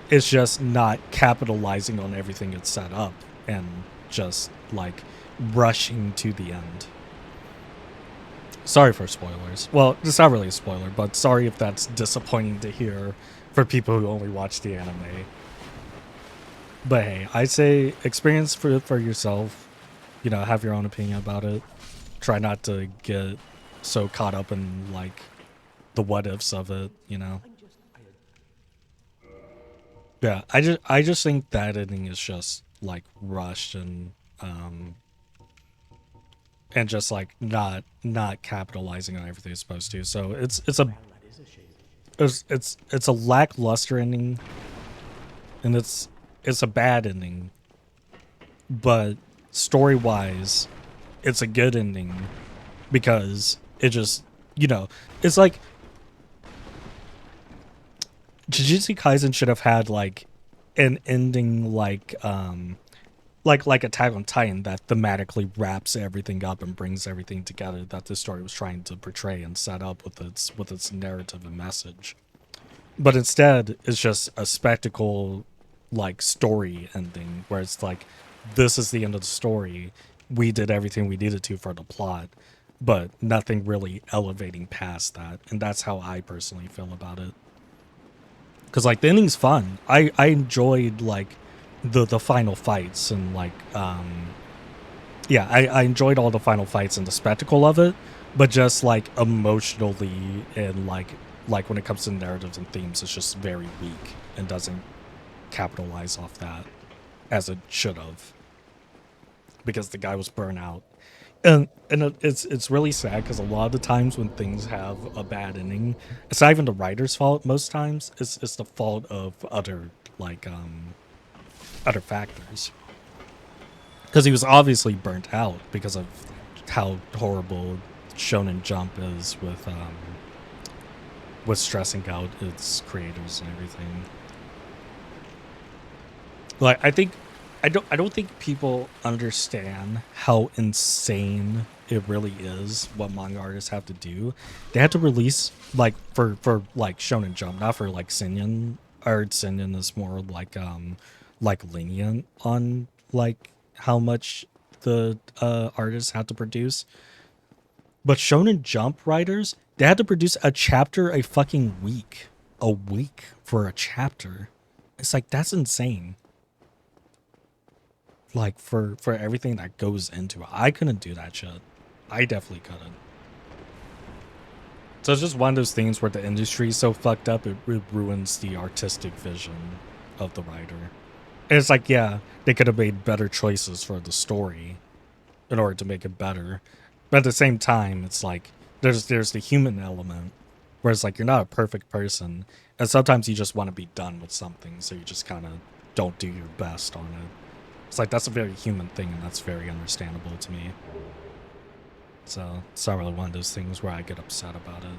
It's just not capitalizing on everything it's set up and just like rushing to the end. Sorry for spoilers. Well, it's not really a spoiler, but sorry if that's disappointing to hear for people who only watch the anime. But hey, I say experience for yourself. You know, have your own opinion about it. Try not to get so caught up in like the what ifs of it, you know. Yeah, I just think that ending is just like rushed and just like not capitalizing on everything it's supposed to. So it's a lackluster ending, and it's a bad ending. But story wise, it's a good ending because it just, you know, it's like Jujutsu Kaisen should have had like an ending like Attack on Titan that thematically wraps everything up and brings everything together that the story was trying to portray and set up with its narrative and message. But instead, it's just a spectacle, like, story ending where it's like, this is the end of the story. We did everything we needed to for the plot, but nothing really elevating past that. And that's how I personally feel about it. Because, like, the ending's fun. I enjoyed, like, the final fights and, like, yeah, I enjoyed all the final fights and the spectacle of it, but just, like, emotionally and, like when it comes to narratives and themes, it's just very weak and doesn't capitalize off that as it should have, because the guy was burnt out. And it's really sad because a lot of the times when things have a bad ending, it's not even the writer's fault. Most times, it's the fault of other, like, other factors. Because he was obviously burnt out because of how horrible Shonen Jump is with stressing out its creators and everything. Like, I don't think people understand how insane it really is what manga artists have to do. They have to release, like, for like Shonen Jump, not for like Seinen. Or Seinen is more like lenient on, like, how much the artists have to produce. But Shonen Jump writers, they had to produce a chapter a fucking week. A week for a chapter. It's like, that's insane. Like, for everything that goes into it. I couldn't do that shit. I definitely couldn't. So it's just one of those things where the industry is so fucked up, it ruins the artistic vision of the writer. And it's like, yeah, they could have made better choices for the story in order to make it better. But at the same time, it's like, there's the human element, where it's like, you're not a perfect person. And sometimes you just want to be done with something, so you just kind of don't do your best on it. It's like, that's a very human thing, and that's very understandable to me. So it's not really one of those things where I get upset about it.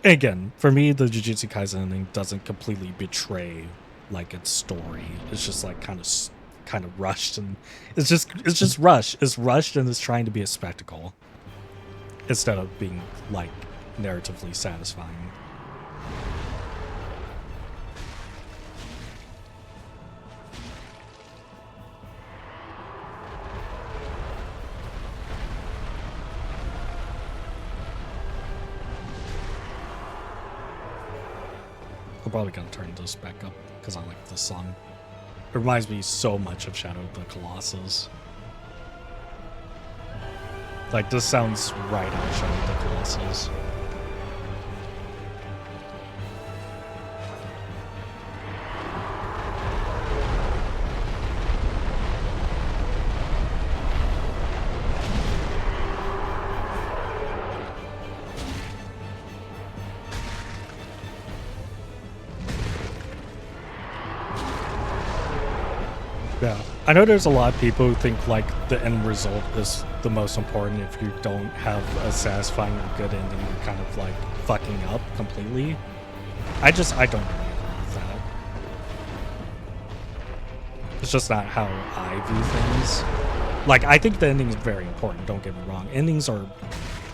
And again, for me, the Jujutsu Kaisen ending doesn't completely betray, like, its story. It's just like kind of rushed, and it's just rushed. It's rushed, and it's trying to be a spectacle instead of being, like, narratively satisfying. I'm probably gonna turn this back up because I like this song. It reminds me so much of Shadow of the Colossus. Like, this sounds right out of Shadow of the Colossus. Yeah, I know there's a lot of people who think, like, the end result is the most important. If you don't have a satisfying or good ending, you're kind of, like, fucking up completely. I don't really agree with that. It's just not how I view things. Like, I think the ending is very important, don't get me wrong. Endings are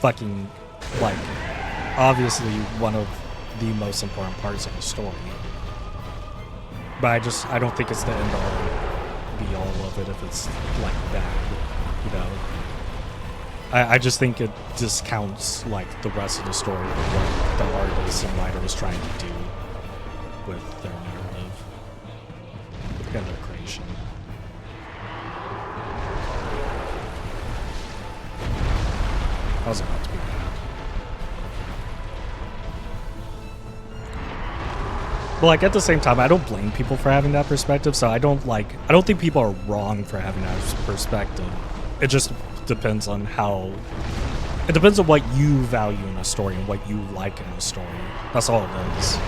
fucking, like, obviously one of the most important parts of the story. But I don't think it's the end all be all of it if it's, like, bad, you know. I just think it discounts, like, the rest of the story of what the artist and writer was trying to do with their narrative and their creation. I was about to be bad. But, like, at the same time, I don't blame people for having that perspective, so I don't think people are wrong for having that perspective. It just depends on what you value in a story and what you like in a story. That's all it is.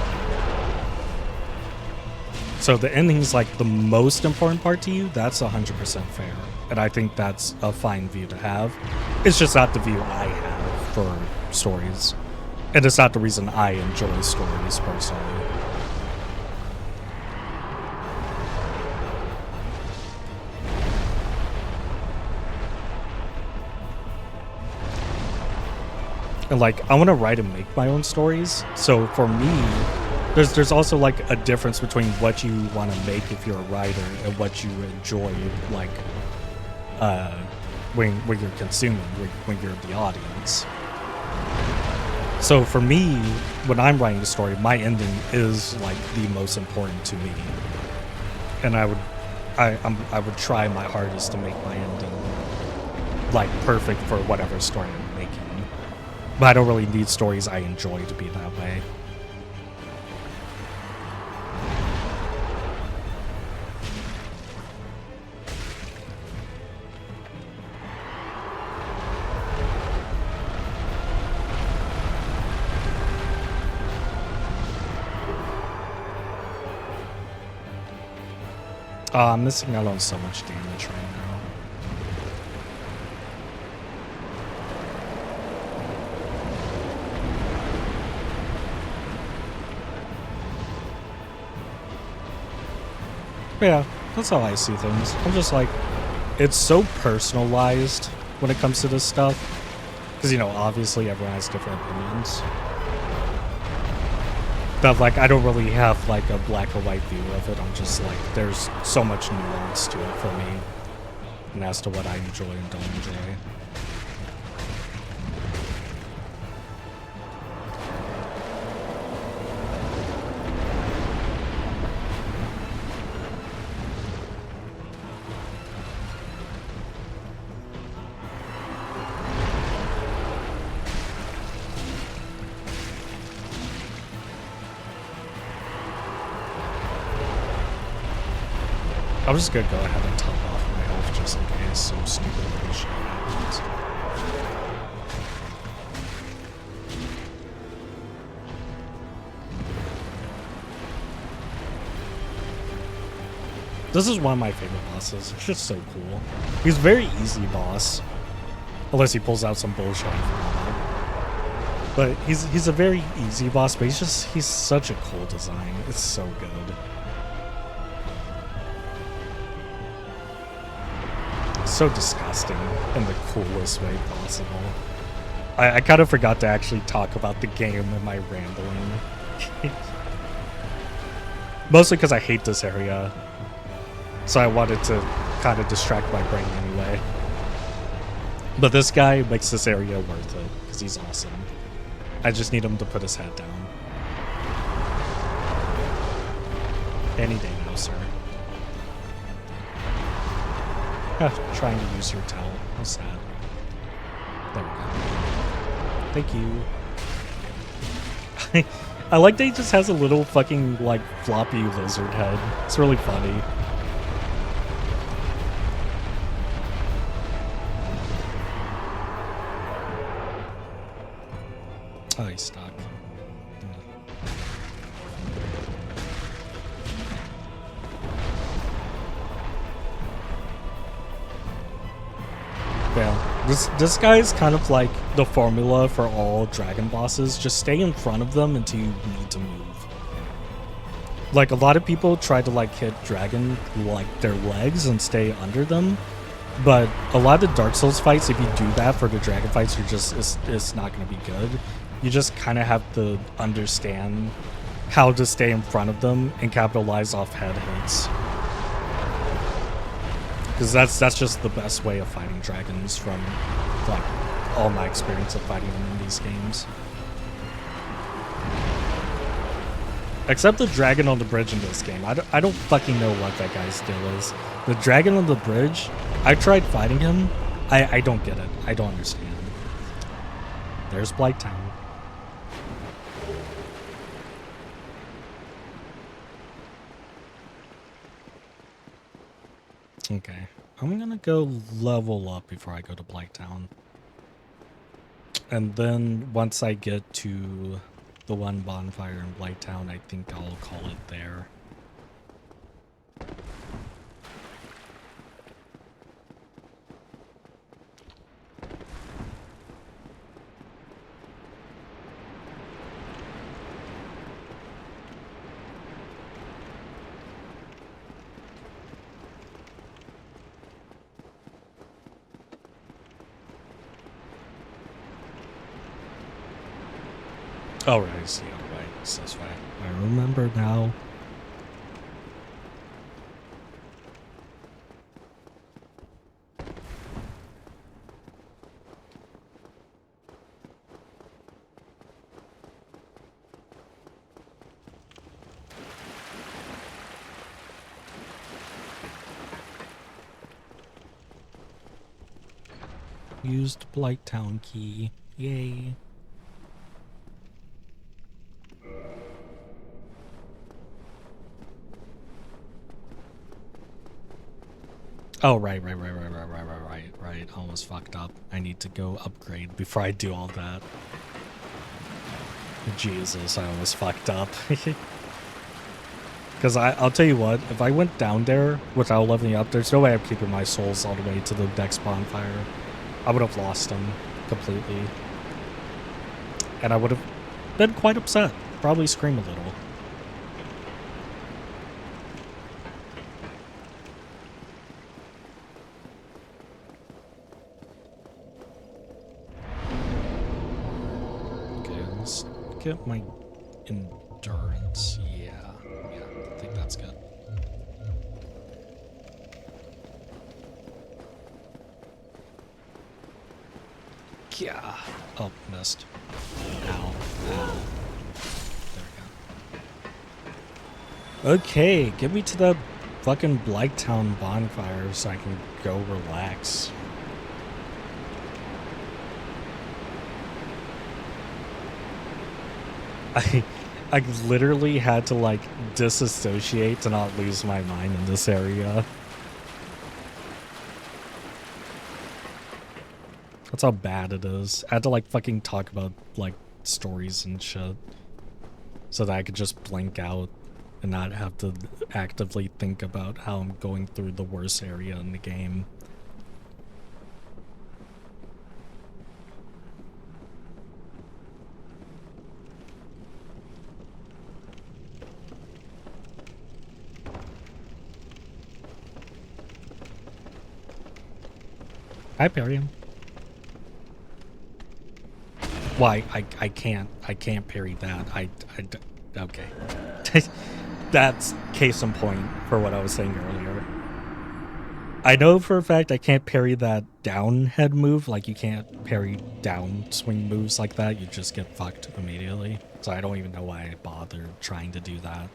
So the ending's, like, the most important part to you, that's 100% fair. And I think that's a fine view to have. It's just not the view I have for stories. And it's not the reason I enjoy stories personally. And, like, I want to write and make my own stories. So for me, there's also like a difference between what you want to make if you're a writer and what you enjoy, like when you're consuming, when you're the audience. So for me, when I'm writing a story, my ending is like the most important to me, and I would try my hardest to make my ending like perfect for whatever story I'm making. But I don't really need stories I enjoy to be that way. I'm missing out on so much damage right now. But yeah, that's how I see things. I'm just like, it's so personalized when it comes to this stuff. Because, you know, obviously everyone has different opinions. But, like, I don't really have, like, a black or white view of it. I'm just like, there's so much nuance to it for me. And as to what I enjoy and don't enjoy. I'm just gonna go ahead and top off my health just in case some stupid bullshit happens. This is one of my favorite bosses. It's just so cool. He's a very easy boss. Unless he pulls out some bullshit. But he's a very easy boss, but he's such a cool design. It's so good. So disgusting in the coolest way possible. I kind of forgot to actually talk about the game in my rambling. Mostly because I hate this area. So I wanted to kind of distract my brain anyway. But this guy makes this area worth it because he's awesome. I just need him to put his head down. Any day now, sir. Trying to use your towel. How sad. There we go. Thank you. I like that he just has a little fucking, like, floppy lizard head. It's really funny. Oh, he's stuck. Yeah, this guy is kind of like the formula for all dragon bosses. Just stay in front of them until you need to move. Like, a lot of people try to, like, hit dragon, like, their legs and stay under them. But a lot of the Dark Souls fights, if you do that for the dragon fights, you're just, it's not going to be good. You just kind of have to understand how to stay in front of them and capitalize off head hits. Because that's just the best way of fighting dragons from, like, all my experience of fighting them in these games. Except the dragon on the bridge in this game. I don't fucking know what that guy's deal is. The dragon on the bridge, I tried fighting him. I don't get it. I don't understand. There's Blighttown. Okay, I'm gonna go level up before I go to Blighttown. And then once I get to the one bonfire in Blighttown, I think I'll call it there. Oh, right, I see. All right. It's this way. I remember now. Used Blighttown key. Yay. Oh, right. Almost fucked up. I need to go upgrade before I do all that. Jesus, I almost fucked up. Because I'll tell you what, if I went down there without leveling up, there's no way I'm keeping my souls all the way to the next bonfire. I would have lost them completely. And I would have been quite upset. Probably scream a little. Okay, let's get my endurance. Yeah, I think that's good. Yeah. Oh, missed. Ow. There we go. Okay, get me to the fucking Blighttown bonfire so I can go relax. I literally had to like disassociate to not lose my mind in this area. That's how bad it is. I had to like fucking talk about like stories and shit so that I could just blink out and not have to actively think about how I'm going through the worst area in the game. Hi, Perium. Why? I can't parry that. Okay. That's case in point for what I was saying earlier. I know for a fact I can't parry that down head move. Like, you can't parry down swing moves like that. You just get fucked immediately. So I don't even know why I bothered trying to do that.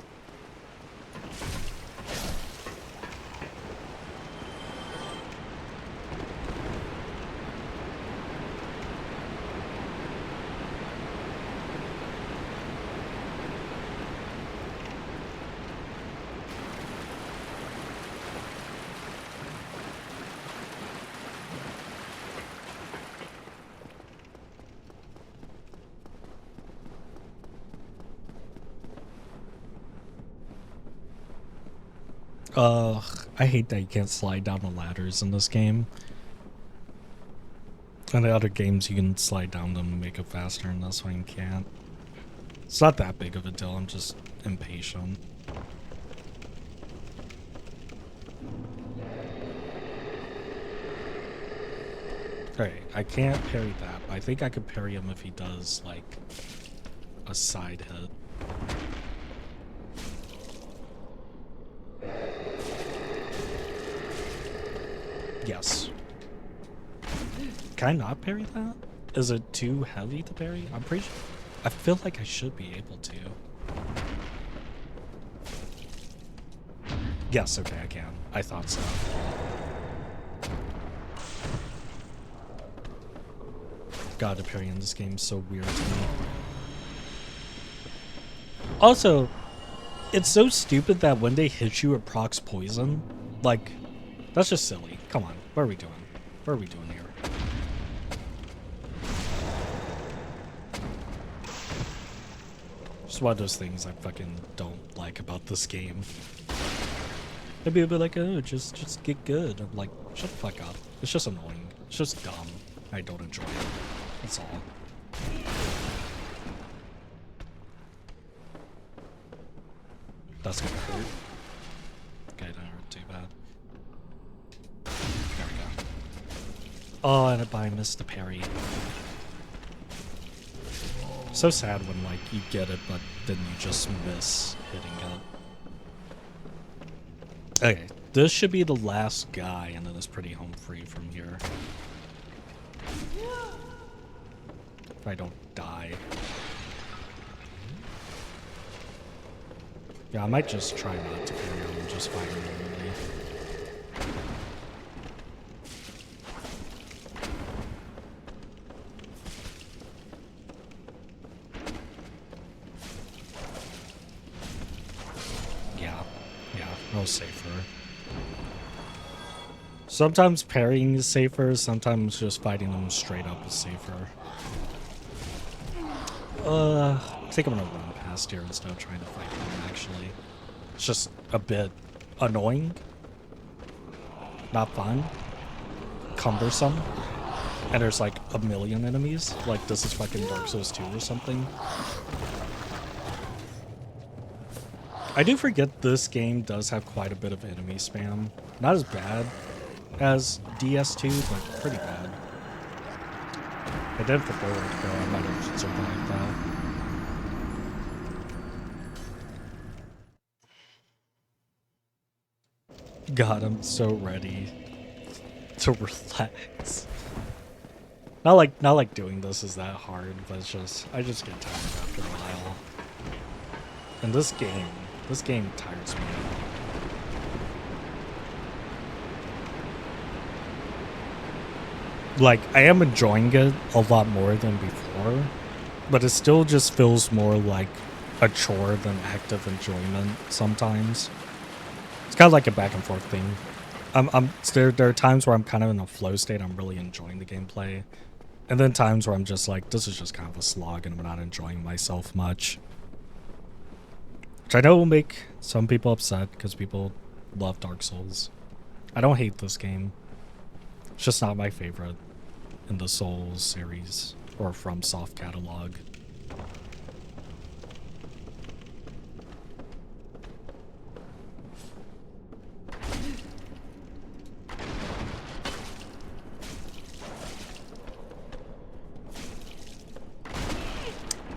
I hate that you can't slide down the ladders in this game. In the other games, you can slide down them to make it faster, and this one you can't. It's not that big of a deal, I'm just impatient. Alright, I can't parry that, but I think I could parry him if he does, like, a side hit. Yes. Can I not parry that? Is it too heavy to parry? I'm pretty sure. I feel like I should be able to. Yes, okay, I can. I thought so. God, the parry in this game is so weird to me. Also, it's so stupid that when they hit you, it procs poison. Like, that's just silly. Come on, what are we doing? What are we doing here? Just one of those things I fucking don't like about this game. They'd be a bit like, oh, just get good. I'm like, shut the fuck up. It's just annoying. It's just dumb. I don't enjoy it. That's all. That's gonna hurt. Okay, didn't hurt too bad. There we go. Oh, and I missed the parry. So sad when like you get it, but then you just miss hitting it. Okay, this should be the last guy, and then it's pretty home free from here. If I don't die. Yeah, I might just try not to carry on and just fight him normally. Yeah, no safer. Sometimes parrying is safer, sometimes just fighting them straight up is safer. I think I'm gonna run past here instead of trying to fight them, actually. It's just a bit annoying. Not fun. Cumbersome. And there's like a million enemies. Like this is fucking Dark Souls 2 or something. I do forget this game does have quite a bit of enemy spam. Not as bad as DS2, but pretty bad. I did for forward though, I might have survived that. God, I'm so ready to relax. Not like doing this is that hard, but it's just I just get tired after a while. And this game tires me out. Like, I am enjoying it a lot more than before, but it still just feels more like a chore than active enjoyment sometimes. It's kind of like a back and forth thing. There are times where I'm kind of in a flow state, I'm really enjoying the gameplay. And then times where I'm just like, this is just kind of a slog and I'm not enjoying myself much. Which I know will make some people upset because people love Dark Souls. I don't hate this game. It's just not my favorite in the Souls series or from Soft catalog.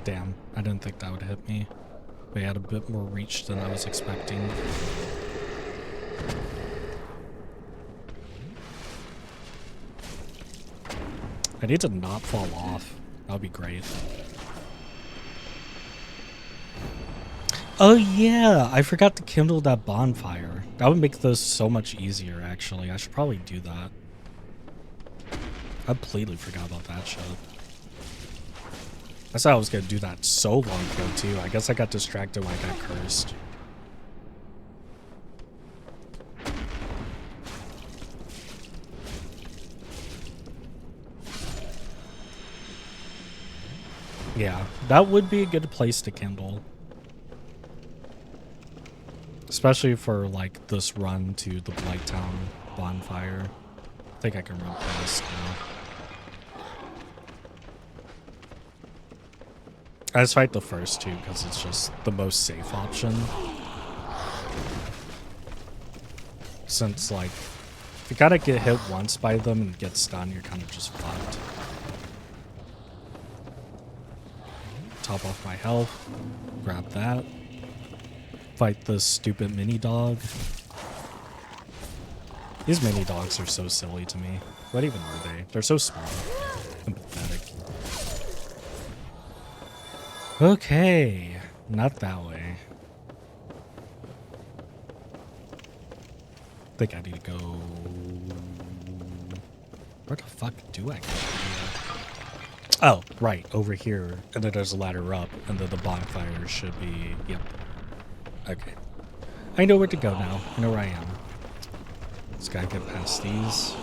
Damn, I didn't think that would hit me. They had a bit more reach than I was expecting. I need to not fall off. That would be great. Oh yeah, I forgot to kindle that bonfire. That would make this so much easier, actually. I should probably do that. I completely forgot about that shit. I said I was gonna do that so long ago too. I guess I got distracted when I got cursed. Yeah, that would be a good place to kindle. Especially for like this run to the Blighttown bonfire. I think I can run past now. I just fight the first two because it's just the most safe option. Since, like, if you gotta get hit once by them and get stunned, you're kind of just fucked. Top off my health. Grab that. Fight this stupid mini dog. These mini dogs are so silly to me. What even are they? They're so small and pathetic. Okay, not that way. I think I need to go... Where the fuck do I go? Oh, right, over here. And then there's a ladder up, and then the bonfire should be... Yep. Okay. I know where to go now. I know where I am. Just gotta get past these.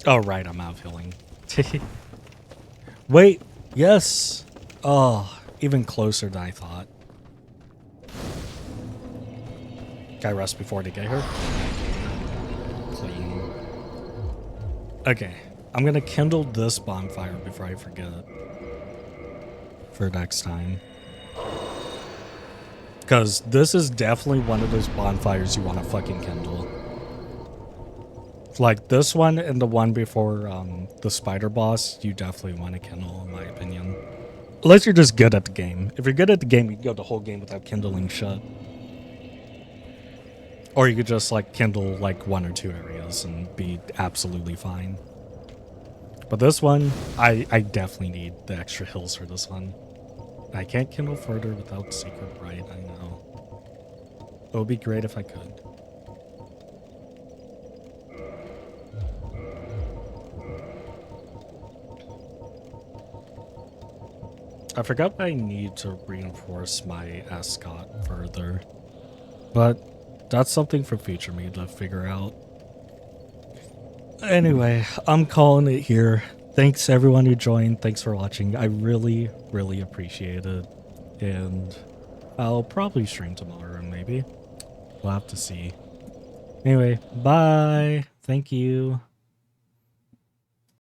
Oh, right, I'm out of healing. Wait, yes! Oh, even closer than I thought. Can I rest before they get here? Clean. Okay, I'm gonna kindle this bonfire before I forget it. For next time. Because this is definitely one of those bonfires you want to fucking kindle. Like this one and the one before the spider boss, you definitely want to kindle, in my opinion. Unless you're just good at the game. If you're good at the game, you can go the whole game without kindling shit. Or you could just like kindle like 1 or 2 areas and be absolutely fine. But this one, I definitely need the extra hills for this one. I can't kindle further without Secret Bright, I know. It would be great if I could. I forgot I need to reinforce my ascot further. But that's something for future me to figure out. Anyway, I'm calling it here. Thanks everyone who joined. Thanks for watching. I really, really appreciate it. And I'll probably stream tomorrow, maybe. We'll have to see. Anyway, bye. Thank you.